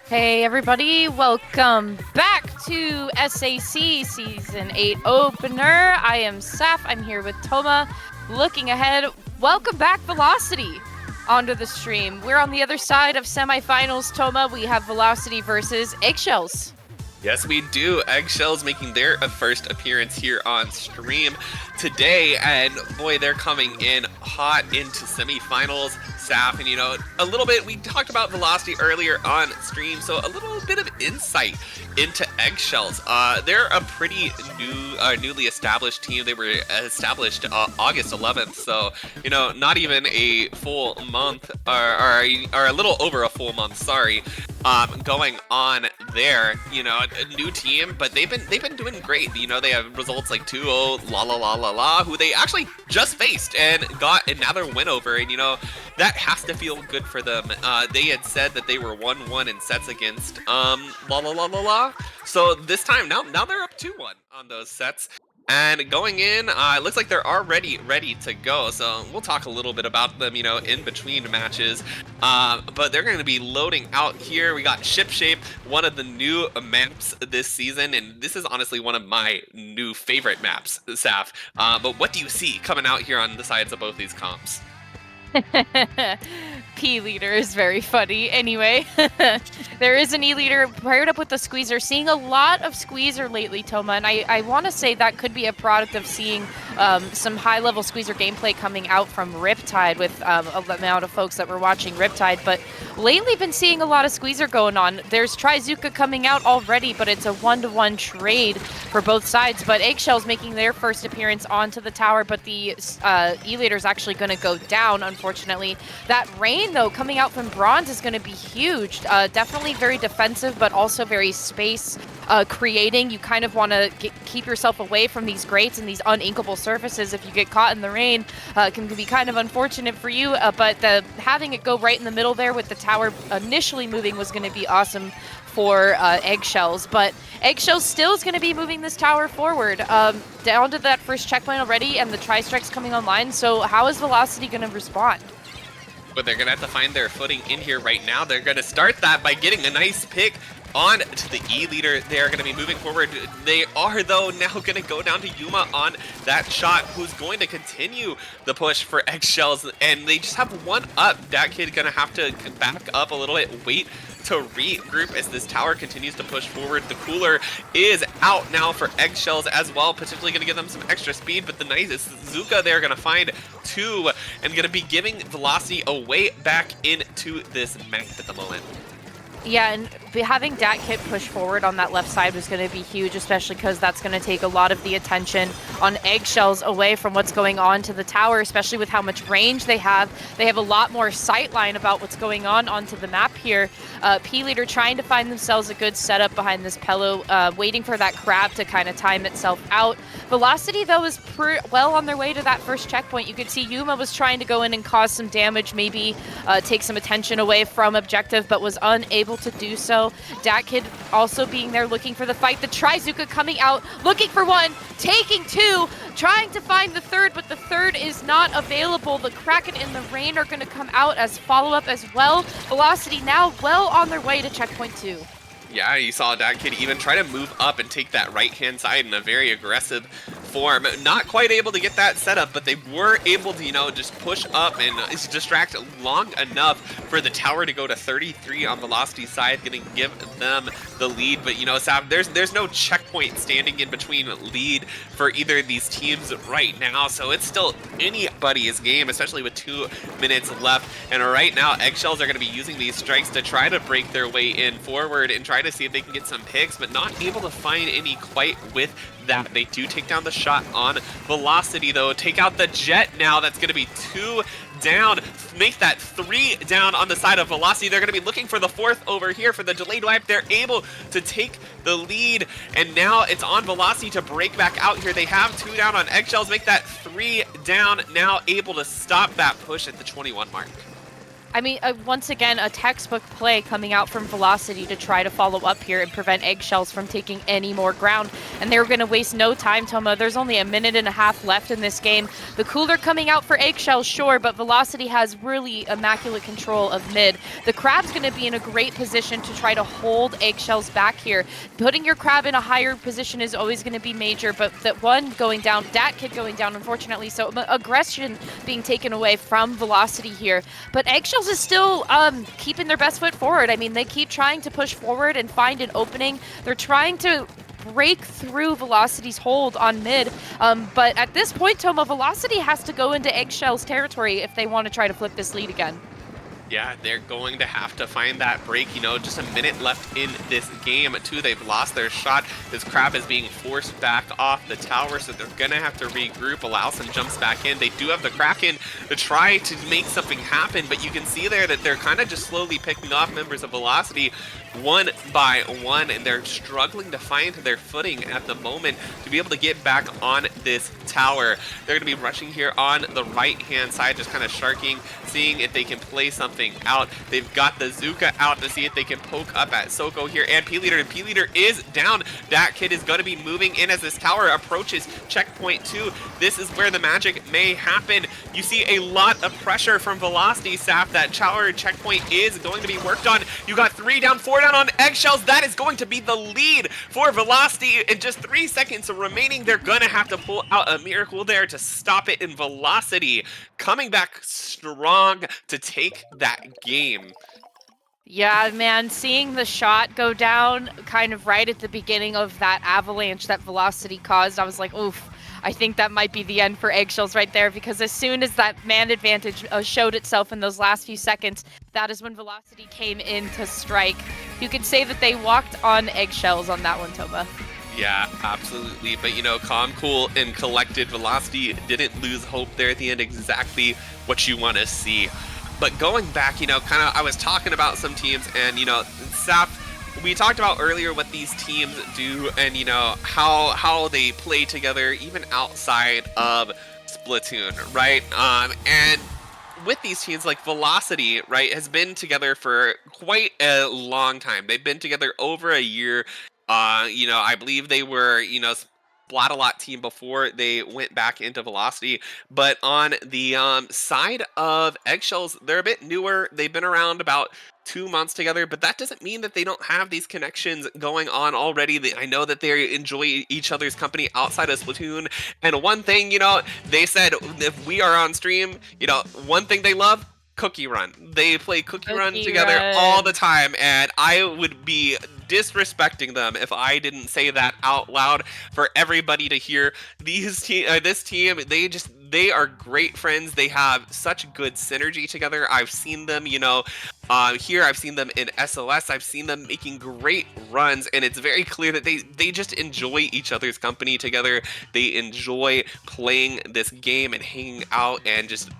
Hey everybody, welcome back to SAC Season 8 Opener. I am Saf, I'm here with Toma. Looking ahead, welcome back Velocity onto the stream. We're on the other side of semifinals, Toma. We have Velocity versus Eggshells. Yes, we do. Eggshells making their first appearance here on stream today, and boy, they're coming in hot into semifinals. Saf, and a little bit, we talked about Velocity earlier on stream, so a little bit of insight into Eggshells. They're a pretty newly established team. They were established August 11th, so not even a full month, or a little over a full month. Sorry. Going on there, a new team, but they've been doing great. They have results like 2-0, la, who they actually just faced and got another win over, and that has to feel good for them. They had said that they were 1-1 in sets against la. So this time, now they're up 2-1 on those sets. And going in, it looks like they're already ready to go. So we'll talk a little bit about them, in between matches. But they're going to be loading out here. We got Ship Shape, one of the new maps this season. And this is honestly one of my new favorite maps, Saf. But what do you see coming out here on the sides of both these comps? P leader is very funny. Anyway, there is an E leader paired up with the Squeezer. Seeing a lot of Squeezer lately, Toma, and I want to say that could be a product of seeing some high-level Squeezer gameplay coming out from Riptide with the amount of folks that were watching Riptide. But lately, been seeing a lot of Squeezer going on. There's Trizuka coming out already, but it's a 1-to-1 trade for both sides. But Eggshells making their first appearance onto the tower, but the E leader is actually going to go down, unfortunately. That rain, though, coming out from Bronze is going to be huge. Definitely very defensive, but also very space creating. You kind of want to keep yourself away from these grates and these uninkable surfaces. If you get caught in the rain, can be kind of unfortunate for you. But having it go right in the middle there with the tower initially moving was going to be awesome for Eggshells, but Eggshells still is going to be moving this tower forward down to that first checkpoint already, and the tri-strikes coming online. So how is Velocity going to respond? But they're going to have to find their footing in here right now. They're going to start that by getting a nice pick on to the E leader. They are going to be moving forward. They are, though, now going to go down to Yuma on that shot, who's going to continue the push for Eggshells, and they just have one up. That kid going to have to back up a little bit, wait to regroup as this tower continues to push forward. The cooler is out now for Eggshells as well, potentially going to give them some extra speed, but the nice is Zuka there going to find two and going to be giving Velocity a way back into this map at the moment. Yeah, and having Dat Kit push forward on that left side was going to be huge, especially because that's going to take a lot of the attention on Eggshells away from what's going on to the tower, especially with how much range they have. They have a lot more sight line about what's going on onto the map here. P leader trying to find themselves a good setup behind this pillow, waiting for that crab to kind of time itself out. Velocity, though, is well on their way to that first checkpoint. You could see Yuma was trying to go in and cause some damage, maybe take some attention away from objective, but was unable to do so. Dat Kid also being there looking for the fight. The Trizuka coming out, looking for one, taking two, trying to find the third, but the third is not available. The Kraken and the Rain are going to come out as follow-up as well. Velocity now well on their way to checkpoint 2. Yeah, you saw that kid even try to move up and take that right-hand side in a very aggressive form. Not quite able to get that set up, but they were able to, just push up and distract long enough for the tower to go to 33 on Velocity's side, going to give them the lead. But, Sav, there's no checkpoint standing in between lead for either of these teams right now, so it's still anybody's game, especially with 2 minutes left. And right now, Eggshells are going to be using these strikes to try to break their way in forward and try to see if they can get some picks, but not able to find any quite with that. They do take down the shot on Velocity, though. Take out the Jet now. That's going to be 2 down. Make that 3 down on the side of Velocity. They're going to be looking for the 4th over here for the delayed wipe. They're able to take the lead, and now it's on Velocity to break back out here. They have 2 down on Eggshells. Make that 3 down. Now able to stop that push at the 21 mark. I mean, once again, a textbook play coming out from Velocity to try to follow up here and prevent Eggshells from taking any more ground. And they were going to waste no time, Toma. There's only a minute and a half left in this game. The cooler coming out for Eggshells, sure, but Velocity has really immaculate control of mid. The Crab's going to be in a great position to try to hold Eggshells back here. Putting your Crab in a higher position is always going to be major, but that one going down, Dat Kid going down, unfortunately, so aggression being taken away from Velocity here. But Eggshells is still keeping their best foot forward. I mean, they keep trying to push forward and find an opening. They're trying to break through Velocity's hold on mid. But at this point, Toma, Velocity has to go into Eggshells territory if they want to try to flip this lead again. Yeah, they're going to have to find that break. You know, just a minute left in this game, too. They've lost their shot. This Crab is being forced back off the tower, so they're going to have to regroup, allow some jumps back in. They do have the Kraken to try to make something happen, but you can see there that they're kind of just slowly picking off members of Velocity one by one, and they're struggling to find their footing at the moment to be able to get back on this tower. They're going to be rushing here on the right-hand side, just kind of sharking, seeing if they can play something out. They've got the Zuka out to see if they can poke up at Soko here, and P-Leader, and P-Leader is down. Dat Kid is going to be moving in as this tower approaches checkpoint 2. This is where the magic may happen. You see a lot of pressure from Velocity, Saf. That tower checkpoint is going to be worked on. You got 3 down, 4 down on Eggshells. That is going to be the lead for Velocity. In just 3 seconds remaining, they're going to have to pull out a miracle there to stop it, in Velocity coming back strong to take that game. Yeah, man, seeing the shot go down kind of right at the beginning of that avalanche that Velocity caused, I was like, oof, I think that might be the end for Eggshells right there, because as soon as that man advantage showed itself in those last few seconds, that is when Velocity came in to strike. You could say that they walked on eggshells on that one, Toma. Yeah, absolutely. But, you know, calm, cool, and collected. Velocity didn't lose hope there at the end. Exactly what you want to see. But going back, you know, kind of, I was talking about some teams, and, you know, Saf, we talked about earlier what these teams do, and, you know, how they play together, even outside of Splatoon, right? And with these teams, like Velocity, right, has been together for quite a long time. They've been together over a year. You know, I believe they were, you know, Splat-A-Lot team before they went back into Velocity. But on the side of Eggshells, they're a bit newer. They've been around about 2 months together, but that doesn't mean that they don't have these connections going on already. I know that they enjoy each other's company outside of Splatoon. And one thing, you know, they said if we are on stream, you know, one thing they love, Cookie Run. They play Cookie Run together all the time, and I would be disrespecting them if I didn't say that out loud for everybody to hear. This team, they are great friends. They have such good synergy together. I've seen them, you know, here. I've seen them in SOS. I've seen them making great runs, and it's very clear that they just enjoy each other's company together. They enjoy playing this game and hanging out and just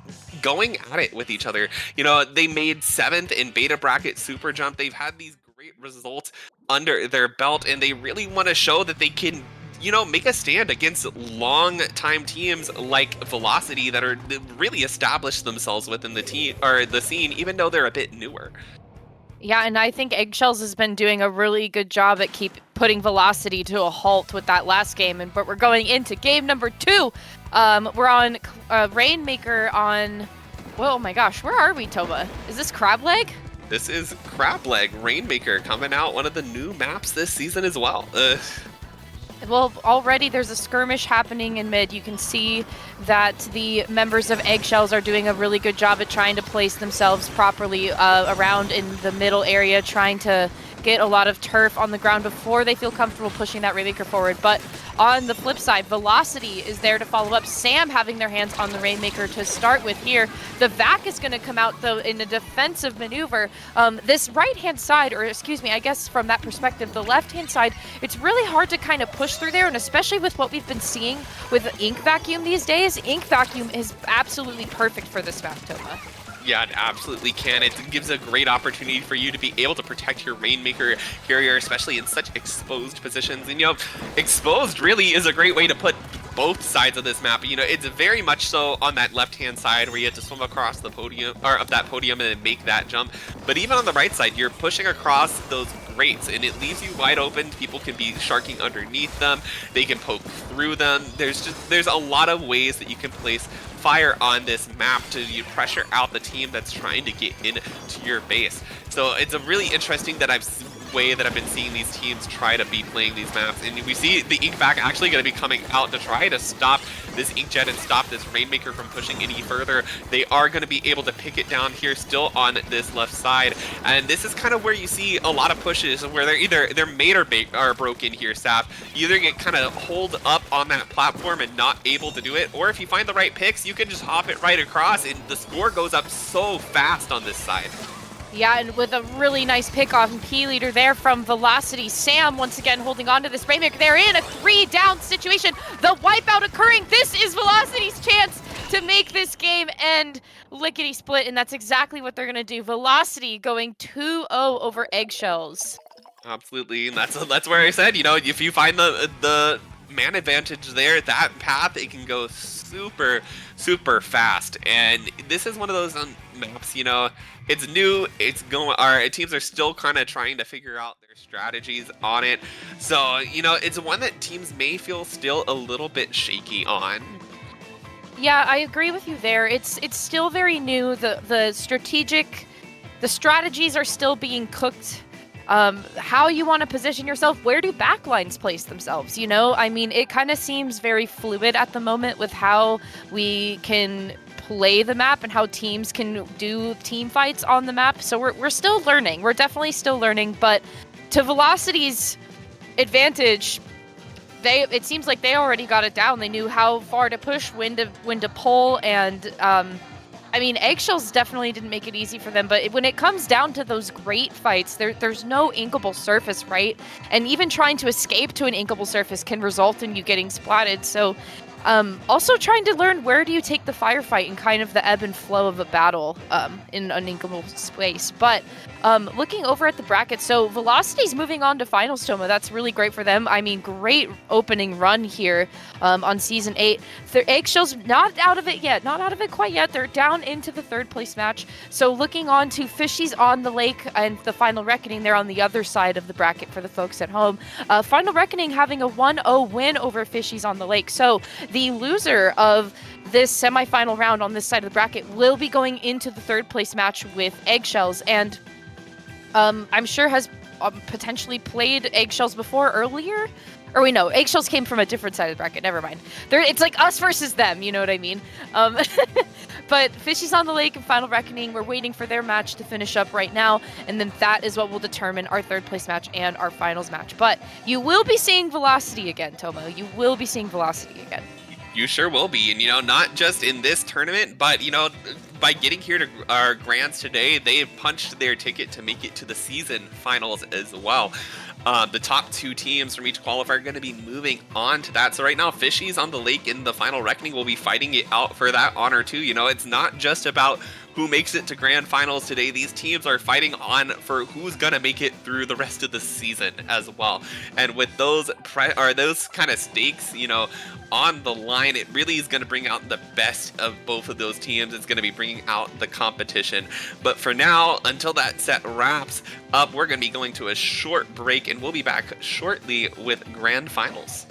going at it with each other. You know, they made 7th in beta bracket super jump. They've had these great results under their belt, and they really want to show that they can, you know, make a stand against long time teams like Velocity that are really established themselves within the team or the scene, even though they're a bit newer. Yeah, and I think Eggshells has been doing a really good job at putting Velocity to a halt with that last game. But we're going into game number 2. We're on Rainmaker on... Oh my gosh, where are we, Toma? Is this Crab Leg? This is Crab Leg, Rainmaker, coming out, one of the new maps this season as well. Well, already there's a skirmish happening in mid. You can see that the members of Eggshells are doing a really good job at trying to place themselves properly around in the middle area, trying to get a lot of turf on the ground before they feel comfortable pushing that Rainmaker forward. But on the flip side, Velocity is there to follow up. Sam having their hands on the Rainmaker to start with here. The VAC is going to come out, though, in a defensive maneuver. This right-hand side, or excuse me, I guess from that perspective, the left-hand side, it's really hard to kind of push through there, and especially with what we've been seeing with Ink Vacuum these days, Ink Vacuum is absolutely perfect for this map, Toma. Yeah, it absolutely can. It gives a great opportunity for you to be able to protect your Rainmaker carrier, especially in such exposed positions. And, you know, exposed really is a great way to put both sides of this map. You know, it's very much so on that left-hand side where you have to swim across the podium, or up that podium and then make that jump. But even on the right side, you're pushing across those grates, and it leaves you wide open. People can be sharking underneath them. They can poke through them. There's a lot of ways that you can place fire on this map to pressure out the team that's trying to get into your base. So it's a really interesting way that I've been seeing these teams try to be playing these maps, and we see the Inkback actually going to be coming out to try to stop this Inkjet and stop this Rainmaker from pushing any further. They are going to be able to pick it down here still on this left side, and this is kind of where you see a lot of pushes where they're made or broken here, Saf. You either get kind of holed up on that platform and not able to do it, or if you find the right picks, you can just hop it right across, and the score goes up so fast on this side. Yeah, and with a really nice pick off and key leader there from Velocity. Sam once again holding on to this Rainmaker. They're in a 3-down situation. The wipeout occurring. This is Velocity's chance to make this game end lickety split, and that's exactly what they're going to do. Velocity going 2-0 over Eggshells. Absolutely, and that's where I said, you know, if you find the man advantage there, that path, it can go super fast. And this is one of those maps, you know, it's new, our teams are still kind of trying to figure out their strategies on it. So, you know, it's one that teams may feel still a little bit shaky on. Yeah, I agree with you there. It's still very new. The strategies are still being cooked. How you want to position yourself, where do backlines place themselves, you know? I mean, it kind of seems very fluid at the moment with how we can play the map and how teams can do team fights on the map. So we're still learning. We're definitely still learning, but to Velocity's advantage, it seems like they already got it down. They knew how far to push, when to pull, and I mean, Eggshells definitely didn't make it easy for them, but when it comes down to those great fights, there's no inkable surface, right? And even trying to escape to an inkable surface can result in you getting splatted. So also trying to learn where do you take the firefight and kind of the ebb and flow of a battle in an inkable space. But looking over at the bracket, so Velocity's moving on to Finals, Toma. That's really great for them. I mean, great opening run here on Season 8. Their Eggshells not out of it yet. Not out of it quite yet. They're down into the third place match. So looking on to Fishies on the Lake and the Final Reckoning. They're on the other side of the bracket for the folks at home. Final Reckoning having a 1-0 win over Fishies on the Lake. So the loser of this semifinal round on this side of the bracket will be going into the third place match with Eggshells, and I'm sure has potentially played Eggshells before earlier. Or we know Eggshells came from a different side of the bracket. Never mind. It's like us versus them. You know what I mean? But Fishies on the Lake and Final Reckoning, we're waiting for their match to finish up right now, and then that is what will determine our third place match and our finals match. But you will be seeing Velocity again, Tomo. You will be seeing Velocity again. You sure will be, and you know, not just in this tournament, but you know, by getting here to our grands today, they have punched their ticket to make it to the season finals as well. The top two teams from each qualifier are going to be moving on to that. So right now, Fishies on the Lake in the Final Reckoning will be fighting it out for that honor too. You know, it's not just about who makes it to grand finals today. These teams are fighting on for who's going to make it through the rest of the season as well. And with those kind of stakes, you know, on the line, it really is going to bring out the best of both of those teams. It's going to be bringing out the competition. But for now, until that set wraps up, we're going to be going to a short break, and we'll be back shortly with grand finals.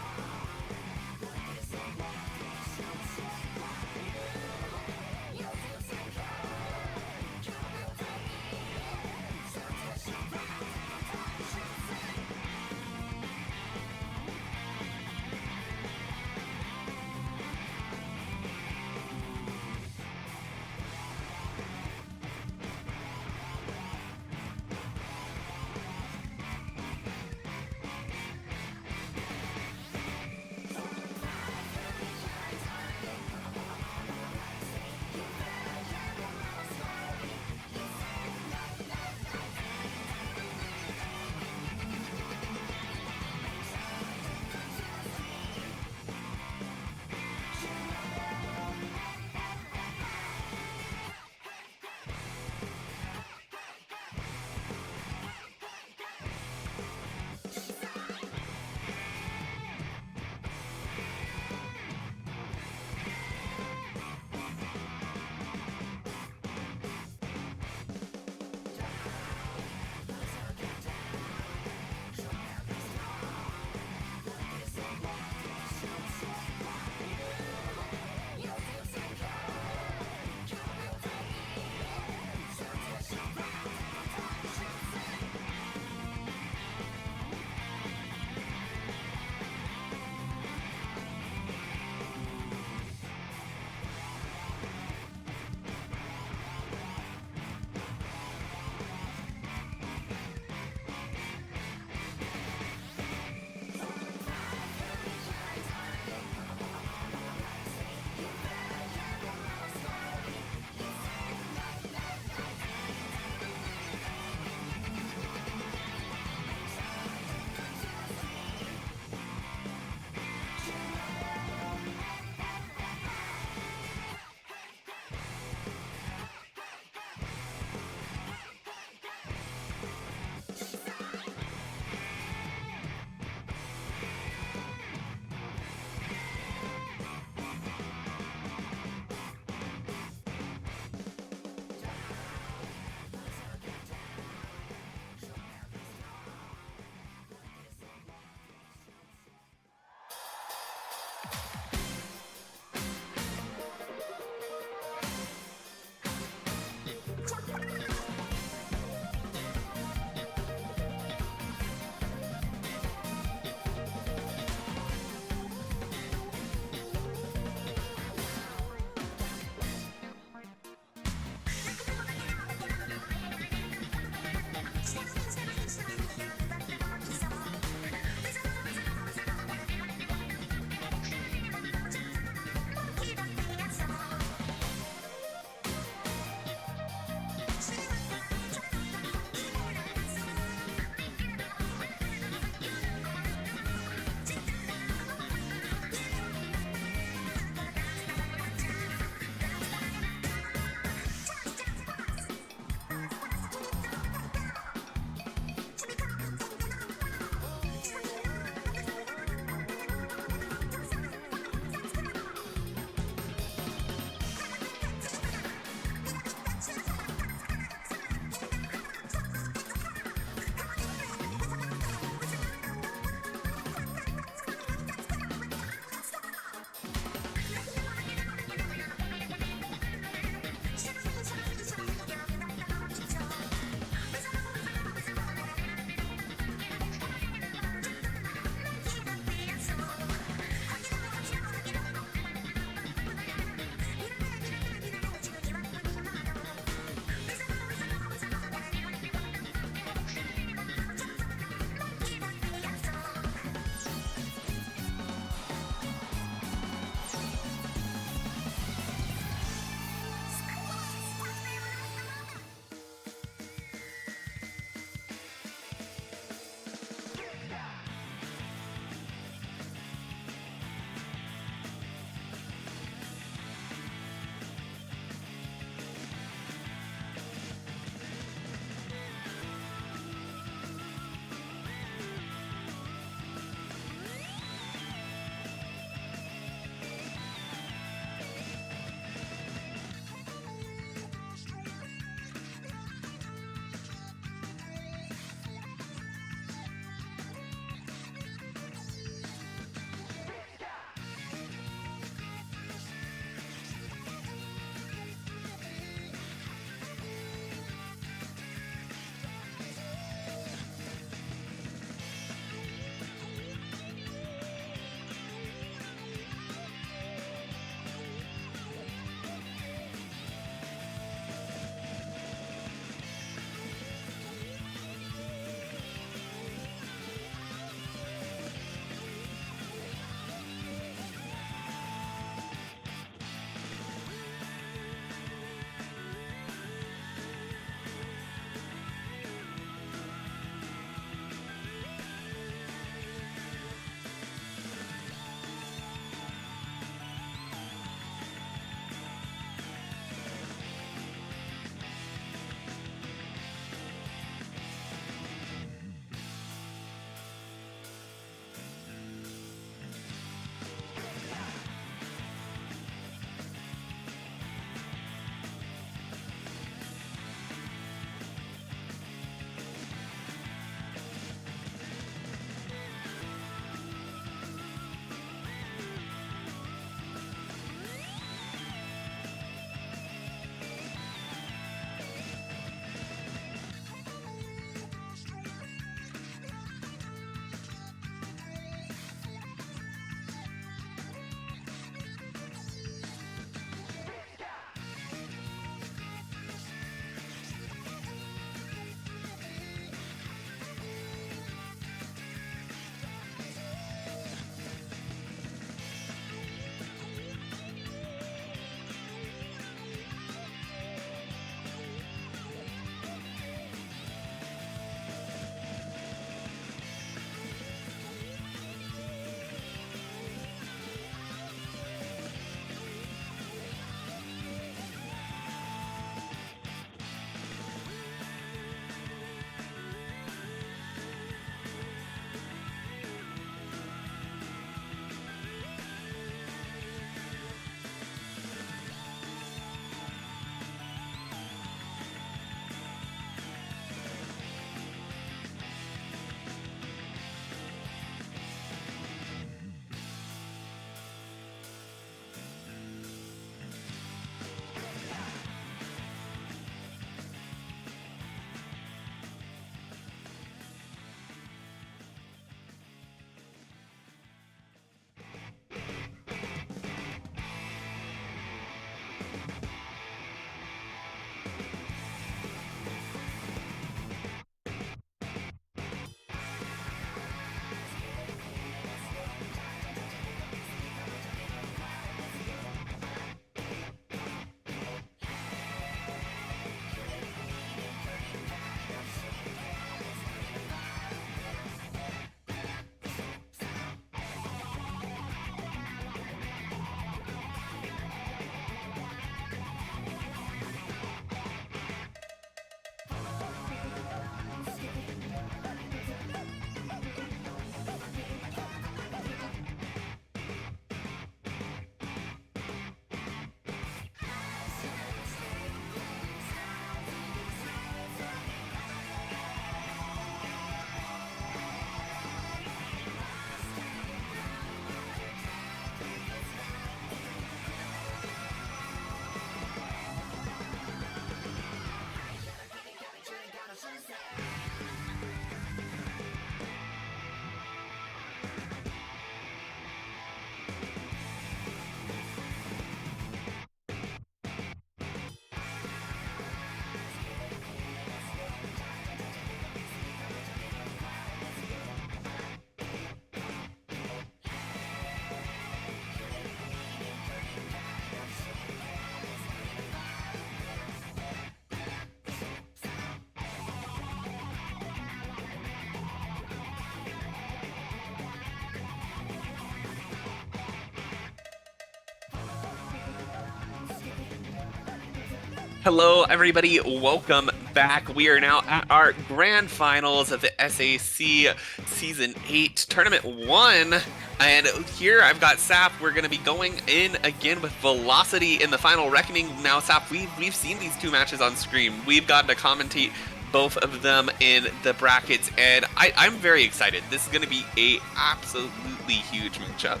Hello, everybody. Welcome back. We are now at our grand finals of the SAC Season 8 Tournament 1. And here I've got Sap. We're going to be going in again with Velocity in the final reckoning. Now, Sap, we've seen these two matches on screen. We've gotten to commentate both of them in the brackets, and I'm very excited. This is going to be a absolutely huge matchup.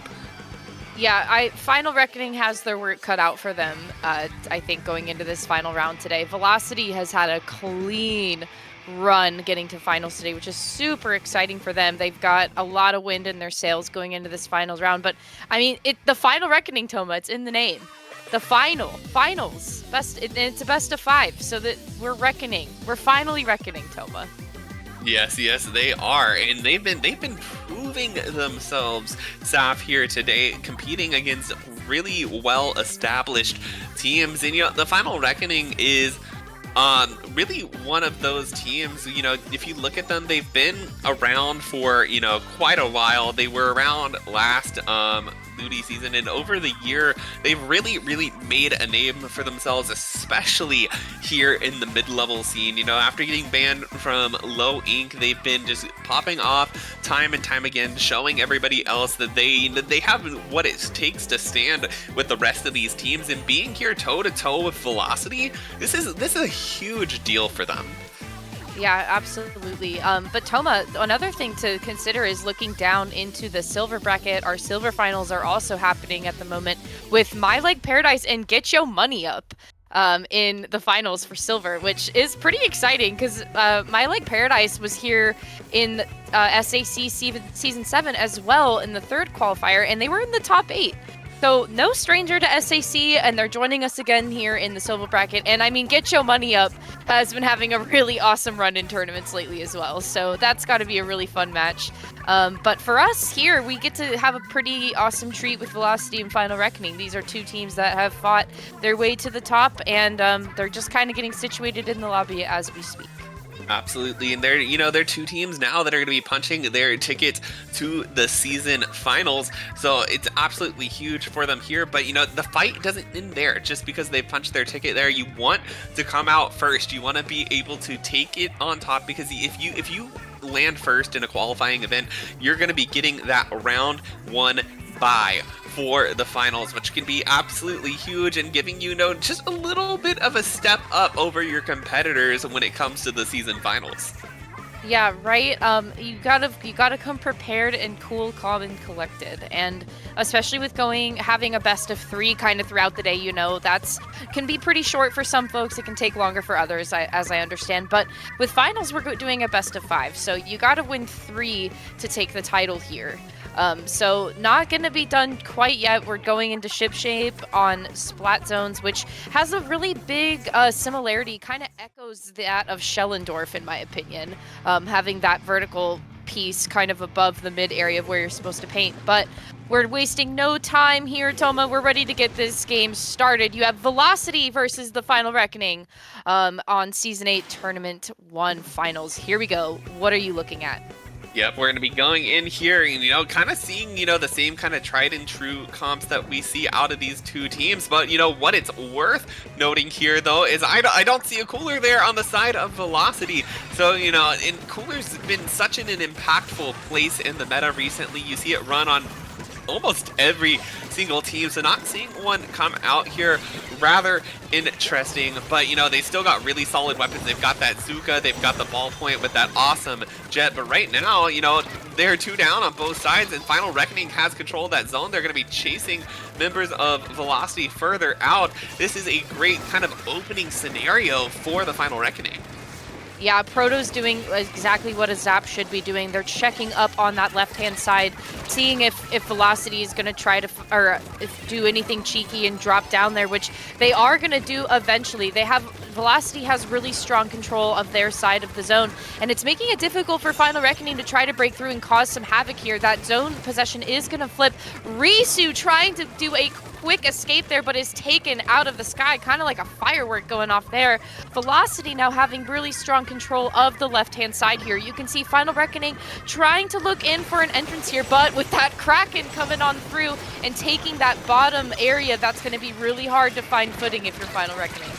Yeah, Final Reckoning has their work cut out for them, I think, going into this final round today. Velocity has had a clean run getting to finals today, which is super exciting for them. They've got a lot of wind in their sails going into this finals round. But, I mean, the Final Reckoning, Toma, it's in the name. The finals. It's a best of 5, so that we're reckoning. We're finally reckoning, Toma. Yes, they are, and they've been proving themselves, Saf, here today, competing against really well-established teams. And the Final Reckoning is really one of those teams. If you look at them, they've been around for quite a while. They were around last Moody season, and over the year they've really made a name for themselves, especially here in the mid-level scene. After getting banned from Low Ink, they've been just popping off time and time again, showing everybody else that they have what it takes to stand with the rest of these teams, and being here toe-to-toe with Velocity, this is a huge deal for them. Yeah, absolutely. But Toma, another thing to consider is looking down into the silver bracket. Our silver finals are also happening at the moment with My Leg Paradise and Get Yo Money Up in the finals for silver, which is pretty exciting because My Leg Paradise was here in SAC Season 7 as well in the third qualifier, and they were in the top 8. So no stranger to SAC, and they're joining us again here in the silver bracket. And I mean, Get Your Money Up has been having a really awesome run in tournaments lately as well. So that's got to be a really fun match. But for us here, we get to have a pretty awesome treat with Velocity and Final Reckoning. These are two teams that have fought their way to the top, and they're just kind of getting situated in the lobby as we speak. Absolutely, and they're two teams now that are going to be punching their tickets to the season finals, so it's absolutely huge for them here. But the fight doesn't end there just because they punched their ticket there. You want to come out first. You want to be able to take it on top, because if you land first in a qualifying event, you're going to be getting that round 1 bye for the finals, which can be absolutely huge and giving just a little bit of a step up over your competitors when it comes to the season finals. Yeah, right. You gotta come prepared and cool, calm, and collected, and especially with having a best of 3 kind of throughout the day. That's can be pretty short for some folks. It can take longer for others, as I understand. But with finals, we're doing a best of 5, so you gotta win 3 to take the title here. So not going to be done quite yet. We're going into ship shape on Splat Zones, which has a really big similarity, kind of echoes that of Schellendorf in my opinion, having that vertical piece kind of above the mid area of where you're supposed to paint. But we're wasting no time here, Toma. We're ready to get this game started. You have Velocity versus the Final Reckoning on Season 8 Tournament 1 Finals. Here we go. What are you looking at? Yep, we're going to be going in here and, kind of seeing, the same kind of tried and true comps that we see out of these two teams. But, what it's worth noting here, though, is I don't see a cooler there on the side of Velocity. So, and Cooler's been such an impactful place in the meta recently. You see it run on almost every single team, so not seeing one come out here, rather interesting. But they still got really solid weapons. They've got that Zuka, they've got the ballpoint with that awesome jet, but right now they're 2 down on both sides, and Final Reckoning has control of that zone. They're going to be chasing members of Velocity further out. This is a great kind of opening scenario for the Final Reckoning. Yeah, Proto's doing exactly what a Zap should be doing. They're checking up on that left-hand side, seeing if Velocity is going to try to, do anything cheeky and drop down there, which they are going to do eventually. Velocity has really strong control of their side of the zone, and it's making it difficult for Final Reckoning to try to break through and cause some havoc here. That zone possession is going to flip. Risu trying to do a quick escape there, but is taken out of the sky, kind of like a firework going off there. Velocity now having really strong control of the left-hand side here. You can see Final Reckoning trying to look in for an entrance here, but with that Kraken coming on through and taking that bottom area, that's going to be really hard to find footing if you're Final Reckoning.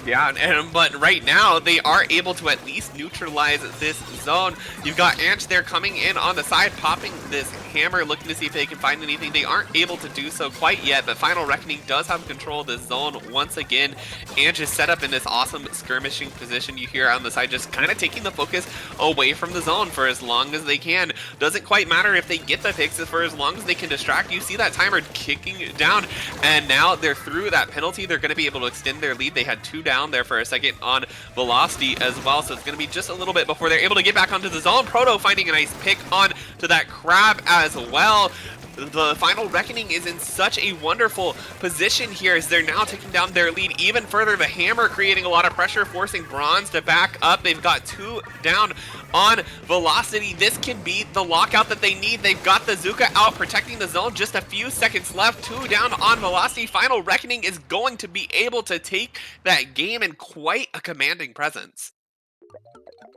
Yeah, but right now they are able to at least neutralize this zone. You've got Anch there coming in on the side, popping this hammer, looking to see if they can find anything. They aren't able to do so quite yet, but Final Reckoning does have control of this zone once again. Anch is set up in this awesome skirmishing position you hear on the side, just kind of taking the focus away from the zone for as long as they can. Doesn't quite matter if they get the picks, for as long as they can distract. You see that timer kicking down, and now they're through that penalty. They're going to be able to extend their lead. They had 2 down there for a second on Velocity as well, so it's going to be just a little bit before they're able to get back onto the zone. Proto finding a nice pick on to that crab as well. The Final Reckoning is in such a wonderful position here as they're now taking down their lead even further. The hammer creating a lot of pressure, forcing Bronze to back up. They've got 2 down on Velocity. This can be the lockout that they need. They've got the Zuka out protecting the zone. Just a few seconds left. 2 down on Velocity. Final Reckoning is going to be able to take that game in quite a commanding presence.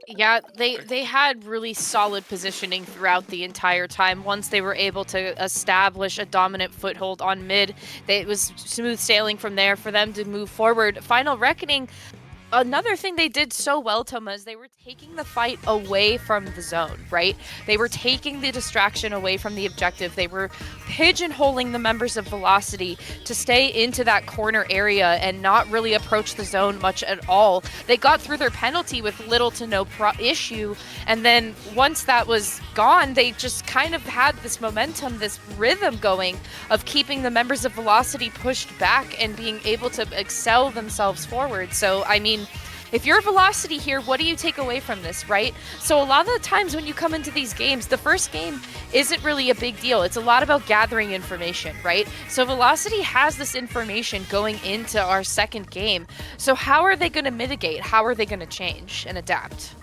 Yeah, they had really solid positioning throughout the entire time. Once they were able to establish a dominant foothold on mid, it was smooth sailing from there for them to move forward. Final Reckoning, another thing they did so well, Toma, is they were taking the fight away from the zone, right? They were taking the distraction away from the objective. They were pigeonholing the members of Velocity to stay into that corner area and not really approach the zone much at all. They got through their penalty with little to no issue, and then once that was gone, they just kind of had this momentum, this rhythm going of keeping the members of Velocity pushed back and being able to excel themselves forward. So, I mean, if you're Velocity here, what do you take away from this, right? So a lot of the times when you come into these games, the first game isn't really a big deal. It's a lot about gathering information, right? So Velocity has this information going into our second game. So how are they going to mitigate? How are they going to change and adapt?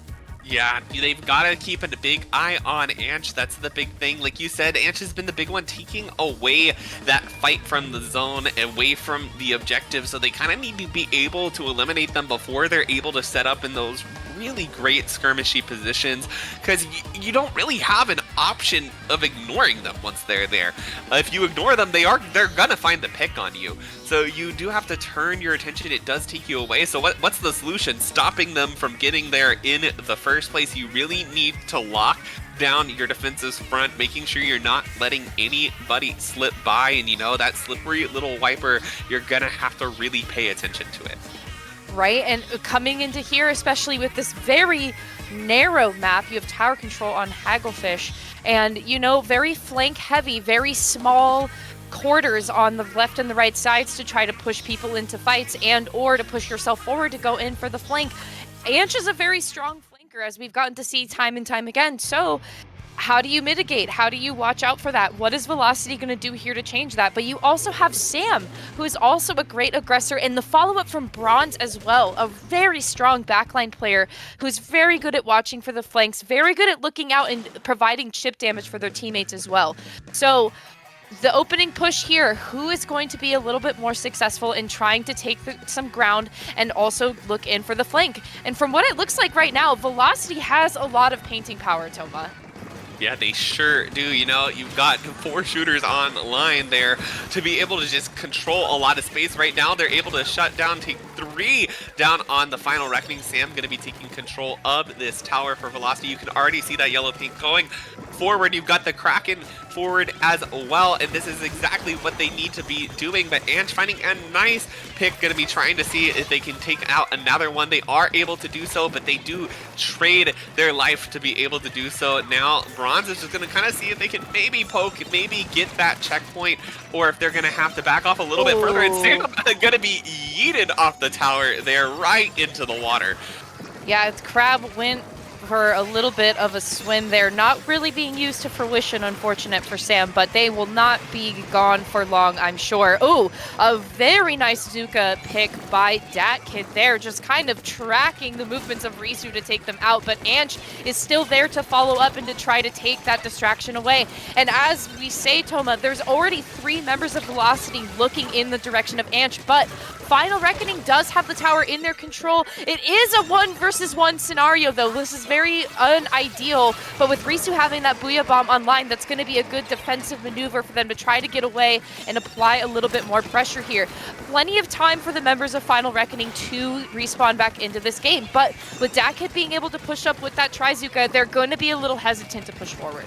Yeah, they've got to keep a big eye on Anch. That's the big thing. Like you said, Anch has been the big one, taking away that fight from the zone, away from the objective. So they kind of need to be able to eliminate them before they're able to set up in those really great skirmishy positions, because you don't really have an option of ignoring them once they're there. If you ignore them, they're gonna find the pick on you. So you do have to turn your attention. It does take you away. So what's the solution? Stopping them from getting there in the first place. You really need to lock down your defensive front, making sure you're not letting anybody slip by, and you know, that slippery little wiper, you're gonna have to really pay attention to it. Right, and coming into here, especially with this very narrow map, you have tower control on Hagglefish, and, you know, very flank heavy, very small quarters on the left and the right sides to try to push people into fights and or to push yourself forward to go in for the flank. Anch is a very strong flanker, as we've gotten to see time and time again, so how do you mitigate? How do you watch out for that? What is Velocity going to do here to change that? But you also have Sam, who is also a great aggressor, and the follow-up from Bronze as well, a very strong backline player who's very good at watching for the flanks, very good at looking out and providing chip damage for their teammates as well. So the opening push here, who is going to be a little bit more successful in trying to take some ground and also look in for the flank? And from what it looks like right now, Velocity has a lot of painting power, Toma. Yeah, they sure do. You know, you've got 4 shooters on line there to be able to just control a lot of space. Right now, they're able to shut down, take 3 down on the Final Reckoning. Sam going to be taking control of this tower for Velocity. You can already see that yellow paint going forward. You've got the Kraken forward as well, and this is exactly what they need to be doing. But Anch finding a nice pick, going to be trying to see if they can take out another one. They are able to do so, but they do trade their life to be able to do so. Now Bronze is just going to kind of see if they can maybe poke, maybe get that checkpoint, or if they're going to have to back off a little bit further. And Sam going to be yeeted off the tower there right into the water. Yeah, Crab went for a little bit of a swim there, not really being used to fruition, unfortunate for Sam, but they will not be gone for long, I'm sure. Oh, a very nice Zuka pick by DatKid there, just kind of tracking the movements of Risu to take them out, but Anch is still there to follow up and to try to take that distraction away. And as we say, Toma, there's already 3 members of Velocity looking in the direction of Anch, but Final Reckoning does have the tower in their control. It is a 1 versus 1 scenario, though. This is very unideal, but with Risu having that Booyah Bomb online, that's going to be a good defensive maneuver for them to try to get away and apply a little bit more pressure here. Plenty of time for the members of Final Reckoning to respawn back into this game, but with Dakit being able to push up with that Trizuka, they're going to be a little hesitant to push forward.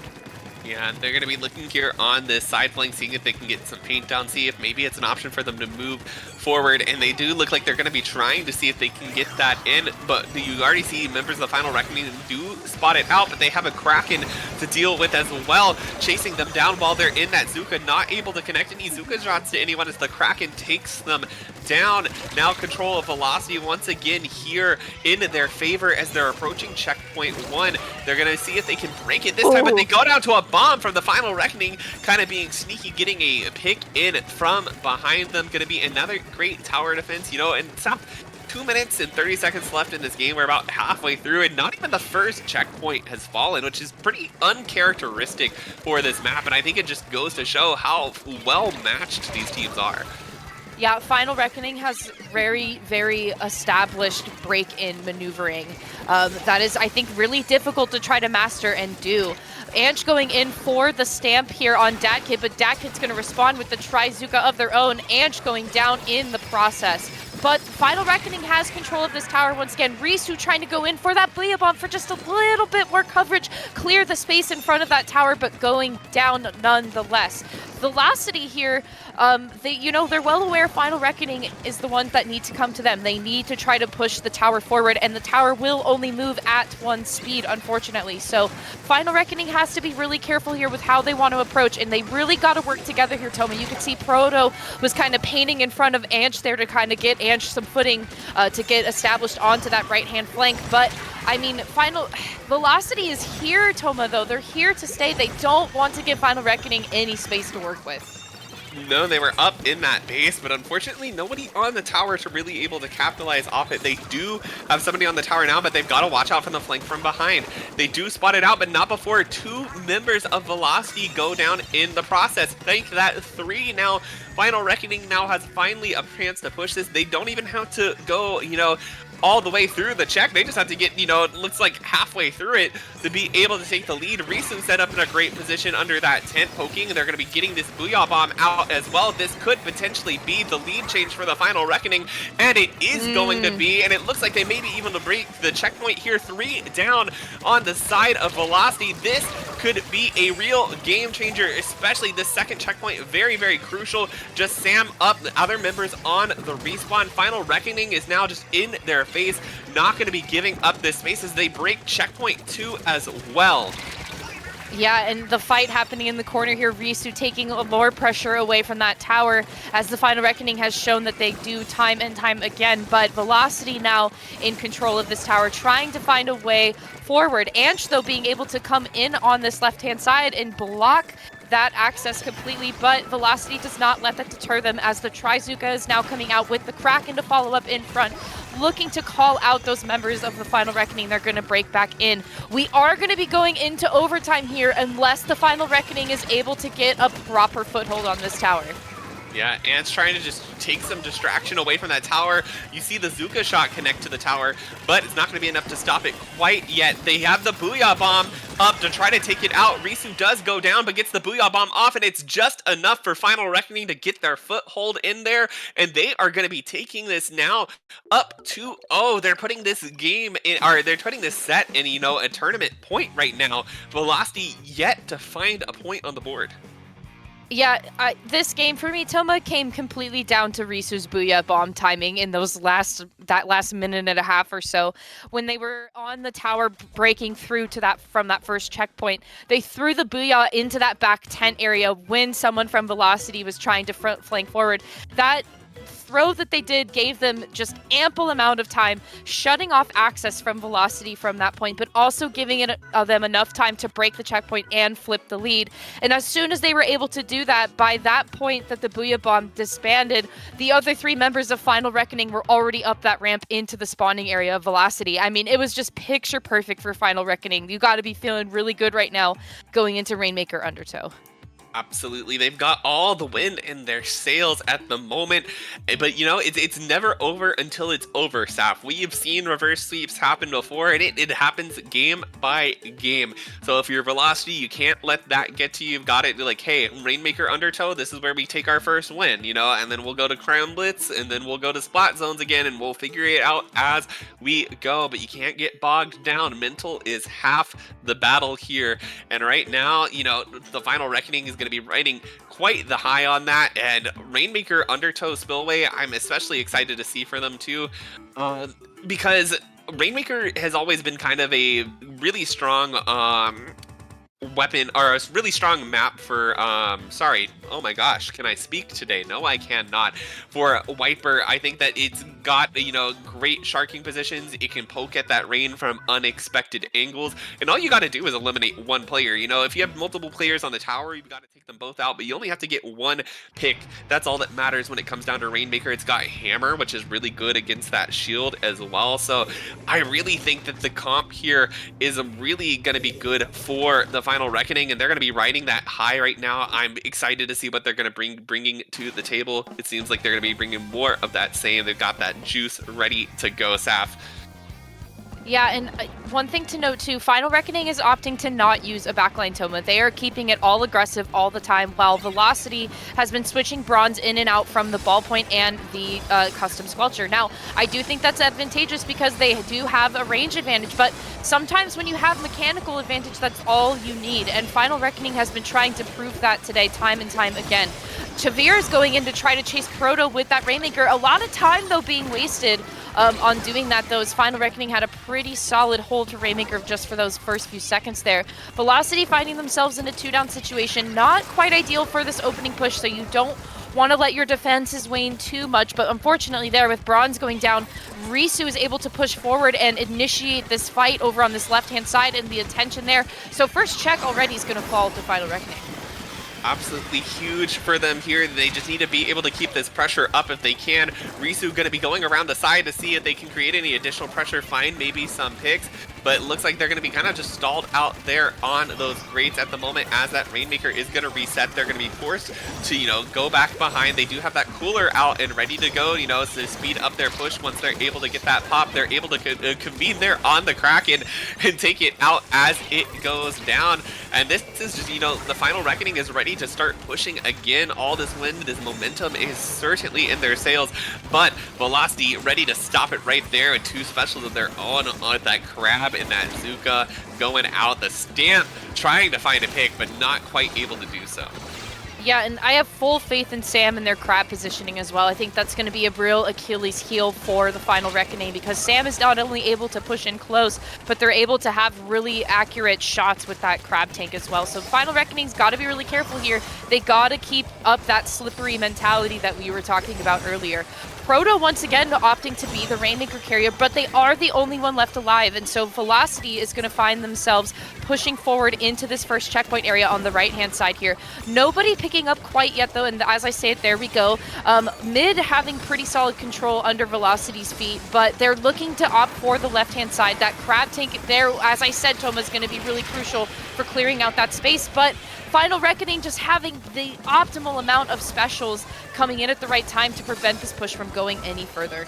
Yeah, they're going to be looking here on this side flank, seeing if they can get some paint down, see if maybe it's an option for them to move forward, and they do look like they're going to be trying to see if they can get that in, but you already see members of the Final Reckoning do spot it out, but they have a Kraken to deal with as well, chasing them down while they're in that Zuka, not able to connect any Zuka shots to anyone as the Kraken takes them down. Now control of velocity once again here in their favor as they're approaching checkpoint 1. They're going to see if they can break it this time, but they go down to a bomb from the Final Reckoning, kind of being sneaky, getting a pick in from behind them. Going to be another great tower defense, you know, and it's not 2 minutes and 30 seconds left in this game. We're about halfway through, and not even the first checkpoint has fallen, which is pretty uncharacteristic for this map, and I think it just goes to show how well matched these teams are. Yeah, Final Reckoning has very, very established break-in maneuvering. That is, I think, really difficult to try to master and do. Ange going in for the stamp here on Datkit, but Datkit's going to respond with the Trizuka of their own. Ange going down in the process. But Final Reckoning has control of this tower once again. Risu trying to go in for that Booyah Bomb for just a little bit more coverage, clear the space in front of that tower, but going down nonetheless. Velocity here, they're well aware Final Reckoning is the ones that need to come to them. They need to try to push the tower forward, and the tower will only move at 1 speed, unfortunately. So Final Reckoning has to be really careful here with how they want to approach, and they really got to work together here, Toma. You can see Proto was kind of painting in front of Ange there to kind of get Ange some footing to get established onto that right-hand flank, but I mean, Final Velocity is here, Toma, though. They're here to stay. They don't want to give Final Reckoning any space to work with. No, they were up in that base, but unfortunately nobody on the tower to really able to capitalize off it. They do have somebody on the tower now, but they've got to watch out from the flank from behind. They do spot it out, but not before 2 members of Velocity go down in the process. Thank that 3 now. Final Reckoning now has finally a chance to push this. They don't even have to go, all the way through the check. They just have to get, it looks like halfway through it to be able to take the lead. Risu set up in a great position under that tent poking. They're going to be getting this Booyah Bomb out as well. This could potentially be the lead change for the Final Reckoning, and it is going to be, and it looks like they may be even to break the checkpoint here. 3 down on the side of Velocity. This could be a real game changer, especially the second checkpoint. Very, very crucial. Just Sam up, the other members on the respawn. Final Reckoning is now just in their face, not going to be giving up this space as they break checkpoint 2 as well. Yeah, and the fight happening in the corner here, Risu taking more pressure away from that tower, as the Final Reckoning has shown that they do time and time again, but Velocity now in control of this tower, trying to find a way forward. Ange, though, being able to come in on this left-hand side and block that access completely, but Velocity does not let that deter them, as the Trizuka is now coming out with the Kraken to follow up in front, looking to call out those members of the Final Reckoning. They're going to break back in. We are going to be going into overtime here unless the Final Reckoning is able to get a proper foothold on this tower. Yeah, Ant's trying to just take some distraction away from that tower. You see the Zuka shot connect to the tower, but it's not going to be enough to stop it quite yet. They have the Booyah Bomb up to try to take it out. Risu does go down, but gets the Booyah Bomb off, and it's just enough for Final Reckoning to get their foothold in there, and they are going to be taking this now up 2-0. They're putting this game in, or they're putting this set in, a tournament point right now. Velocity yet to find a point on the board. Yeah, this game for me, Toma, came completely down to Risu's Booyah Bomb timing in that last minute and a half or so. When they were on the tower breaking through to from that first checkpoint, they threw the Booyah into that back tent area when someone from Velocity was trying to flank forward. That throw that they did gave them just ample amount of time, shutting off access from Velocity from that point, but also giving them enough time to break the checkpoint and flip the lead. And as soon as they were able to do that, by that point that the Booyah Bomb disbanded, the other 3 members of Final Reckoning were already up that ramp into the spawning area of Velocity. I mean, it was just picture perfect for Final Reckoning. You got to be feeling really good right now going into Rainmaker Undertow. Absolutely, they've got all the wind in their sails at the moment, but you know it's never over until it's over. Saf, we have seen reverse sweeps happen before, and it happens game by game. So if you're Velocity, you can't let that get to you. You've got it like, hey, Rainmaker Undertow, this is where we take our first win, you know, and then we'll go to Crown Blitz, and then we'll go to Splat Zones again, and we'll figure it out as we go. But you can't get bogged down. Mental is half the battle here, and right now, you know, the Final Reckoning is going to be riding quite the high on that, and Rainmaker Undertow Spillway I'm especially excited to see for them too, because Rainmaker has always been kind of a really strong weapon, or a really strong map for sorry, oh my gosh, can I speak today? No, I cannot. For Wiper, I think that it's got, you know, great sharking positions. It can poke at that rain from unexpected angles, and all you got to do is eliminate one player. You know, if you have multiple players on the tower, you've got to take them both out, but you only have to get one pick. That's all that matters when it comes down to Rainmaker. It's got Hammer, which is really good against that shield as well, so I really think that the comp here is really going to be good for the Final Reckoning, and they're going to be riding that high right now. I'm excited to see what they're going to bringing to the table. It seems like they're going to be bringing more of that same. They've got that juice ready to go, Saf. Yeah, and one thing to note too, Final Reckoning is opting to not use a backline Toma. They are keeping it all aggressive all the time, while Velocity has been switching Bronze in and out from the ballpoint and the custom Squelcher. Now, I do think that's advantageous because they do have a range advantage, but sometimes when you have mechanical advantage, that's all you need, and Final Reckoning has been trying to prove that today time and time again. Chavir is going in to try to chase Proto with that Rainmaker. A lot of time, though, being wasted on doing that, though, as Final Reckoning had a pretty solid hold to Rainmaker just for those first few seconds there. Velocity finding themselves in a 2-down situation. Not quite ideal for this opening push, so you don't want to let your defenses wane too much, but unfortunately there, with Bronze going down, Risu is able to push forward and initiate this fight over on this left-hand side, and the attention there. So first check already is going to fall to Final Reckoning. Absolutely huge for them here. They just need to be able to keep this pressure up if they can. Risu going to be going around the side to see if they can create any additional pressure, find maybe some picks, but it looks like they're going to be kind of just stalled out there on those grates at the moment. As that Rainmaker is going to reset, they're going to be forced to, you know, go back behind. They do have that cooler out and ready to go, you know, to speed up their push. Once they're able to get that pop, they're able to convene there on the Kraken and take it out as it goes down. And this is just, you know, the Final Reckoning is ready to start pushing again. All this wind, this momentum is certainly in their sails, but Velocity ready to stop it right there with two specials of their own on that Crab and that Zuka going out. The Stamp trying to find a pick, but not quite able to do so. Yeah, and I have full faith in Sam and their Crab positioning as well. I think that's going to be a real Achilles heel for the Final Reckoning, because Sam is not only able to push in close, but they're able to have really accurate shots with that Crab tank as well. So Final Reckoning's got to be really careful here. They got to keep up that slippery mentality that we were talking about earlier. Proto once again opting to be the Rainmaker carrier, but they are the only one left alive, and so Velocity is going to find themselves pushing forward into this first checkpoint area on the right-hand side here. Nobody picking up quite yet, though, and as I say it, there we go. Mid having pretty solid control under Velocity's feet, but they're looking to opt for the left-hand side. That Crab tank there, as I said, Toma, is going to be really crucial for clearing out that space, but Final Reckoning just having the optimal amount of specials coming in at the right time to prevent this push from going any further.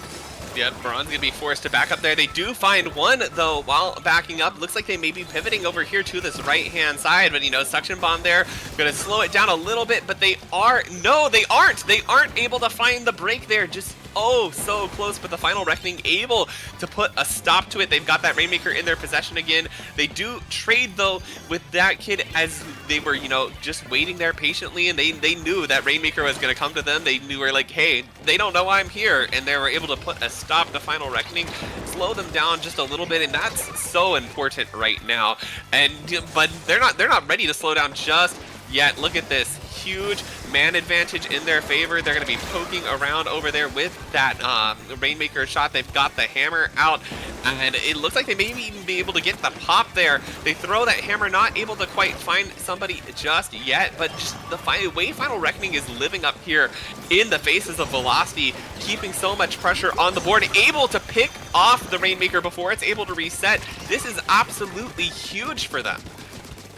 Yeah, Bronze gonna be forced to back up there. They do find one, though, while backing up. Looks like they may be pivoting over here to this right-hand side, but, you know, Suction Bomb there, gonna slow it down a little bit, but they are, no, they aren't! They aren't able to find the break there, just oh, so close, but the Final Reckoning able to put a stop to it. They've got that Rainmaker in their possession again. They do trade, though, with that kid, as they were, you know, just waiting there patiently, and they knew that Rainmaker was going to come to them. They knew, were like, hey, they don't know I'm here, and they were able to put a stop to Final Reckoning, slow them down just a little bit, and that's so important right now. And but they're not ready to slow down just yet. Look at this huge man advantage in their favor. They're going to be poking around over there with that Rainmaker shot. They've got the hammer out, and it looks like they may even be able to get the pop there. They throw that hammer, not able to quite find somebody just yet, but just the way Final Reckoning is living up here in the faces of Velocity, keeping so much pressure on the board, able to pick off the Rainmaker before it's able to reset. This is absolutely huge for them.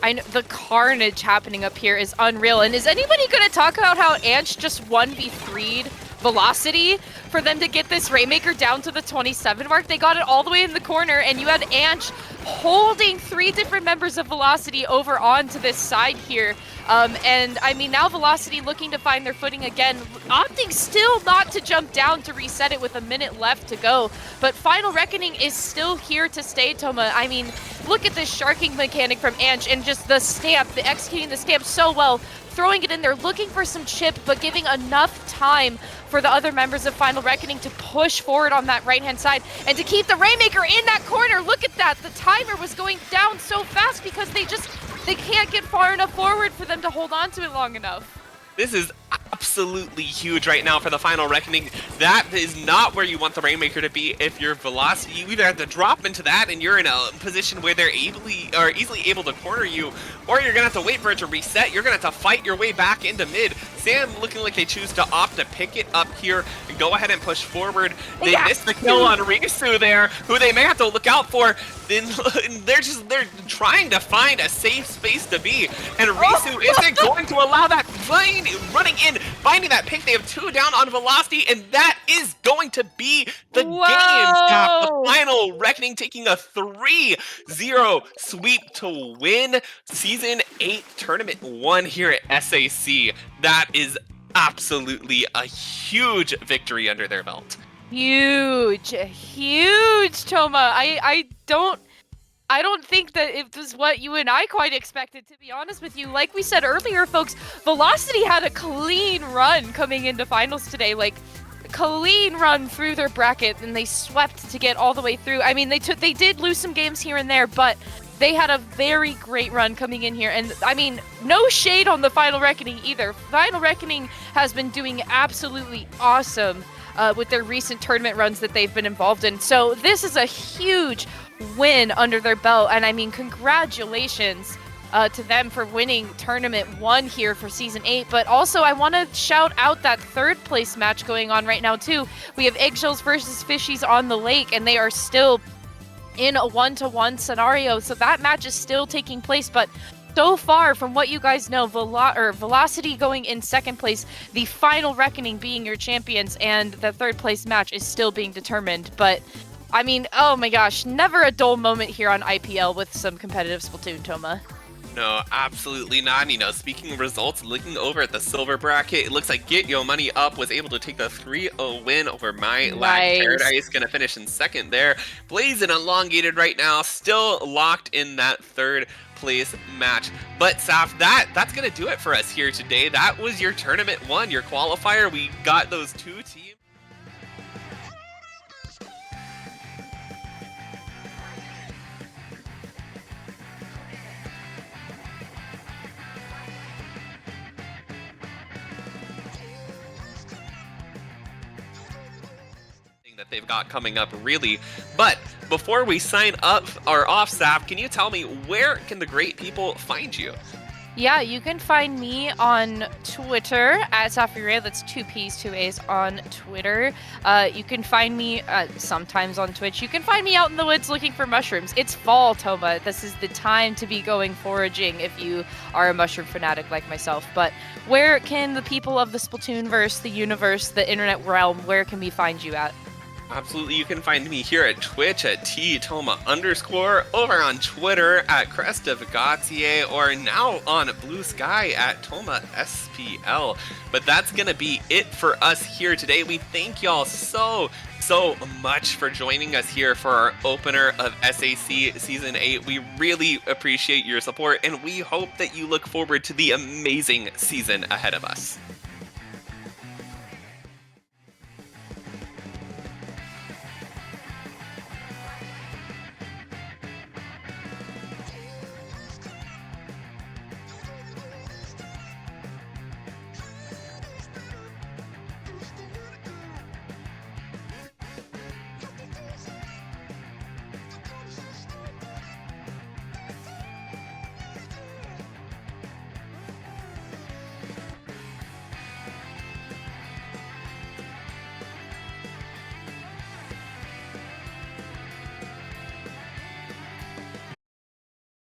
I know the carnage happening up here is unreal. And is anybody going to talk about how Anch just 1v3'd Velocity for them to get this Rainmaker down to the 27 mark? They got it all the way in the corner, and you had Anch holding 3 different members of Velocity over onto this side here. And I mean, now Velocity looking to find their footing again, opting still not to jump down to reset it with a minute left to go. But Final Reckoning is still here to stay, Toma. I mean, look at this sharking mechanic from Anch and just the stamp, executing the stamp so well, throwing it in there, looking for some chip, but giving enough time for the other members of Final Reckoning to push forward on that right-hand side and to keep the Rainmaker in that corner. Look at that. The timer was going down so fast because they can't get far enough forward for them to hold on to it long enough. This is absolutely huge right now for the Final Reckoning. That is not where you want the Rainmaker to be. If your Velocity, you either have to drop into that and you're in a position where they're easily able to corner you, or you're gonna have to wait for it to reset. You're gonna have to fight your way back into mid. Sam looking like they choose to opt to pick it up here and go ahead and push forward. They missed the kill on Risu there, who they may have to look out for. Then they're trying to find a safe space to be, and Risu isn't going to allow that. Running in, finding that pick. They have 2 down on Velocity, and that is going to be the game. The Final Reckoning taking a 3-0 sweep to win Season 8 Tournament 1 here at SAC. That is absolutely a huge victory under their belt. Huge, Toma. I don't think that it was what you and I quite expected, to be honest with you. Like we said earlier, folks, Velocity had a clean run coming into finals today. Like, clean run through their bracket, and they swept to get all the way through. I mean, they did lose some games here and there, but they had a very great run coming in here. And I mean, no shade on the Final Reckoning either. Final Reckoning has been doing absolutely awesome with their recent tournament runs that they've been involved in. So this is a huge win under their belt, and I mean, congratulations to them for winning Tournament 1 here for Season 8. But also, I want to shout out that 3rd place match going on right now too. We have Eggshells versus Fishies on the lake, and they are still in a 1-to-1 scenario, so that match is still taking place. But so far, from what you guys know, Velocity going in 2nd place, the Final Reckoning being your champions, and the 3rd place match is still being determined. But I mean, oh my gosh, never a dull moment here on IPL with some competitive Splatoon, Toma. No, absolutely not. You know, speaking of results, looking over at the silver bracket, it looks like Get Yo Money Up was able to take the 3-0 win over My Lag Paradise. Gonna finish in 2nd there. Blazing Elongated right now, still locked in that 3rd place match. But Saf, that's gonna do it for us here today. That was your Tournament 1, your qualifier. We got those 2 teams. That they've got coming up, really. But before we sign up or off, Saf, can you tell me, where can the great people find you? Yeah, you can find me on Twitter at Safire. That's 2 P's, 2 A's on Twitter. You can find me sometimes on Twitch. You can find me out in the woods looking for mushrooms. It's fall, Toma. This is the time to be going foraging if you are a mushroom fanatic like myself. But where can the people of the Splatoonverse, the universe, the internet realm, where can we find you at? Absolutely, you can find me here at Twitch at ttoma_, over on Twitter at Crestovagatie, or now on Blue Sky at TomaSPL. But that's gonna be it for us here today. We thank y'all so much for joining us here for our opener of SAC Season 8. We really appreciate your support, and we hope that you look forward to the amazing season ahead of us.